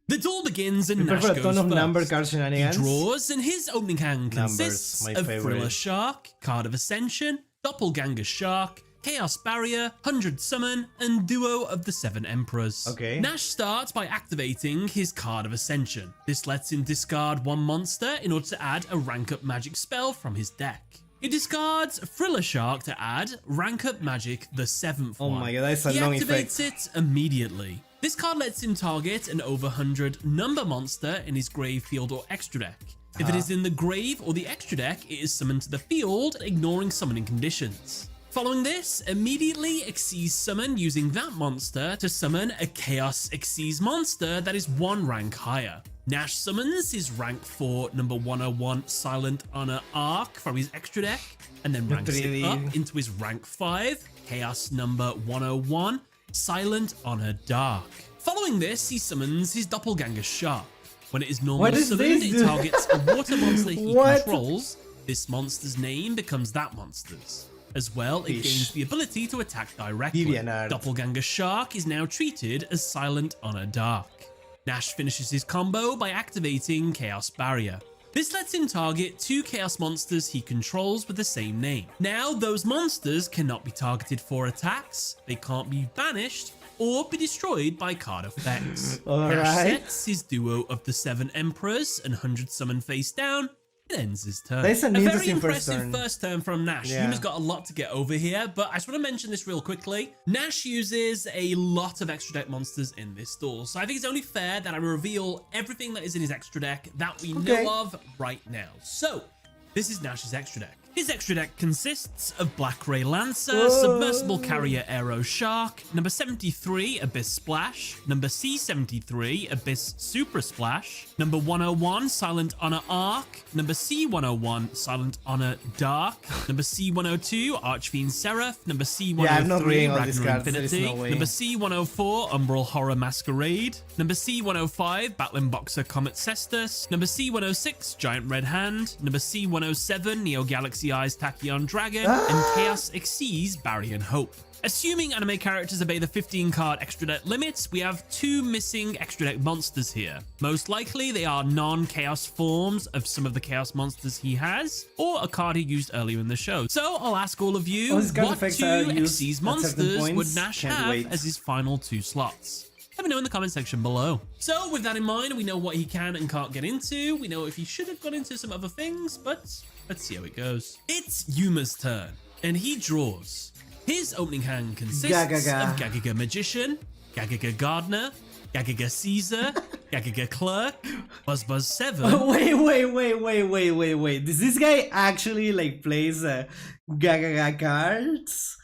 The duel begins and Nash a goes ton of first. number card shenanigans. He draws, and his opening hand consists my of favorite. Thriller Shark, Card of Ascension, Doppelganger Shark, Chaos Barrier, 100 Summon, and Duo of the 7 Emperors. Okay. Nash starts by activating his Card of Ascension. This lets him discard 1 monster in order to add a rank up magic spell from his deck. He discards Thriller Shark to add rank up magic the 7th one. Oh my god, that's a he long activates effect. it immediately. This card lets him target an over 100 number monster in his grave, field, or extra deck. If it is in the grave or the extra deck, it is summoned to the field, ignoring summoning conditions. Following this, immediately Xyz summon using that monster to summon a Chaos Xyz monster that is 1 rank higher. Nash summons his rank 4 number 101 Silent Honor Arc from his extra deck, and then ranks it up into his rank 5 Chaos number 101 Silent Honor Dark. Following this, he summons his Doppelganger Shark. When it is normally summoned, it targets a water monster he controls. This monster's name becomes that monster's. As well, it gains the ability to attack directly. Doppelganger Shark is now treated as Silent Honor Dark. Nash finishes his combo by activating Chaos Barrier. This lets him target 2 Chaos monsters he controls with the same name. Now, those monsters cannot be targeted for attacks, they can't be banished, or be destroyed by card effects. Nash sets his Duo of the 7 Emperors and 100 Summon face down, and ends his turn. That's an a very interesting impressive first turn from Nash. Yeah. Yuma's got a lot to get over here, but I just want to mention this real quickly. Nash uses a lot of extra deck monsters in this duel, so I think it's only fair that I reveal everything that is in his extra deck that we know of right now. So, this is Nash's extra deck. His extra deck consists of Black Ray Lancer, Submersible Carrier Aero Shark, number 73 Abyss Splash, number C73 Abyss Super Splash, number 101 Silent Honor Arc, number C101 Silent Honor Dark, number C102 Archfiend Seraph, number C103 Yeah, I'm not reading all these Ragnar cards, there is Infinity, no way. number C104 Umbral Horror Masquerade, number C105 Battling Boxer Comet Cestus, number C106 Giant Red Hand, number C107 Neo Galaxy Eyes Tachyon Dragon, and Chaos Xyz Barry and Hope. Assuming anime characters obey the 15 card extra deck limits, we have 2 missing extra deck monsters here. Most likely they are non-chaos forms of some of the chaos monsters he has, or a card he used earlier in the show. So I'll ask all of you, All these card what effects 2 are used Xyz at certain monsters would points. Nash Can't have wait. as his final 2 slots? Let me know in the comment section below. So with that in mind, we know what he can and can't get into. We know if he should have gone into some other things, but let's see how it goes. It's Yuma's turn, and he draws. His opening hand consists Gagaga. of Gagaga Magician, Gagaga Gardener, Gagaga Caesar, Gagaga Clerk, Buzz 7. Wait. Does this guy actually like plays Gagaga cards?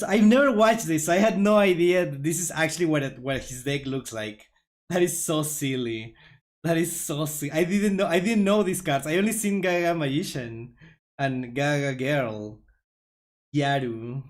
I've never watched this, so I had no idea that this is actually what his deck looks like. That is so silly. That is so silly. I didn't know these cards. I only seen Gagaga Magician and Gagaga Girl. Yaru.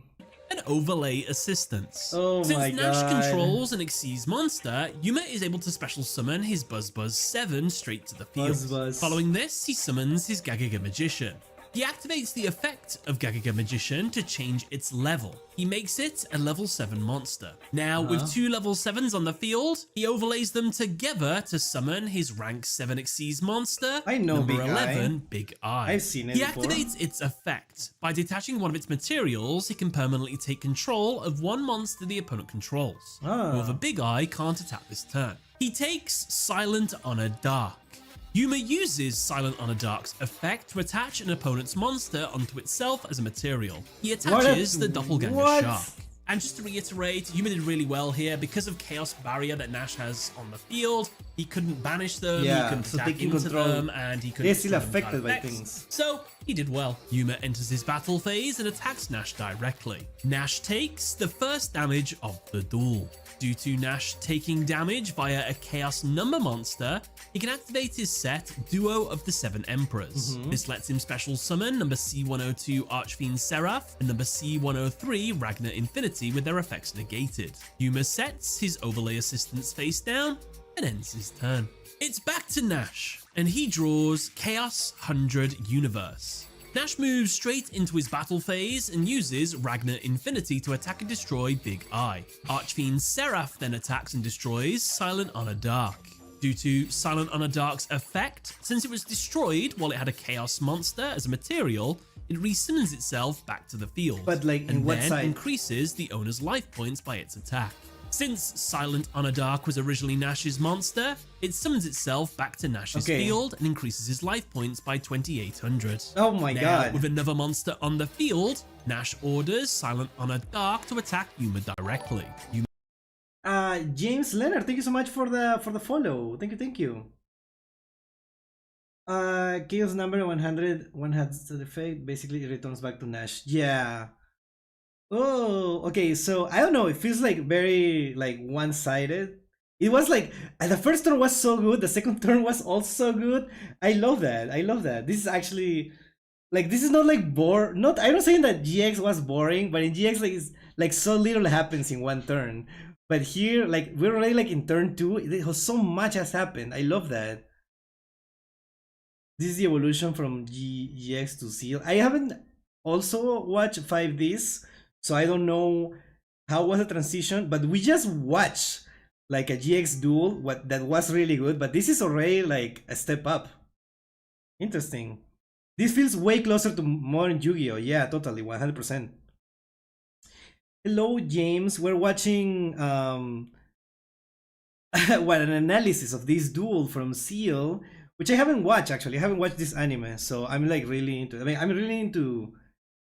And overlay assistance. Oh Since my Nash god. controls an Xyz monster, Yuma is able to special summon his Buzz 7 straight to the field. Buzz. Following this, he summons his Gagaga Magician. He activates the effect of Gagaga Magician to change its level. He makes it a level 7 monster. Now, with 2 level 7s on the field, he overlays them together to summon his rank 7 Xyz monster, I know number Big Eye. 11, Big Eye. I've seen it He before. activates its effect. By detaching one of its materials, he can permanently take control of one monster the opponent controls. However, Big Eye can't attack this turn. He takes Silent Honor Dark. Yuma uses Silent Honor Dark's effect to attach an opponent's monster onto itself as a material. He attaches the Doppelganger Shark. And just to reiterate, Yuma did really well here. Because of Chaos Barrier that Nash has on the field, he couldn't banish them, Yeah, he couldn't so attack they can into control. them, and he couldn't They're still summon card affected by effects. things. So he did well. Yuma enters his battle phase and attacks Nash directly. Nash takes the first damage of the duel. Due to Nash taking damage via a Chaos Number monster, he can activate his set Duo of the 7 Emperors. This lets him special summon number C102 Archfiend Seraph and number C103 Ragnar Infinity with their effects negated. Yuma sets his overlay assistance face down and ends his turn. It's back to Nash, and he draws Chaos 100 Universe. Nash moves straight into his battle phase and uses Ragnar Infinity to attack and destroy Big Eye. Archfiend Seraph then attacks and destroys Silent Honor Dark. Due to Silent Honor Dark's effect, since it was destroyed while it had a Chaos monster as a material, it resummons itself back to the field, But like, in and what then side? increases the owner's life points by its attack. Since Silent Honor Dark was originally Nash's monster, it summons itself back to Nash's field and increases his life points by 2,800. Oh my Now, god. with another monster on the field, Nash orders Silent Honor Dark to attack Yuma directly. James Leonard, thank you so much for the follow. Thank you. Chaos number 100, one has the effect, basically it returns back to Nash. Yeah. Oh, okay, so I don't know, it feels like very like one-sided. It was like the first turn was so good, the second turn was also good. I love that. This is actually like, this is not like not, I'm not saying that GX was boring, but in GX like it's like so little happens in one turn. But here, like, we're already like in turn 2, so much has happened. I love that. This is the evolution from GX to Seal. I haven't also watched 5Ds, so I don't know how was the transition, but we just watched like a GX duel that was really good, but this is already like a step up. Interesting. This feels way closer to modern Yu-Gi-Oh! Yeah, totally, 100%. Hello, James. We're watching what, an analysis of this duel from Seal, which I haven't watched actually. I haven't watched this anime, so I'm like really into it. I mean, I'm really into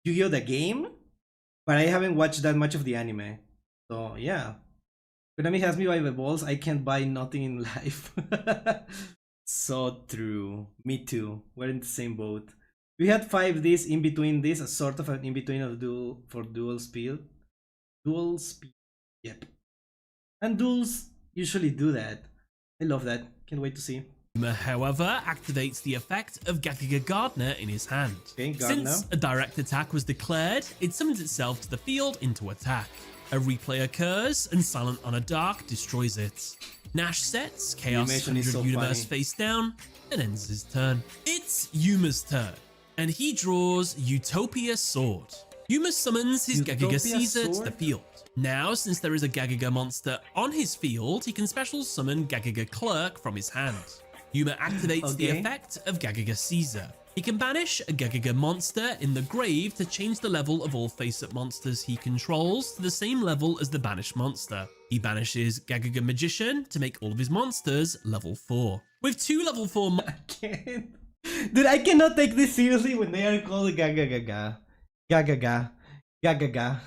Yu-Gi-Oh! The game, but I haven't watched that much of the anime. So yeah, Konami has me by the balls. I can't buy nothing in life. So true. Me too. We're in the same boat. We had 5Ds in between this, a sort of an in between of dual speed. Dual speed. Yep. And duels usually do that. I love that. Can't wait to see. Yuma, however, activates the effect of Gagiga Gardener in his hand. Okay, Gardener. Since a direct attack was declared, it summons itself to the field into attack. A replay occurs, and Silent on a Dark destroys it. Nash sets Chaos 100 Universe face down and ends his turn. It's Yuma's turn, and he draws Utopia Sword. Yuma summons his Gagiga Caesar to the field. Now, since there is a Gagiga monster on his field, he can special summon Gagiga Clerk from his hand. Yuma activates the effect of Gagiga Caesar. He can banish a Gagiga monster in the grave to change the level of all face-up monsters he controls to the same level as the banished monster. He banishes Gagiga Magician to make all of his monsters level 4. With 2 level 4 I can't. Dude, I cannot take this seriously when they are called Gagaga. Gagaga. Gagaga.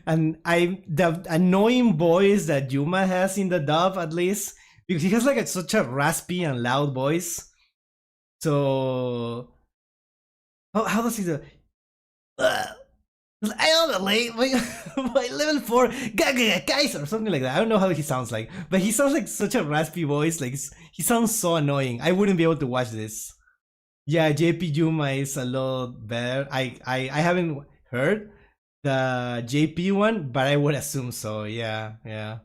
And the annoying voice that Yuma has in the dub, at least, because he has like such a raspy and loud voice. So how does he do? I don't know, my level 4 Gagaga Kaiser or something like that. I don't know how he sounds like, but he sounds like such a raspy voice. Like he sounds so annoying. I wouldn't be able to watch this. Yeah, JP Yuma is a lot better. I haven't heard the JP one, but I would assume so. Yeah.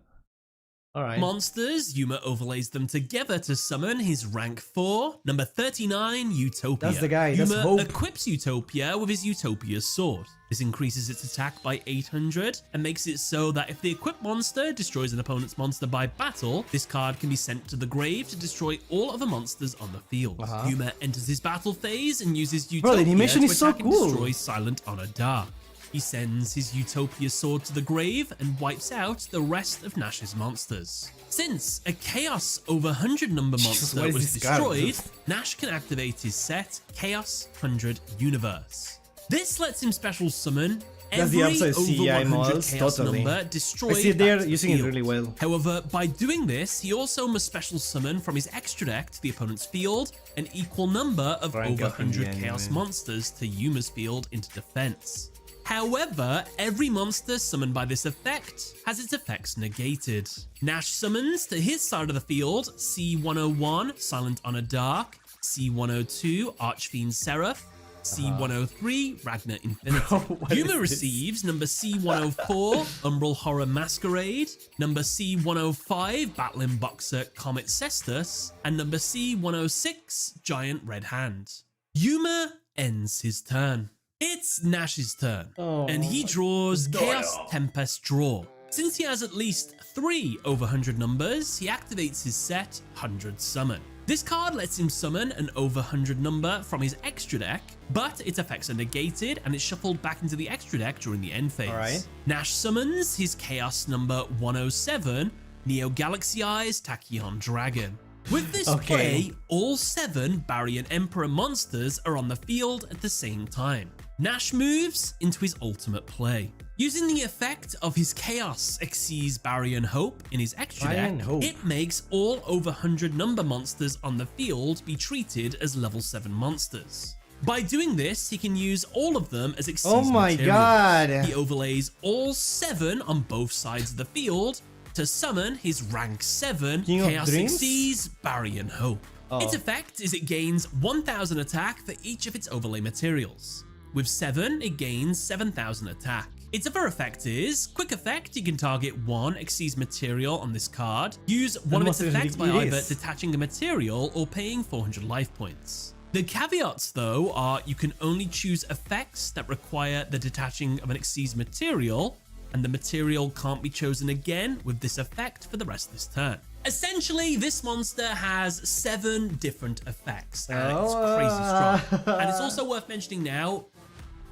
Alright. Monsters, Yuma overlays them together to summon his rank 4, number 39, Utopia. That's the guy, that's Yuma Hope. equips Utopia with his Utopia sword. This increases its attack by 800 and makes it so that if the equipped monster destroys an opponent's monster by battle, this card can be sent to the grave to destroy all other monsters on the field. Yuma enters his battle phase and uses Utopia the animation to is so attack and cool. destroy Silent on a Dark. He sends his Utopia sword to the grave and wipes out the rest of Nash's monsters. Since a Chaos over 100 number monster what is was this card? destroyed, Nash can activate his set Chaos 100 Universe. This lets him special summon That's the every upside over CI 100 models, Chaos totally. number I destroyed see they're back to using the it field. really well. However, by doing this, he also must special summon from his extra deck to the opponent's field an equal number of Rank over up in the 100 Chaos anime. monsters to Yuma's field into defense. However, every monster summoned by this effect has its effects negated. Nash summons to his side of the field C101, Silent on a Dark, C102, Archfiend Seraph, C103, Ragnar Infinity. Yuma receives number C104, Umbral Horror Masquerade, number C105, Battling Boxer Comet Cestus, and number C106, Giant Red Hand. Yuma ends his turn. It's Nash's turn, and he draws Chaos Tempest Draw. Since he has at least 3 over 100 numbers, he activates his set 100 Summon. This card lets him summon an over 100 number from his extra deck, but its effects are negated and it's shuffled back into the extra deck during the end phase. Alright. Nash summons his Chaos number 107, Neo Galaxy Eyes Tachyon Dragon. With this play, all 7 Baryon Emperor monsters are on the field at the same time. Nash moves into his ultimate play. Using the effect of his Chaos Xyz Baryon Hope in his extra deck, it makes all over 100 number monsters on the field be treated as level 7 monsters. By doing this, he can use all of them as Xyz Oh my materials. god! He overlays all 7 on both sides of the field to summon his rank 7 King of Chaos Dreams? Xyz Baryon Hope. Its effect is it gains 1000 attack for each of its overlay materials. With 7, it gains 7000 attack. Its other effect is, quick effect, you can target 1 Xyz material on this card, use one of its effects by either detaching a material or paying 400 life points. The caveats though are you can only choose effects that require the detaching of an Xyz material, and the material can't be chosen again with this effect for the rest of this turn. Essentially, this monster has 7 different effects, and it's crazy strong. And it's also worth mentioning now,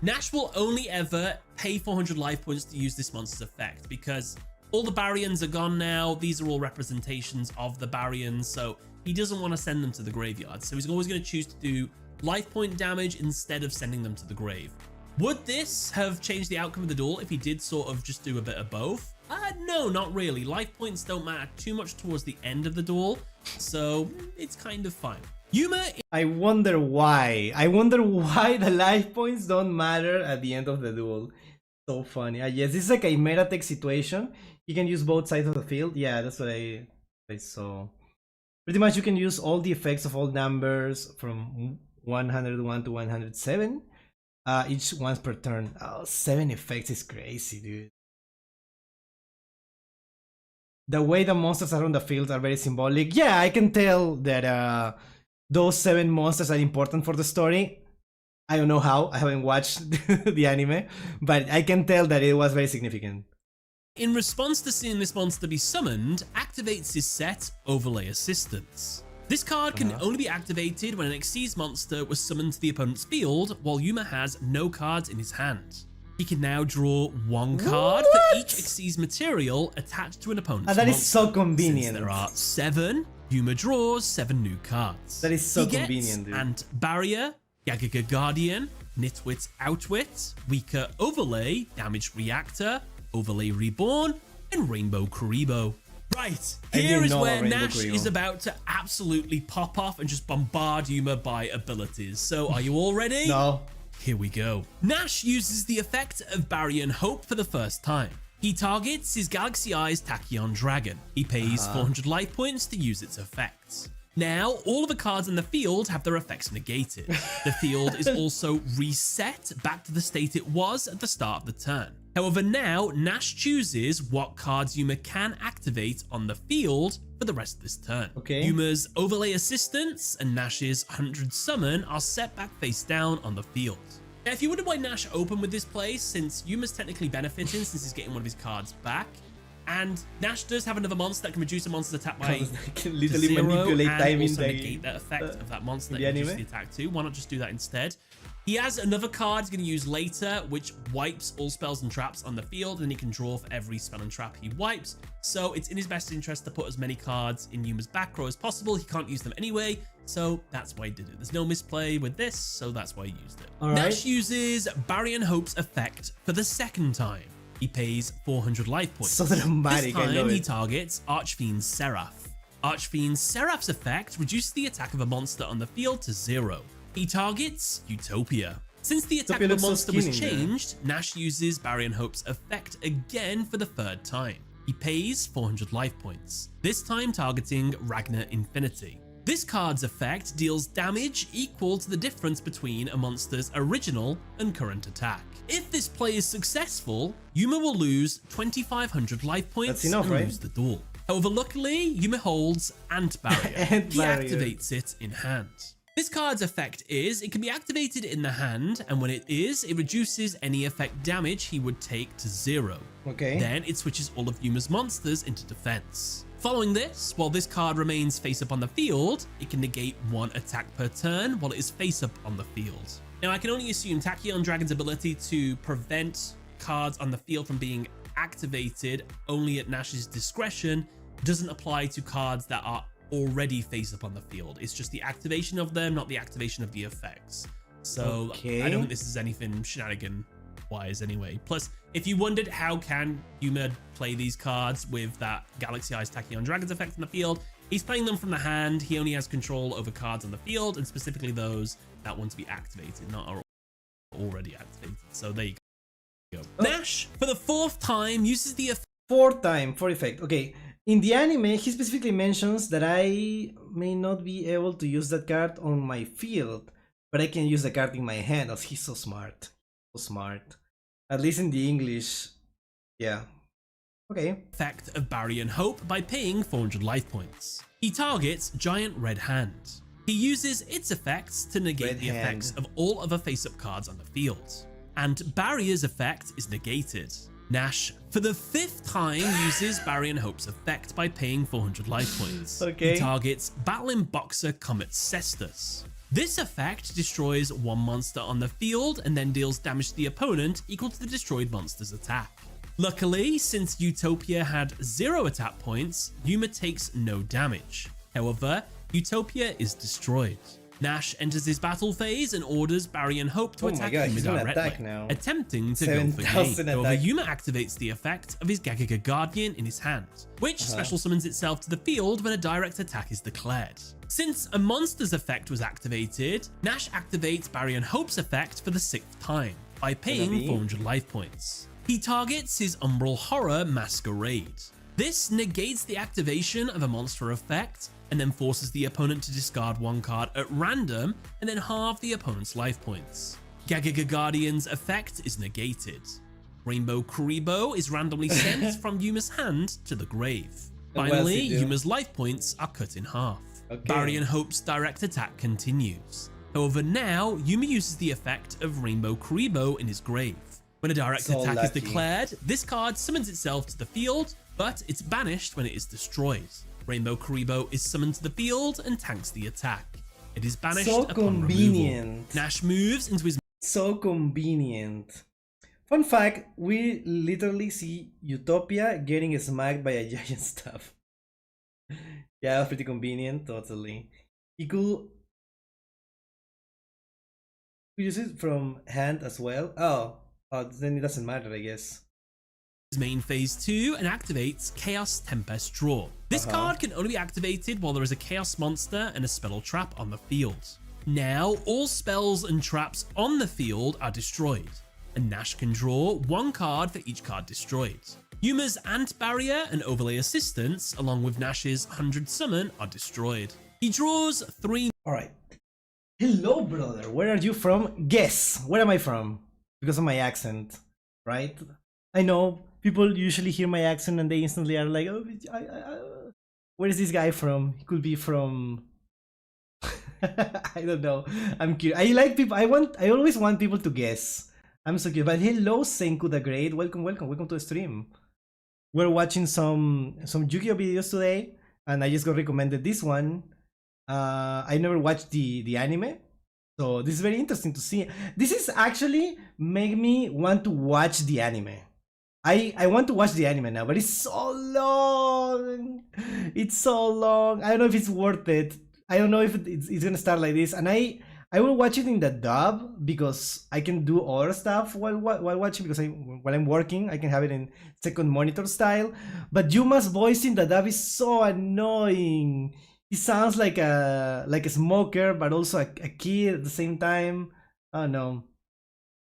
Nash will only ever pay 400 life points to use this monster's effect, because all the Baryons are gone now. These are all representations of the Baryons, so he doesn't want to send them to the graveyard. So he's always going to choose to do life point damage instead of sending them to the grave. Would this have changed the outcome of the duel if he did sort of just do a bit of both? No, not really. Life points don't matter too much towards the end of the duel, so it's kind of fine. Yuma. I wonder why. I wonder why the life points don't matter at the end of the duel. So funny. Yes, this is like a meta tech situation. You can use both sides of the field. Yeah, that's what I saw. Pretty much you can use all the effects of all numbers from 101 to 107. Each once per turn. Oh, 7 effects is crazy, dude. The way the monsters are on the field are very symbolic. Yeah, I can tell that those 7 monsters are important for the story. I don't know how, I haven't watched the anime, but I can tell that it was very significant. In response to seeing this monster be summoned, activates his set Overlay Assistance. This card can only be activated when an Xyz monster was summoned to the opponent's field, while Yuma has no cards in his hand. He can now draw 1 card for each Xyz material attached to an opponent's monster. That is so convenient. Since there are 7, Yuma draws 7 new cards. That is so he gets convenient, dude. Ant Barrier, Gagaga Guardian, Nitwit Outwit, Weaker Overlay, Damaged Reactor, Overlay Reborn, and Rainbow Karibo. Right, here is where Nash is about to absolutely pop off and just bombard Yuma by abilities. So are you all ready? No. Here we go. Nash uses the effect of Barrier and Hope for the first time. He targets his Galaxy Eyes Tachyon Dragon. He pays 400 life points to use its effects. Now, all of the cards in the field have their effects negated. The field is also reset back to the state it was at the start of the turn. However, now Nash chooses what cards Yuma can activate on the field for the rest of this turn. Okay. Yuma's Overlay Assistance and Nash's 100 Summon are set back face down on the field. Now, if you wonder why Nash opened with this play, since Yuma's technically benefiting since he's getting one of his cards back, and Nash does have another monster that can reduce a monster's attack by can literally 0 manipulate and time in also the negate that effect of that monster that the reduces anime. the attack too. Why not just do that instead? He has another card he's going to use later, which wipes all spells and traps on the field, and he can draw for every spell and trap he wipes. So it's in his best interest to put as many cards in Yuma's back row as possible. He can't use them anyway, so that's why he did it. There's no misplay with this, so that's why he used it. All right. Nash uses Barry and Hope's effect for the second time. He pays 400 life points. So dramatic, This I time love he it. targets Archfiend Seraph. Archfiend Seraph's effect reduces the attack of a monster on the field to 0. He targets Utopia. Since the attack Utopia of a looks so monster was skinny, man. changed, Nash uses Barry and Hope's effect again for the 3rd time. He pays 400 life points, this time targeting Ragnar Infinity. This card's effect deals damage equal to the difference between a monster's original and current attack. If this play is successful, Yuma will lose 2,500 life points That's enough, and right? lose the duel. However, luckily, Yuma holds Ant Barrier. Ant He Barrier. activates it in hand. This card's effect is, it can be activated in the hand, and when it is, it reduces any effect damage he would take to 0. Okay. Then it switches all of Yuma's monsters into defense. Following this, while this card remains face up on the field, it can negate 1 attack per turn while it is face up on the field. Now, I can only assume Tachyon Dragon's ability to prevent cards on the field from being activated only at Nash's discretion doesn't apply to cards that are already face up on the field. It's just the activation of them, not the activation of the effects. So Okay. I don't think this is anything shenanigan wise anyway. Plus, if you wondered how can Yuma play these cards with that Galaxy Eyes Tachyon Dragon's effect in the field, he's playing them from the hand. He only has control over cards on the field, and specifically those that want to be activated, not are already activated. So there you go. Nash, for the 4th time, uses the effect. 4th time, 4 effect. Okay. In the anime, he specifically mentions that I may not be able to use that card on my field, but I can use the card in my hand. As he's so smart. So smart. At least in the English. Yeah. Okay. Effect of Barry and Hope by paying 400 life points. He targets Giant Red Hand. He uses its effects to negate Red the Hand. effects of all other face-up cards on the field. And Barrier's effect is negated. Nash, for the 5th time, uses Barry and Hope's effect by paying 400 life points. Okay. He targets Battling Boxer Comet Cestus. This effect destroys 1 monster on the field and then deals damage to the opponent equal to the destroyed monster's attack. Luckily, since Utopia had 0 attack points, Yuma takes no damage. However, Utopia is destroyed. Nash enters his battle phase and orders Barry and Hope to Oh my attack God, Yuma he's gonna directly, attack now. attempting to go for 7,000 game. However, attack. Yuma activates the effect of his Gagiga Guardian in his hand, which special summons itself to the field when a direct attack is declared. Since a monster's effect was activated, Nash activates Barry and Hope's effect for the 6th time by paying 400 life points. He targets his Umbral Horror Masquerade. This negates the activation of a monster effect and then forces the opponent to discard 1 card at random and then halve the opponent's life points. Gagiga Guardian's effect is negated. Rainbow Kuribo is randomly sent from Yuma's hand to the grave. Finally, Yuma's life points are cut in half. Barry and Hope's direct attack continues. However, now Yuma uses the effect of Rainbow Kuribo in his grave. When a direct attack is declared, this card summons itself to the field, but it's banished when it is destroyed. Rainbow Kuribo is summoned to the field and tanks the attack. It is banished upon removal. Nash moves into his... So convenient. Fun fact, we literally see Utopia getting smacked by a giant staff. Yeah, that's pretty convenient, totally. He could use it from hand as well. Oh, then it doesn't matter, I guess. His main phase 2 and activates Chaos Tempest Draw. This card can only be activated while there is a Chaos Monster and a spell or trap on the field. Now, all spells and traps on the field are destroyed, and Nash can draw 1 card for each card destroyed. Yuma's Ant Barrier and Overlay Assistance, along with Nash's 100 Summon, are destroyed. He draws 3... Alright. Hello, brother. Where are you from? Guess. Where am I from? Because of my accent, right? I know people usually hear my accent and they instantly are like, oh, where is this guy from? He could be from... I don't know. I'm curious. I like people. I always want people to guess. I'm so curious. But hello, Senku the Great. Welcome to the stream. We're watching some Yu-Gi-Oh videos today, and I just got recommended this one. I never watched the anime, so this is very interesting to see. This is actually make me want to watch the anime. I want to watch the anime now, but it's so long. It's so long. I don't know if it's worth it. I don't know if it's gonna start like this, and I will watch it in the dub because I can do other stuff while watching, because while I'm working I can have it in second monitor style. But Yuma's voice in the dub is so annoying. He sounds like a smoker, but also a kid at the same time. I don't know.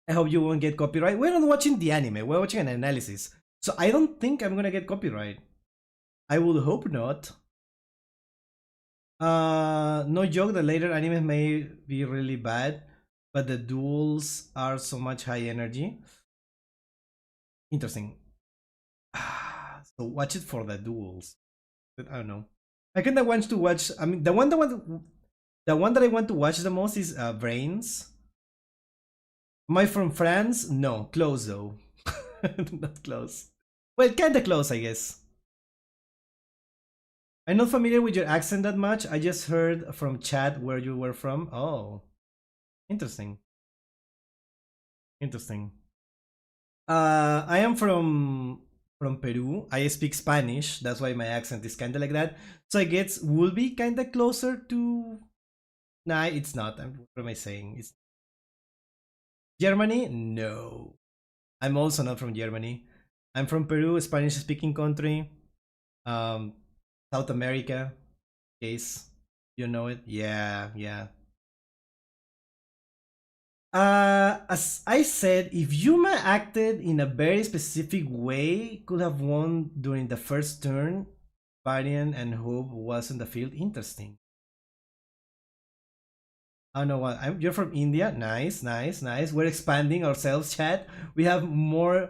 I hope you won't get copyright. We're not watching the anime. We're watching an analysis, so I don't think I'm gonna get copyright. I would hope not. No joke, the later animes may be really bad, but the duels are so much high energy. Interesting. So watch it for the duels. But I don't know. I kinda want to watch. I mean, the one that I want to watch the most is Brains. Am I from France? No, close though. Not close. Well, kinda close, I guess. I'm not familiar with your accent that much. I just heard from chat where you were from. Oh, interesting. Interesting. I am from Peru. I speak Spanish. That's why my accent is kind of like that. So I guess will be kind of closer to... Nah, it's not. What am I saying? It's Germany? No. I'm also not from Germany. I'm from Peru, a Spanish-speaking country. South America, in case you know it. Yeah. As I said, if Yuma acted in a very specific way, could have won during the first turn. Varian and Hope was in the field. Interesting. I don't know what. You're from India. Nice. We're expanding ourselves, chat. We have more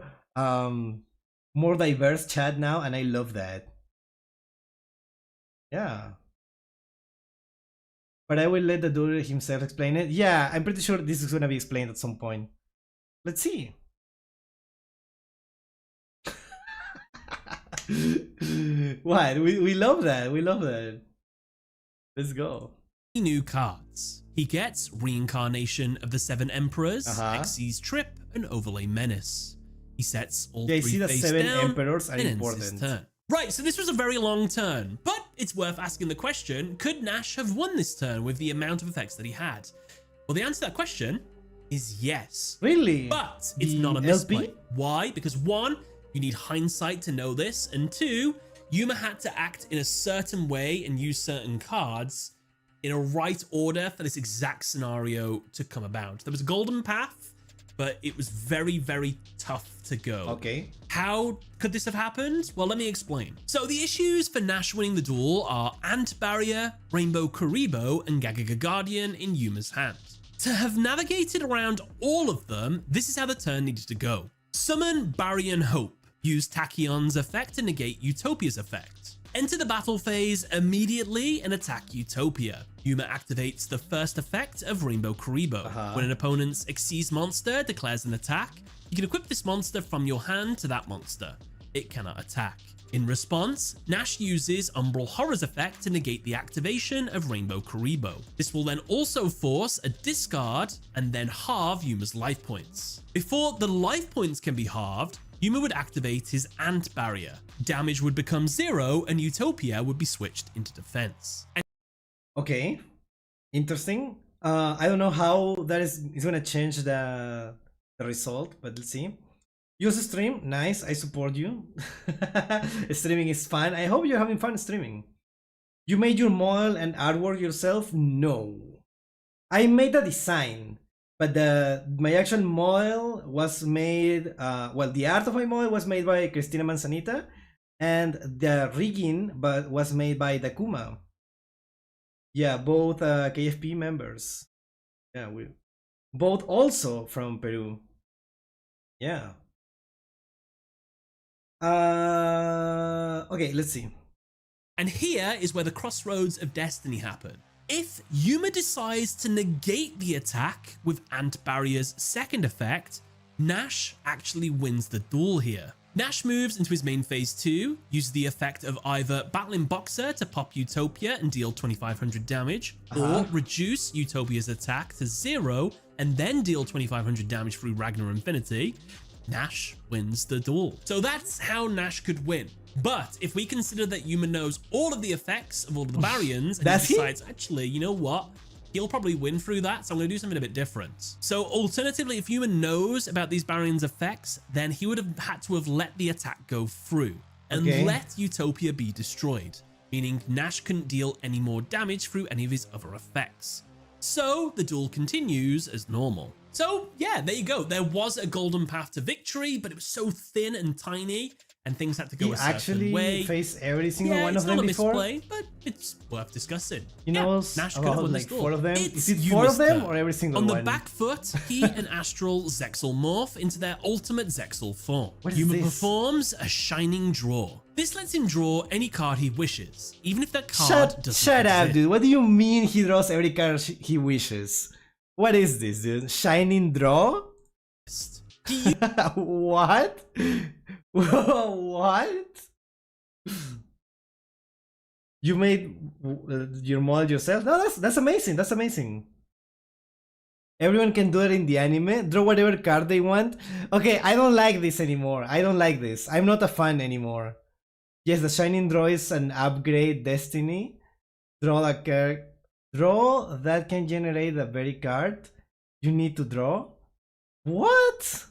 diverse chat now, and I love that. Yeah. But I will let the dude himself explain it. Yeah, I'm pretty sure this is gonna be explained at some point. Let's see. What? We love that. We love that. Let's go. New cards. He gets Reincarnation of the Seven Emperors, Xyz's Trip, and Overlay Menace. He sets all three I see the face 7 down emperors are and ends important. his turn. Right, so this was a very long turn, but it's worth asking the question, could Nash have won this turn with the amount of effects that he had? Well, the answer to that question is yes. Really? But it's not a misplay. Why? Because one, you need hindsight to know this, and two, Yuma had to act in a certain way and use certain cards in a right order for this exact scenario to come about. There was a golden path, but it was very, very tough to go. Okay. How could this have happened? Well, let me explain. So the issues for Nash winning the duel are Ant Barrier, Rainbow Karibo, and Gagaga Guardian in Yuma's hand. To have navigated around all of them, this is how the turn needed to go. Summon Baryon Hope. Use Tachyon's effect to negate Utopia's effect. Enter the battle phase immediately and attack Utopia. Yuma activates the first effect of Rainbow Karibo. When an opponent's Xyz monster declares an attack, you can equip this monster from your hand to that monster. It cannot attack. In response, Nash uses Umbral Horror's effect to negate the activation of Rainbow Karibo. This will then also force a discard and then halve Yuma's life points. Before the life points can be halved, Yuma would activate his Ant Barrier. Damage would become 0 and Utopia would be switched into defense. Okay, interesting. I don't know how that is gonna change the result, but let's see. Use stream, nice, I support you. Streaming is fun. I hope you're having fun streaming. You made your model and artwork yourself? No. I made the design, but my actual model was made, well, the art of my model was made by Cristina Manzanita, and the rigging was made by Dakuma. Yeah, both KFP members. Yeah, we both also from Peru. Yeah. Okay, let's see. And here is where the crossroads of destiny happen. If Yuma decides to negate the attack with Ant Barrier's second effect, Nash actually wins the duel here. Nash moves into his main phase 2, uses the effect of either Battling Boxer to pop Utopia and deal 2500 damage, or reduce Utopia's attack to 0 and then deal 2500 damage through Ragnar Infinity. Nash wins the duel. So that's how Nash could win. But if we consider that Yuma knows all of the effects of all of the Baryons and he decides, actually, you know what? He'll probably win through that, so I'm going to do something a bit different. So alternatively, if Yuma knows about these Baryons' effects, then he would have had to have let the attack go through and let Utopia be destroyed, meaning Nash couldn't deal any more damage through any of his other effects. So the duel continues as normal. So yeah, there you go. There was a golden path to victory, but it was so thin and tiny, and things had to go a certain way. He actually faced every single one of them before? Misplay, but it's worth discussing. He knows Nash could about have won like this 4 of them. It's Is it 4 of them Yuma's or every single one? one? On the back foot, he and Astral Zexal morph into their ultimate Zexal form. Yuma performs a Shining Draw. This lets him draw any card he wishes, even if that card doesn't Shut up, exist. dude. What do you mean he draws every card he wishes? What is this, dude? Shining Draw? What? What? You made your model yourself? No, that's amazing. That's amazing. Everyone can do it in the anime. Draw whatever card they want. Okay, I don't like this anymore. I don't like this. I'm not a fan anymore. Yes, the Shining Draw is an upgrade Destiny. Draw a card. Draw that can generate the very card you need to draw. What?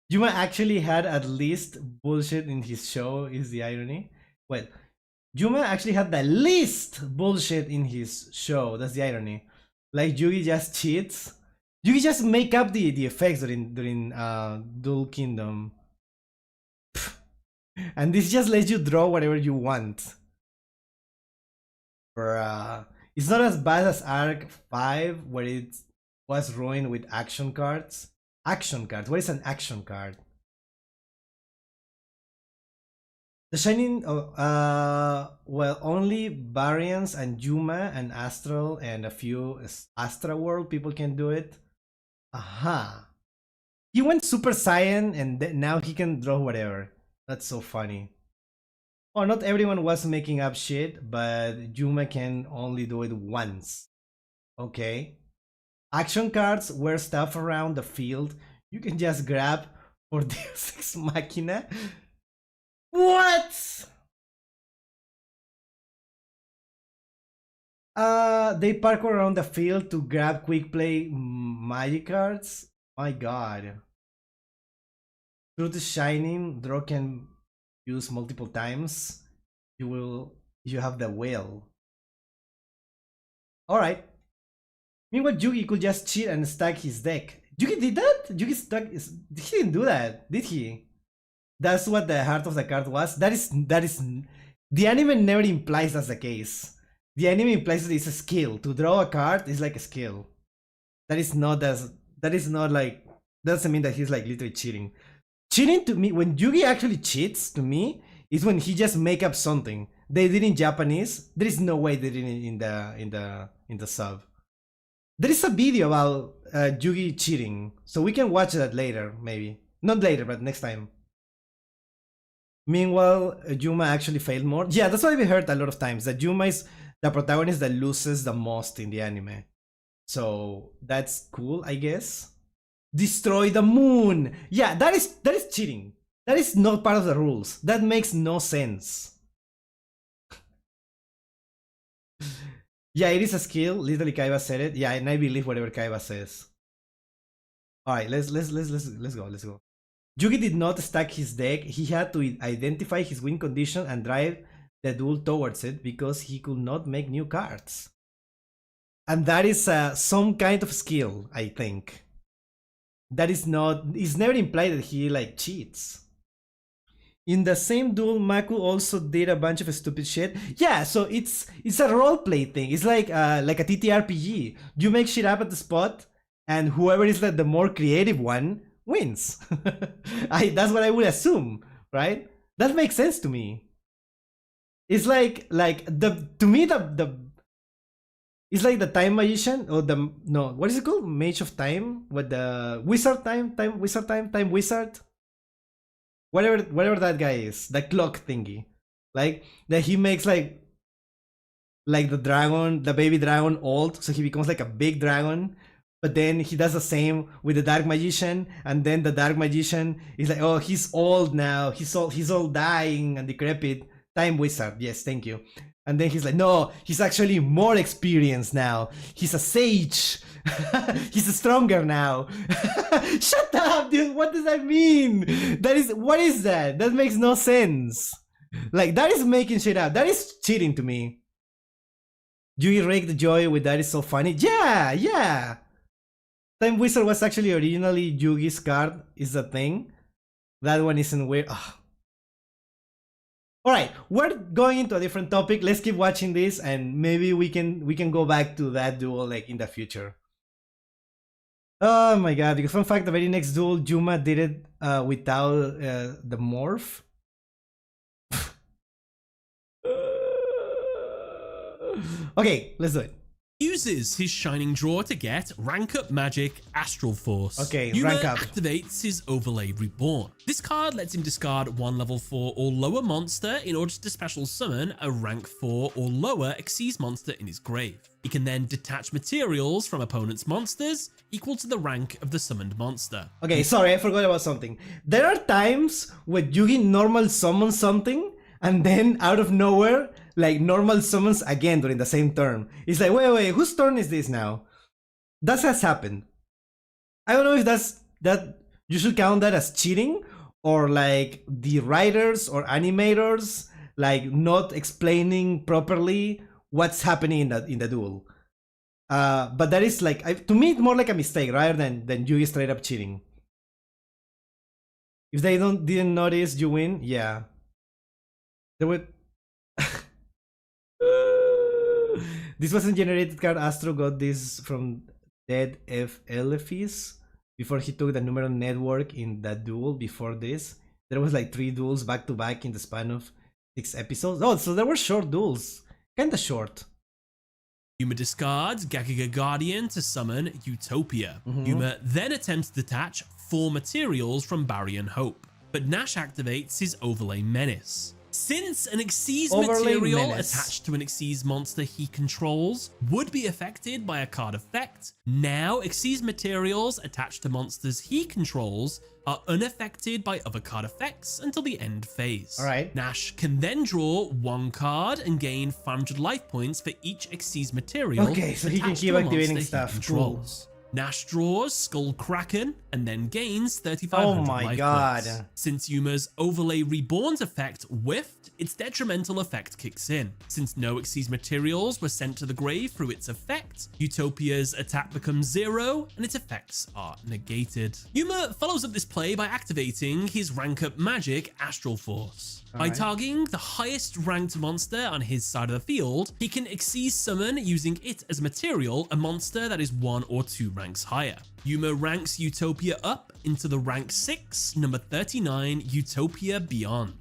Yuma actually had at least bullshit in his show, is the irony. Well, Yuma actually had the least bullshit in his show, that's the irony. Like Yugi just cheats. Yugi just make up the effects during Duel Kingdom. And this just lets you draw whatever you want. Bruh. It's not as bad as Arc 5, where it was ruined with action cards. Action cards. What is an action card? The Shining. Well, only Baryons and Yuma and Astral and a few Astra World people can do it. Aha. He went Super Saiyan and now he can draw whatever. That's so funny. Oh, not everyone was making up shit, but Yuma can only do it once. Okay. Action cards were stuff around the field you can just grab for Deus Ex Machina. What? They parkour around the field to grab quick play magic cards. My god. Truth is shining. Draw can use multiple times. You have the will. Alright. Meanwhile, Yugi could just cheat and stack his deck. Yugi did that? Yugi stack he didn't do that, did he? That's what the heart of the card was. That is the anime never implies that's the case. The anime implies that it's a skill. To draw a card is like a skill. That is not like, doesn't mean that he's like literally cheating. Cheating to me, when Yugi actually cheats to me, is when he just make up something. They did in Japanese. There is no way they did it in the sub. There is a video about Yugi cheating, so we can watch that later, maybe. Not later, but next time. Meanwhile, Yuma actually failed more. Yeah, that's what we heard a lot of times, that Yuma is the protagonist that loses the most in the anime. So that's cool, I guess. Destroy the moon! Yeah, that is cheating. That is not part of the rules. That makes no sense. Yeah, it is a skill. Literally, Kaiba said it. Yeah, and I believe whatever Kaiba says. All right, let's go. Yugi did not stack his deck. He had to identify his win condition and drive the duel towards it because he could not make new cards. And that is some kind of skill, I think. That is not. It's never implied that he like cheats. In the same duel, Maku also did a bunch of stupid shit. Yeah, so it's a roleplay thing. It's like a TTRPG. You make shit up at the spot, and whoever is like the more creative one wins. That's what I would assume, right? That makes sense to me. It's like to me it's like the time magician or what is it called? Mage of Time? What, the wizard time wizard? Whatever that guy is, the clock thingy. Like that he makes like the dragon, the baby dragon old, so he becomes like a big dragon. But then he does the same with the dark magician, and then the dark magician is like, oh, he's old now, he's all dying and decrepit. Time wizard, yes, thank you. And then he's like, no, he's actually more experienced now. He's a sage. He's stronger now. Shut up, dude. What does that mean? What is that? That makes no sense. Like, that is making shit up. That is cheating to me. Yugi raked the joy with that is so funny. Yeah. Time Wizard was actually originally Yugi's card, is the thing. That one isn't weird. Ugh. Alright, we're going into a different topic. Let's keep watching this and maybe we can go back to that duel like in the future. Oh my god, because fun fact, the very next duel, Yuma did it without the morph. Okay, let's do it. Uses his shining drawer to get rank up magic Astral Force. Okay, Yuma rank up. activates his Overlay Reborn. This card lets him discard one level 4 or lower monster in order to special summon a rank 4 or lower Xyz monster in his grave. He can then detach materials from opponent's monsters equal to the rank of the summoned monster. Okay, sorry, I forgot about something. There are times when Yugi normal summons something and then out of nowhere, like normal summons again during the same turn. It's like, wait, whose turn is this now? That has happened. I don't know if that you should count that as cheating or like the writers or animators like not explaining properly what's happening in the duel. But that is like, to me, it's more like a mistake rather than Yugi straight up cheating. If they didn't notice, you win. Yeah. There would. This wasn't generated card. Astro got this from Dead F. Elephis before he took the numero network in the duel before this. There was like 3 duels back to back in the span of 6 episodes. Oh, so there were short duels. Kinda short. Yuma discards Gakiga Guardian to summon Utopia. Yuma then attempts to detach 4 materials from Barry and Hope, but Nash activates his Overlay Menace. Since an Xyz Overlay material Menace. attached to an Xyz monster he controls would be affected by a card effect, now Xyz materials attached to monsters he controls are unaffected by other card effects until the end phase. All right. Nash can then draw one card and gain 500 life points for each Xyz material. Okay, so he can attached keep to a activating monster he stuff. controls. Nash draws Skull Kraken and then gains 3,500 Oh my life God. points. Since Yuma's Overlay Reborn's effect whiffed, its detrimental effect kicks in. Since no Xyz materials were sent to the grave through its effect, Utopia's attack becomes 0 and its effects are negated. Yuma follows up this play by activating his rank up magic Astral Force. By targeting the highest ranked monster on his side of the field, he can Xyz summon using it as material a monster that is 1 or 2 ranks higher. Yuma ranks Utopia up into the rank 6, number 39, Utopia Beyond.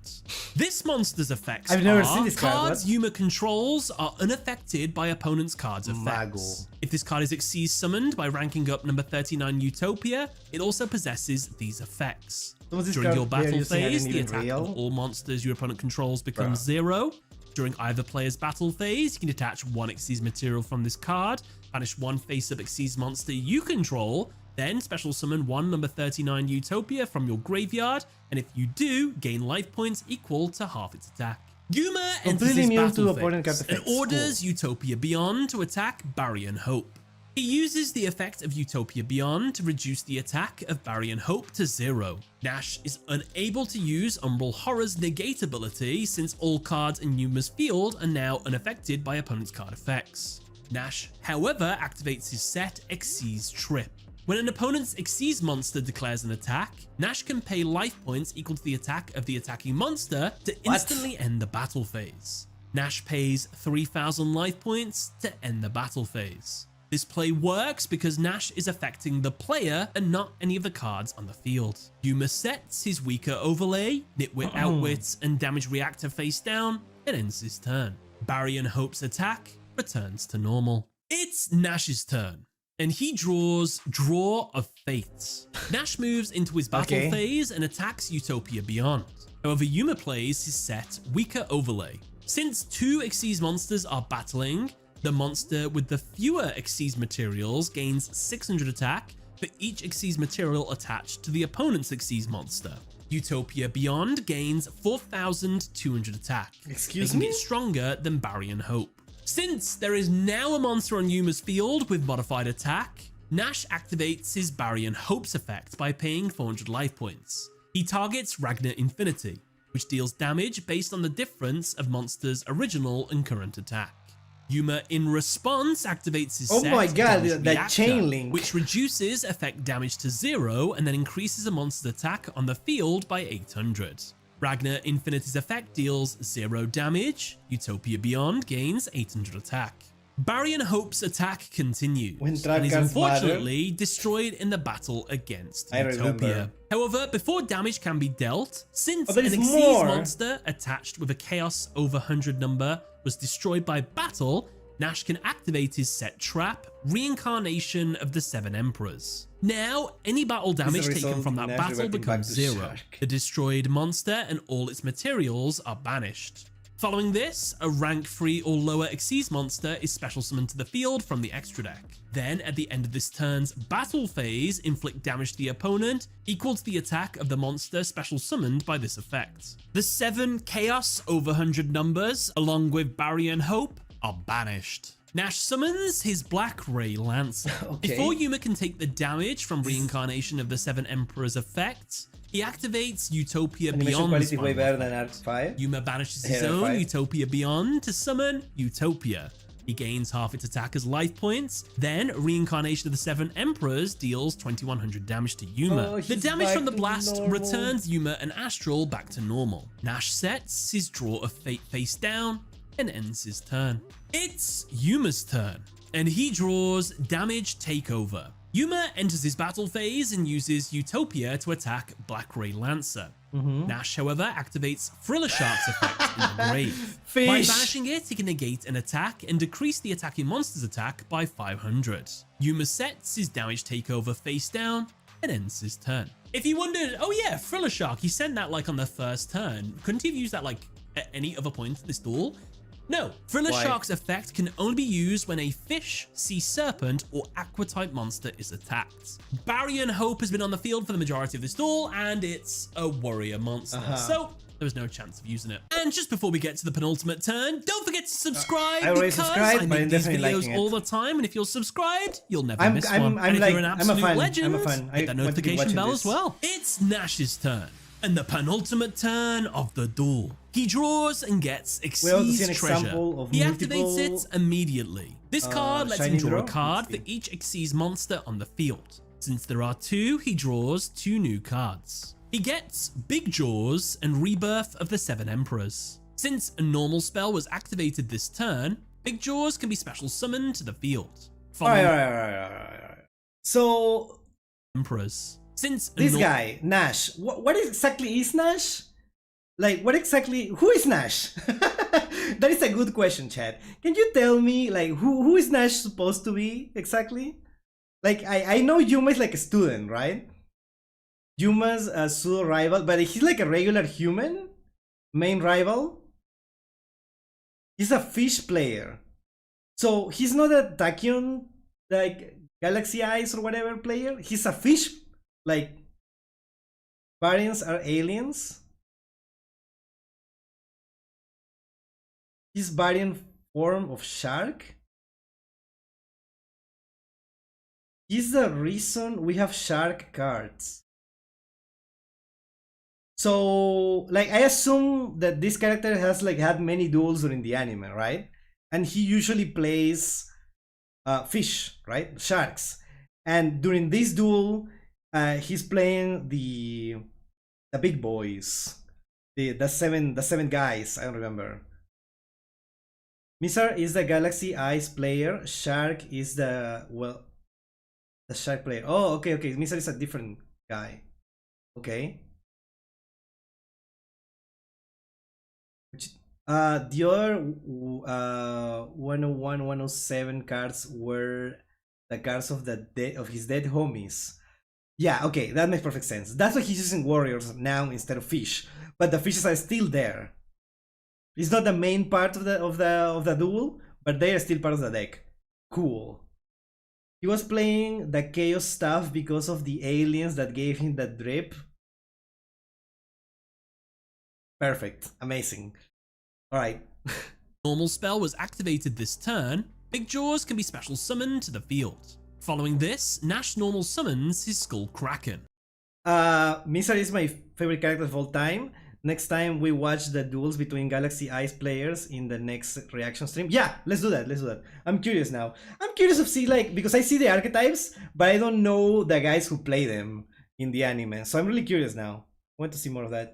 This monster's effects I've never are seen this card, cards what? Yuma controls are unaffected by opponent's cards' effects. If this card is Xyz summoned by ranking up number 39 Utopia, it also possesses these effects. During your battle phase, the attack of all monsters your opponent controls becomes 0. During either player's battle phase, you can detach one Xyz material from this card, banish one face-up Xyz monster you control, then special summon one number 39 Utopia from your graveyard, and if you do, gain life points equal to half its attack. Yuma enters his battle phase and orders Utopia Beyond to attack Barry and Hope. He uses the effect of Utopia Beyond to reduce the attack of Barry and Hope to 0. Nash is unable to use Umbral Horror's negate ability since all cards in Yuma's field are now unaffected by opponent's card effects. Nash, however, activates his set Xyz Trip. When an opponent's Xyz monster declares an attack, Nash can pay life points equal to the attack of the attacking monster to instantly end the battle phase. Nash pays 3,000 life points to end the battle phase. This play works because Nash is affecting the player and not any of the cards on the field. Yuma sets his weaker overlay, Nitwit Outwits, and Damage Reactor face down, and ends his turn. Barry and Hope's attack returns to normal. It's Nash's turn, and he draws Draw of Fates. Nash moves into his battle phase and attacks Utopia Beyond. However, Yuma plays his set Weaker Overlay. Since 2 Xyz monsters are battling, the monster with the fewer Xyz materials gains 600 attack for each Xyz material attached to the opponent's Xyz monster. Utopia Beyond gains 4,200 attack, making it stronger than Barry and Hope. Since there is now a monster on Yuma's field with modified attack, Nash activates his Barry and Hope's effect by paying 400 life points. He targets Ragnar Infinity, which deals damage based on the difference of monster's original and current attack. Yuma, in response, activates his set Damage that chain Reactor, link, which reduces effect damage to 0 and then increases a monster's attack on the field by 800. Ragnar Infinity's effect deals 0 damage. Utopia Beyond gains 800 attack. Barry and Hope's attack continues and is unfortunately destroyed in the battle against Utopia. However, before damage can be dealt, since an Xyz monster attached with a Chaos over 100 number was destroyed by battle, Nash can activate his set trap, Reincarnation of the 7 Emperors. Now, any battle damage taken from that battle becomes 0. The destroyed monster and all its materials are banished. Following this, a rank 3 or lower Xyz monster is special summoned to the field from the extra deck. Then, at the end of this turn's battle phase, inflict damage to the opponent equal to the attack of the monster special summoned by this effect. The 7 Chaos over 100 numbers, along with Barry and Hope, are banished. Nash summons his Black Ray Lancer. Before Yuma can take the damage from Reincarnation of the 7 Emperors effect, he activates Utopia Beyond's way better than Arc 5. Yuma banishes his own Utopia Beyond to summon Utopia. He gains half its attack as life points. Then, Reincarnation of the 7 Emperors deals 2100 damage to Yuma. The damage from the blast returns Yuma and Astral back to normal. Nash sets his Draw of Fate face down and ends his turn. It's Yuma's turn, and he draws Damage Takeover. Yuma enters his battle phase and uses Utopia to attack Black Ray Lancer. Nash, however, activates Thriller Shark's effect in the grave. By banishing it, he can negate an attack and decrease the attacking monster's attack by 500. Yuma sets his Damage Takeover face down and ends his turn. If you wondered, oh yeah, Thriller Shark, he sent that like on the first turn. Couldn't he have used that like at any other point in this duel? No, Thriller Why? Shark's effect can only be used when a fish, sea serpent, or aqua-type monster is attacked. Barrier and Hope has been on the field for the majority of this duel, and it's a warrior monster, so there was no chance of using it. And just before we get to the penultimate turn, don't forget to subscribe I already because subscribed, I but I'm make these definitely videos liking it. all the time, and if you're subscribed, you'll never miss one. I'm And if like, you're an I'm a absolute fan. legend, I'm a fan. I hit that want to be notification watching bell this. as well. It's Nash's turn, and the penultimate turn of the duel. He draws and gets We also see Exceed's an treasure. example of He multiple, activates it immediately. This card lets him shiny draw a draw? card for each Exceed's monster on the field. Since there are 2, he draws 2 new cards. He gets Big Jaws and Rebirth of the 7 Emperors. Since a normal spell was activated this turn, Big Jaws can be special summoned to the field. Alright. So Emperors. Since this guy, Nash, what exactly is Nash? Like, what exactly, who is Nash? That is a good question, Chad. Can you tell me, like, who is Nash supposed to be exactly? Like, I know Yuma is like a student, right? Yuma's a pseudo rival, but he's like a regular human main rival. He's a fish player. So he's not a Tachyon, like Galaxy Eyes or whatever player. He's a fish, like, variants are aliens. His variant form of shark. Is the reason we have shark cards. So, like, I assume that this character has like had many duels during the anime, right? And he usually plays fish, right? Sharks. And during this duel, he's playing the big boys, the seven guys. I don't remember. Mizar is the Galaxy Eyes player. Shark is the shark player. Oh, okay. Mizar is a different guy. Okay. The other 101, 107 cards were the cards of his dead homies. Yeah, okay, that makes perfect sense. That's why he's using warriors now instead of fish. But the fishes are still there. It's not the main part of the duel, but they are still part of the deck. Cool. He was playing the chaos stuff because of the aliens that gave him that drip. Perfect. Amazing. Alright. Normal spell was activated this turn. Big Jaws can be special summoned to the field. Following this, Nash normal summons his Skull Kraken. Mizar is my favorite character of all time. Next time we watch the duels between Galaxy Eyes players in the next reaction stream. Yeah, let's do that. I'm curious now. I'm curious to see, like, because I see the archetypes, but I don't know the guys who play them in the anime. So I'm really curious now. I want to see more of that.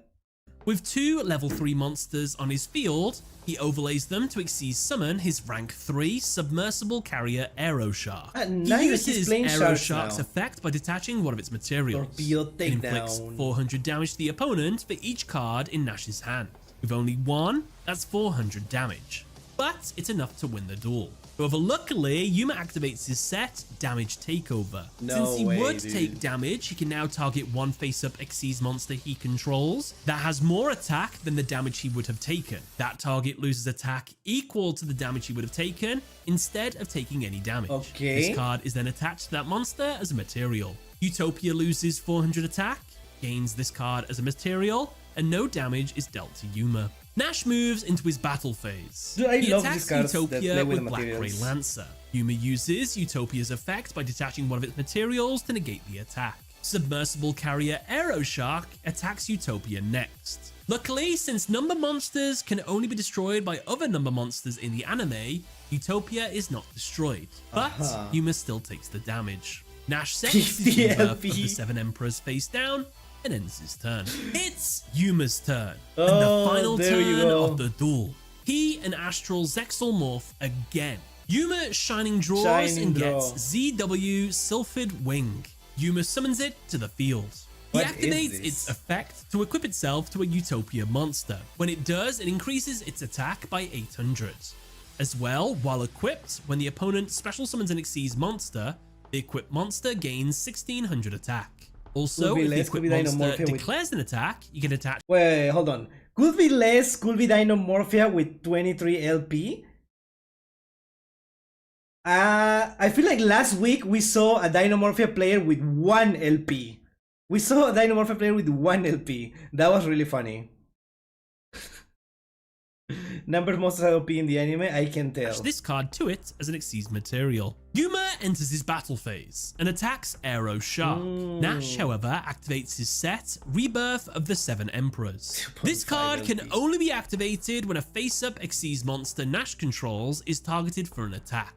With 2 level 3 monsters on his field, he overlays them to Exceed summon his rank 3 submersible carrier Aero Shark. He uses Aero Shark's effect by detaching one of its materials. It inflicts 400 damage to the opponent for each card in Nash's hand. With only 1, that's 400 damage. But it's enough to win the duel. However, luckily, Yuma activates his set, Damage Takeover. Since he would take damage, he can now target one face-up Xyz monster he controls that has more attack than the damage he would have taken. That target loses attack equal to the damage he would have taken instead of taking any damage. Okay. This card is then attached to that monster as a material. Utopia loses 400 attack, gains this card as a material, and no damage is dealt to Yuma. Nash moves into his battle phase. Dude, I he love attacks these cards that Utopia play with with Black Ray materials. Lancer. Yuma uses Utopia's effect by detaching one of its materials to negate the attack. Submersible carrier Aero Shark attacks Utopia next. Luckily, since number monsters can only be destroyed by other number monsters in the anime, Utopia is not destroyed, but Yuma still takes the damage. Nash sets his Rebirth of the 7 Emperors face down and ends his turn. It's Yuma's turn, and the final turn of the duel. He and Astral Zexal morph again. Yuma Shining draws and gets ZW Sylphid Wing. Yuma summons it to the field. He activates its effect to equip itself to a Utopia monster. When it does, it increases its attack by 800. As well, while equipped, when the opponent special summons an Xyz monster, the equipped monster gains 1600 attack. Also, if the equipped monster declares an attack, you can attach. Wait, hold on. Could be less, could be Dynamorphia with 23 LP. I feel like last week we saw a Dynamorphia player with 1 LP. We saw a Dynamorphia player with 1 LP. That was really funny. Number most OP in the anime, I can tell. This card to it as an Xyz material. Yuma enters his battle phase and attacks Aero Shark. Nash, however, activates his set, Rebirth of the Seven Emperors. This card can only be activated when a face-up Xyz monster Nash controls is targeted for an attack.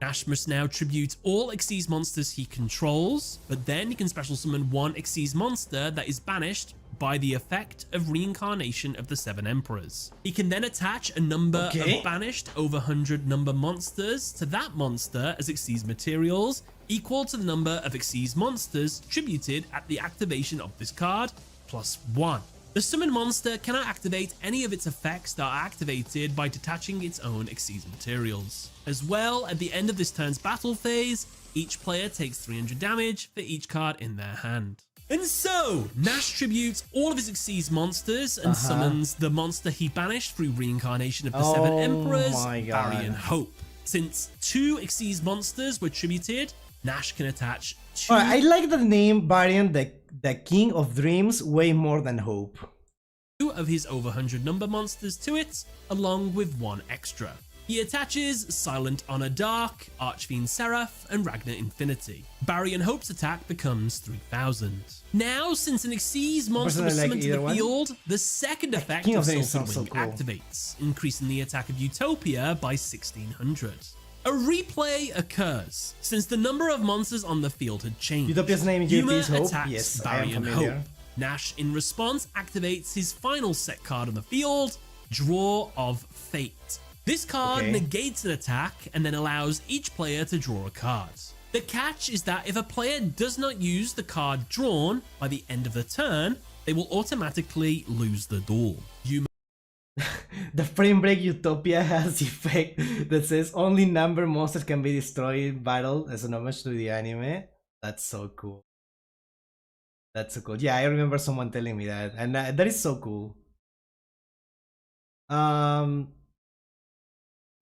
Nash must now tribute all Xyz monsters he controls, but then he can special summon one Xyz monster that is banished by the effect of reincarnation of the Seven Emperors. He can then attach a number of banished over 100 number monsters to that monster as Xyz materials, equal to the number of Xyz monsters tributed at the activation of this card, +1. The summon monster cannot activate any of its effects that are activated by detaching its own Xyz materials. As well, at the end of this turn's battle phase, each player takes 300 damage for each card in their hand. And so, Nash tributes all of his Xyz monsters and summons the monster he banished through reincarnation of the Seven Emperors, Barry and Hope. Since 2 Xyz monsters were tributed, Nash can attach 2... Alright, I like the name variant, the King of Dreams, way more than Hope. 2 of his over 100 number monsters to it, along with 1 extra. He attaches Silent Honor Dark, Archfiend Seraph, and Ragnar Infinity. Barry and Hope's attack becomes 3000. Now, since an Xyz monster was summoned to the field, the second effect of Sylphid Wing activates, increasing the attack of Utopia by 1600. A replay occurs, since the number of monsters on the field had changed. Utopia's name Yuma is Hope. attacks Yes, Barry and Hope. Nash, in response, activates his final set card on the field, Draw of Fate. This card negates an attack and then allows each player to draw a card. The catch is that if a player does not use the card drawn by the end of the turn, they will automatically lose the duel. The frame break Utopia has the effect that says only number monsters can be destroyed in battle as an homage to the anime. That's so cool. That's so cool. Yeah, I remember someone telling me that, and that is so cool.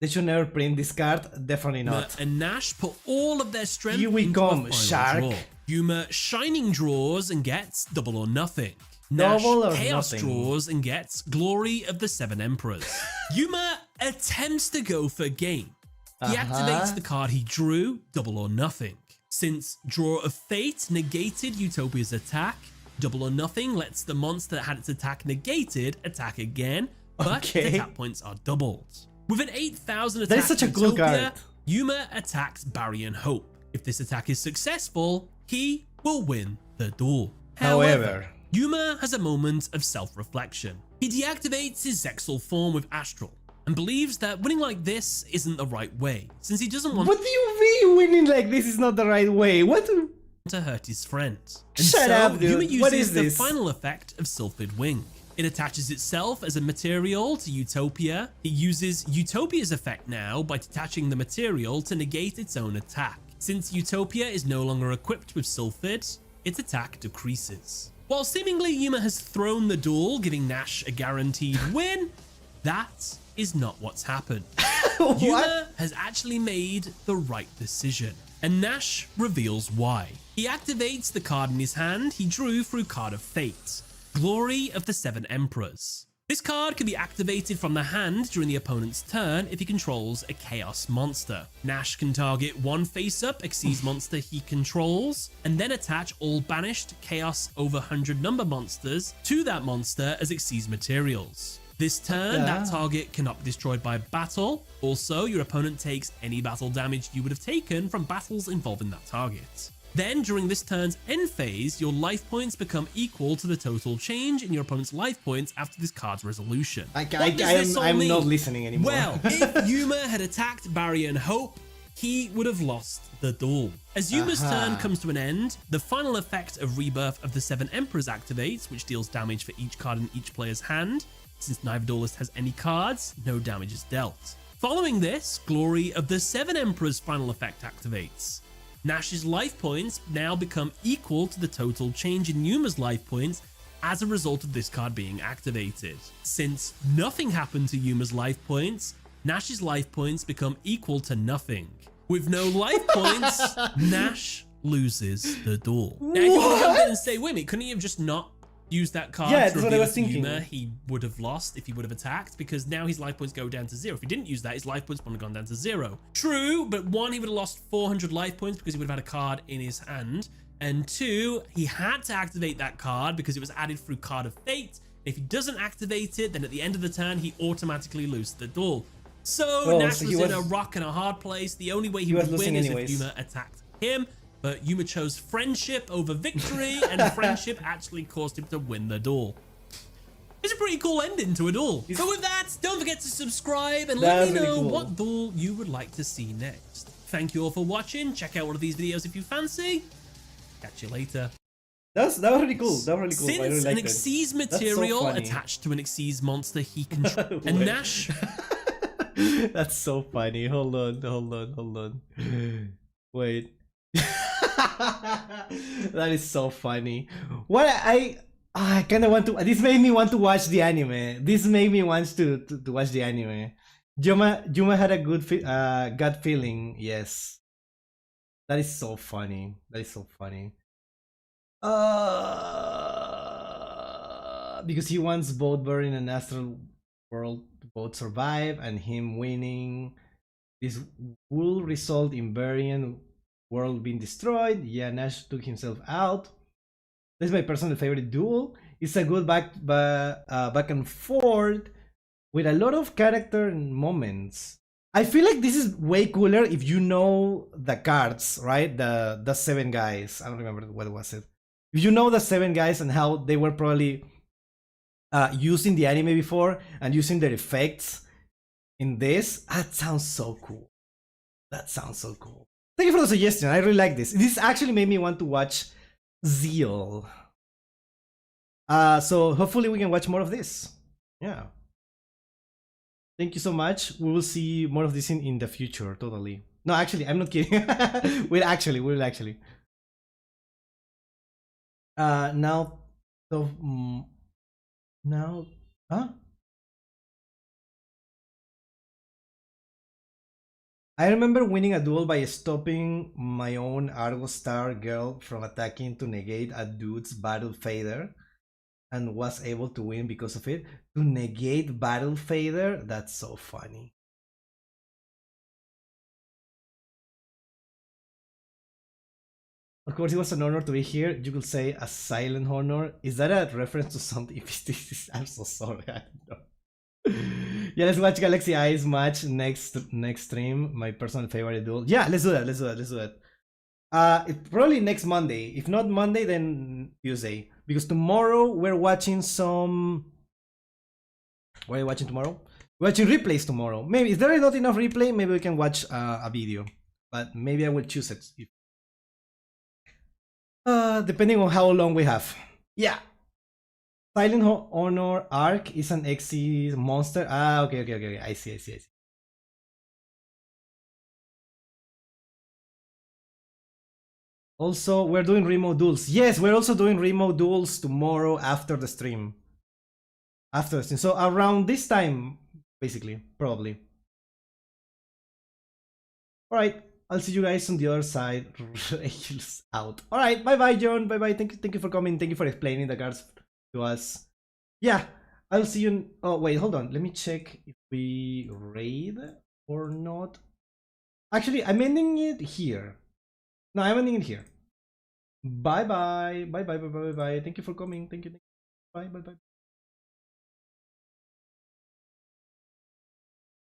They should never print this card. Definitely not. And Nash put all of their strength Here we into come, a final Shark. draw. Yuma Shining draws and gets Double or Nothing. Nash Double or Chaos nothing. draws and gets Glory of the Seven Emperors. Yuma attempts to go for game. He activates the card he drew, Double or Nothing. Since Draw of Fate negated Utopia's attack, Double or Nothing lets the monster that had its attack negated attack again, but the attack points are doubled. With an 8000 attack, That is such a cool card. Yuma attacks Barry and Hope. If this attack is successful, he will win the duel. However, Yuma has a moment of self-reflection. He deactivates his Zexal form with Astral and believes that winning like this isn't the right way, since he doesn't want what do you mean winning like this is not the right way? What? to hurt his friends. And Shut up, dude. Yuma uses What is the this? final effect of Sylphid Wing. It attaches itself as a material to Utopia. It uses Utopia's effect now by detaching the material to negate its own attack. Since Utopia is no longer equipped with Sylphid, its attack decreases. While seemingly Yuma has thrown the duel, giving Nash a guaranteed win, that is not what's happened. Yuma has actually made the right decision, and Nash reveals why. He activates the card in his hand he drew through Card of Fate, Glory of the Seven Emperors. This card can be activated from the hand during the opponent's turn if he controls a Chaos monster. Nash can target one face-up Xyz monster he controls, and then attach all banished Chaos over 100 number monsters to that monster as Xyz materials. This turn, that target cannot be destroyed by battle. Also, your opponent takes any battle damage you would have taken from battles involving that target. Then, during this turn's end phase, your life points become equal to the total change in your opponent's life points after this card's resolution. I'm not listening anymore. Well, if Yuma had attacked Barry and Hope, he would have lost the duel. As Yuma's turn comes to an end, the final effect of Rebirth of the Seven Emperors activates, which deals damage for each card in each player's hand. Since neither duelist has any cards, no damage is dealt. Following this, Glory of the Seven Emperors final effect activates. Nash's life points now become equal to the total change in Yuma's life points as a result of this card being activated. Since nothing happened to Yuma's life points, Nash's life points become equal to nothing. With no life points, Nash loses the duel. Now, if you want to come in and say, wait a minute, couldn't he have just not used that card Yeah, to that's what I reveal was to thinking. Yuma? He would have lost if he would have attacked, because now his life points go down to 0. If he didn't use that, his life points would have gone down to 0. True, but 1, he would have lost 400 life points because he would have had a card in his hand. And 2, he had to activate that card because it was added through Card of Fate. If he doesn't activate it, then at the end of the turn, he automatically loses the duel. So Nash was in a rock and a hard place. The only way he would win is if Yuma attacked him. But Yuma chose friendship over victory, and friendship actually caused him to win the duel. It's a pretty cool ending to a duel. So with that, don't forget to subscribe and let me know what duel you would like to see next. Thank you all for watching. Check out one of these videos if you fancy. Catch you later. That was really cool. That was really cool. Since I really an liked Xyz it. material That's so attached to an Xyz monster, he can and Nash. That's so funny. Hold on. Wait. That is so funny. What I kind of want to. This made me want to watch the anime. This made me want to watch the anime. Yuma had a good gut feeling. Yes. That is so funny. That is so funny. Because he wants both Burn and Astral World to both survive, and him winning. This will result in Varian World being destroyed. Yeah, Nash took himself out. This is my personal favorite duel. It's a good back and forth with a lot of character moments. I feel like this is way cooler if you know the cards, right? The 7 guys. I don't remember what was it. If you know the 7 guys and how they were probably using the anime before and using their effects in this, that sounds so cool. That sounds so cool. Thank you for the suggestion. I really like this. This actually made me want to watch Zeal. So hopefully we can watch more of this. Yeah. Thank you so much. We will see more of this in the future. Totally. No, actually, I'm not kidding. We'll actually. Now, so now, huh? I remember winning a duel by stopping my own Argo Star girl from attacking to negate a dude's battle fader, and was able to win because of it. To negate battle fader? That's so funny. Of course, it was an honor to be here. You could say a silent honor. Is that a reference to something? I'm so sorry. I don't know. Yeah, let's watch Galaxy Eyes match next stream. My personal favorite duel. Yeah, let's do that. It's probably next Monday. If not Monday, then Tuesday. Because tomorrow we're watching some. What are you watching tomorrow? We're watching replays tomorrow. Maybe if there is not enough replay, maybe we can watch a video. But maybe I will choose it. Depending on how long we have. Yeah. Silent Honor Arc is an Xe monster. Ah, okay. I see. Also, we're doing remote duels. Yes, we're also doing remote duels tomorrow after the stream. So around this time, basically, probably. Alright, I'll see you guys on the other side. Rachel's out. Alright, bye, John. Bye. Thank you for coming. Thank you for explaining the cards to us. Yeah, I'll see you in... Oh, wait, hold on. Let me check if we raid or not. Actually, I'm ending it here. No, I'm ending it here. Bye. Thank you for coming. Thank you. Bye.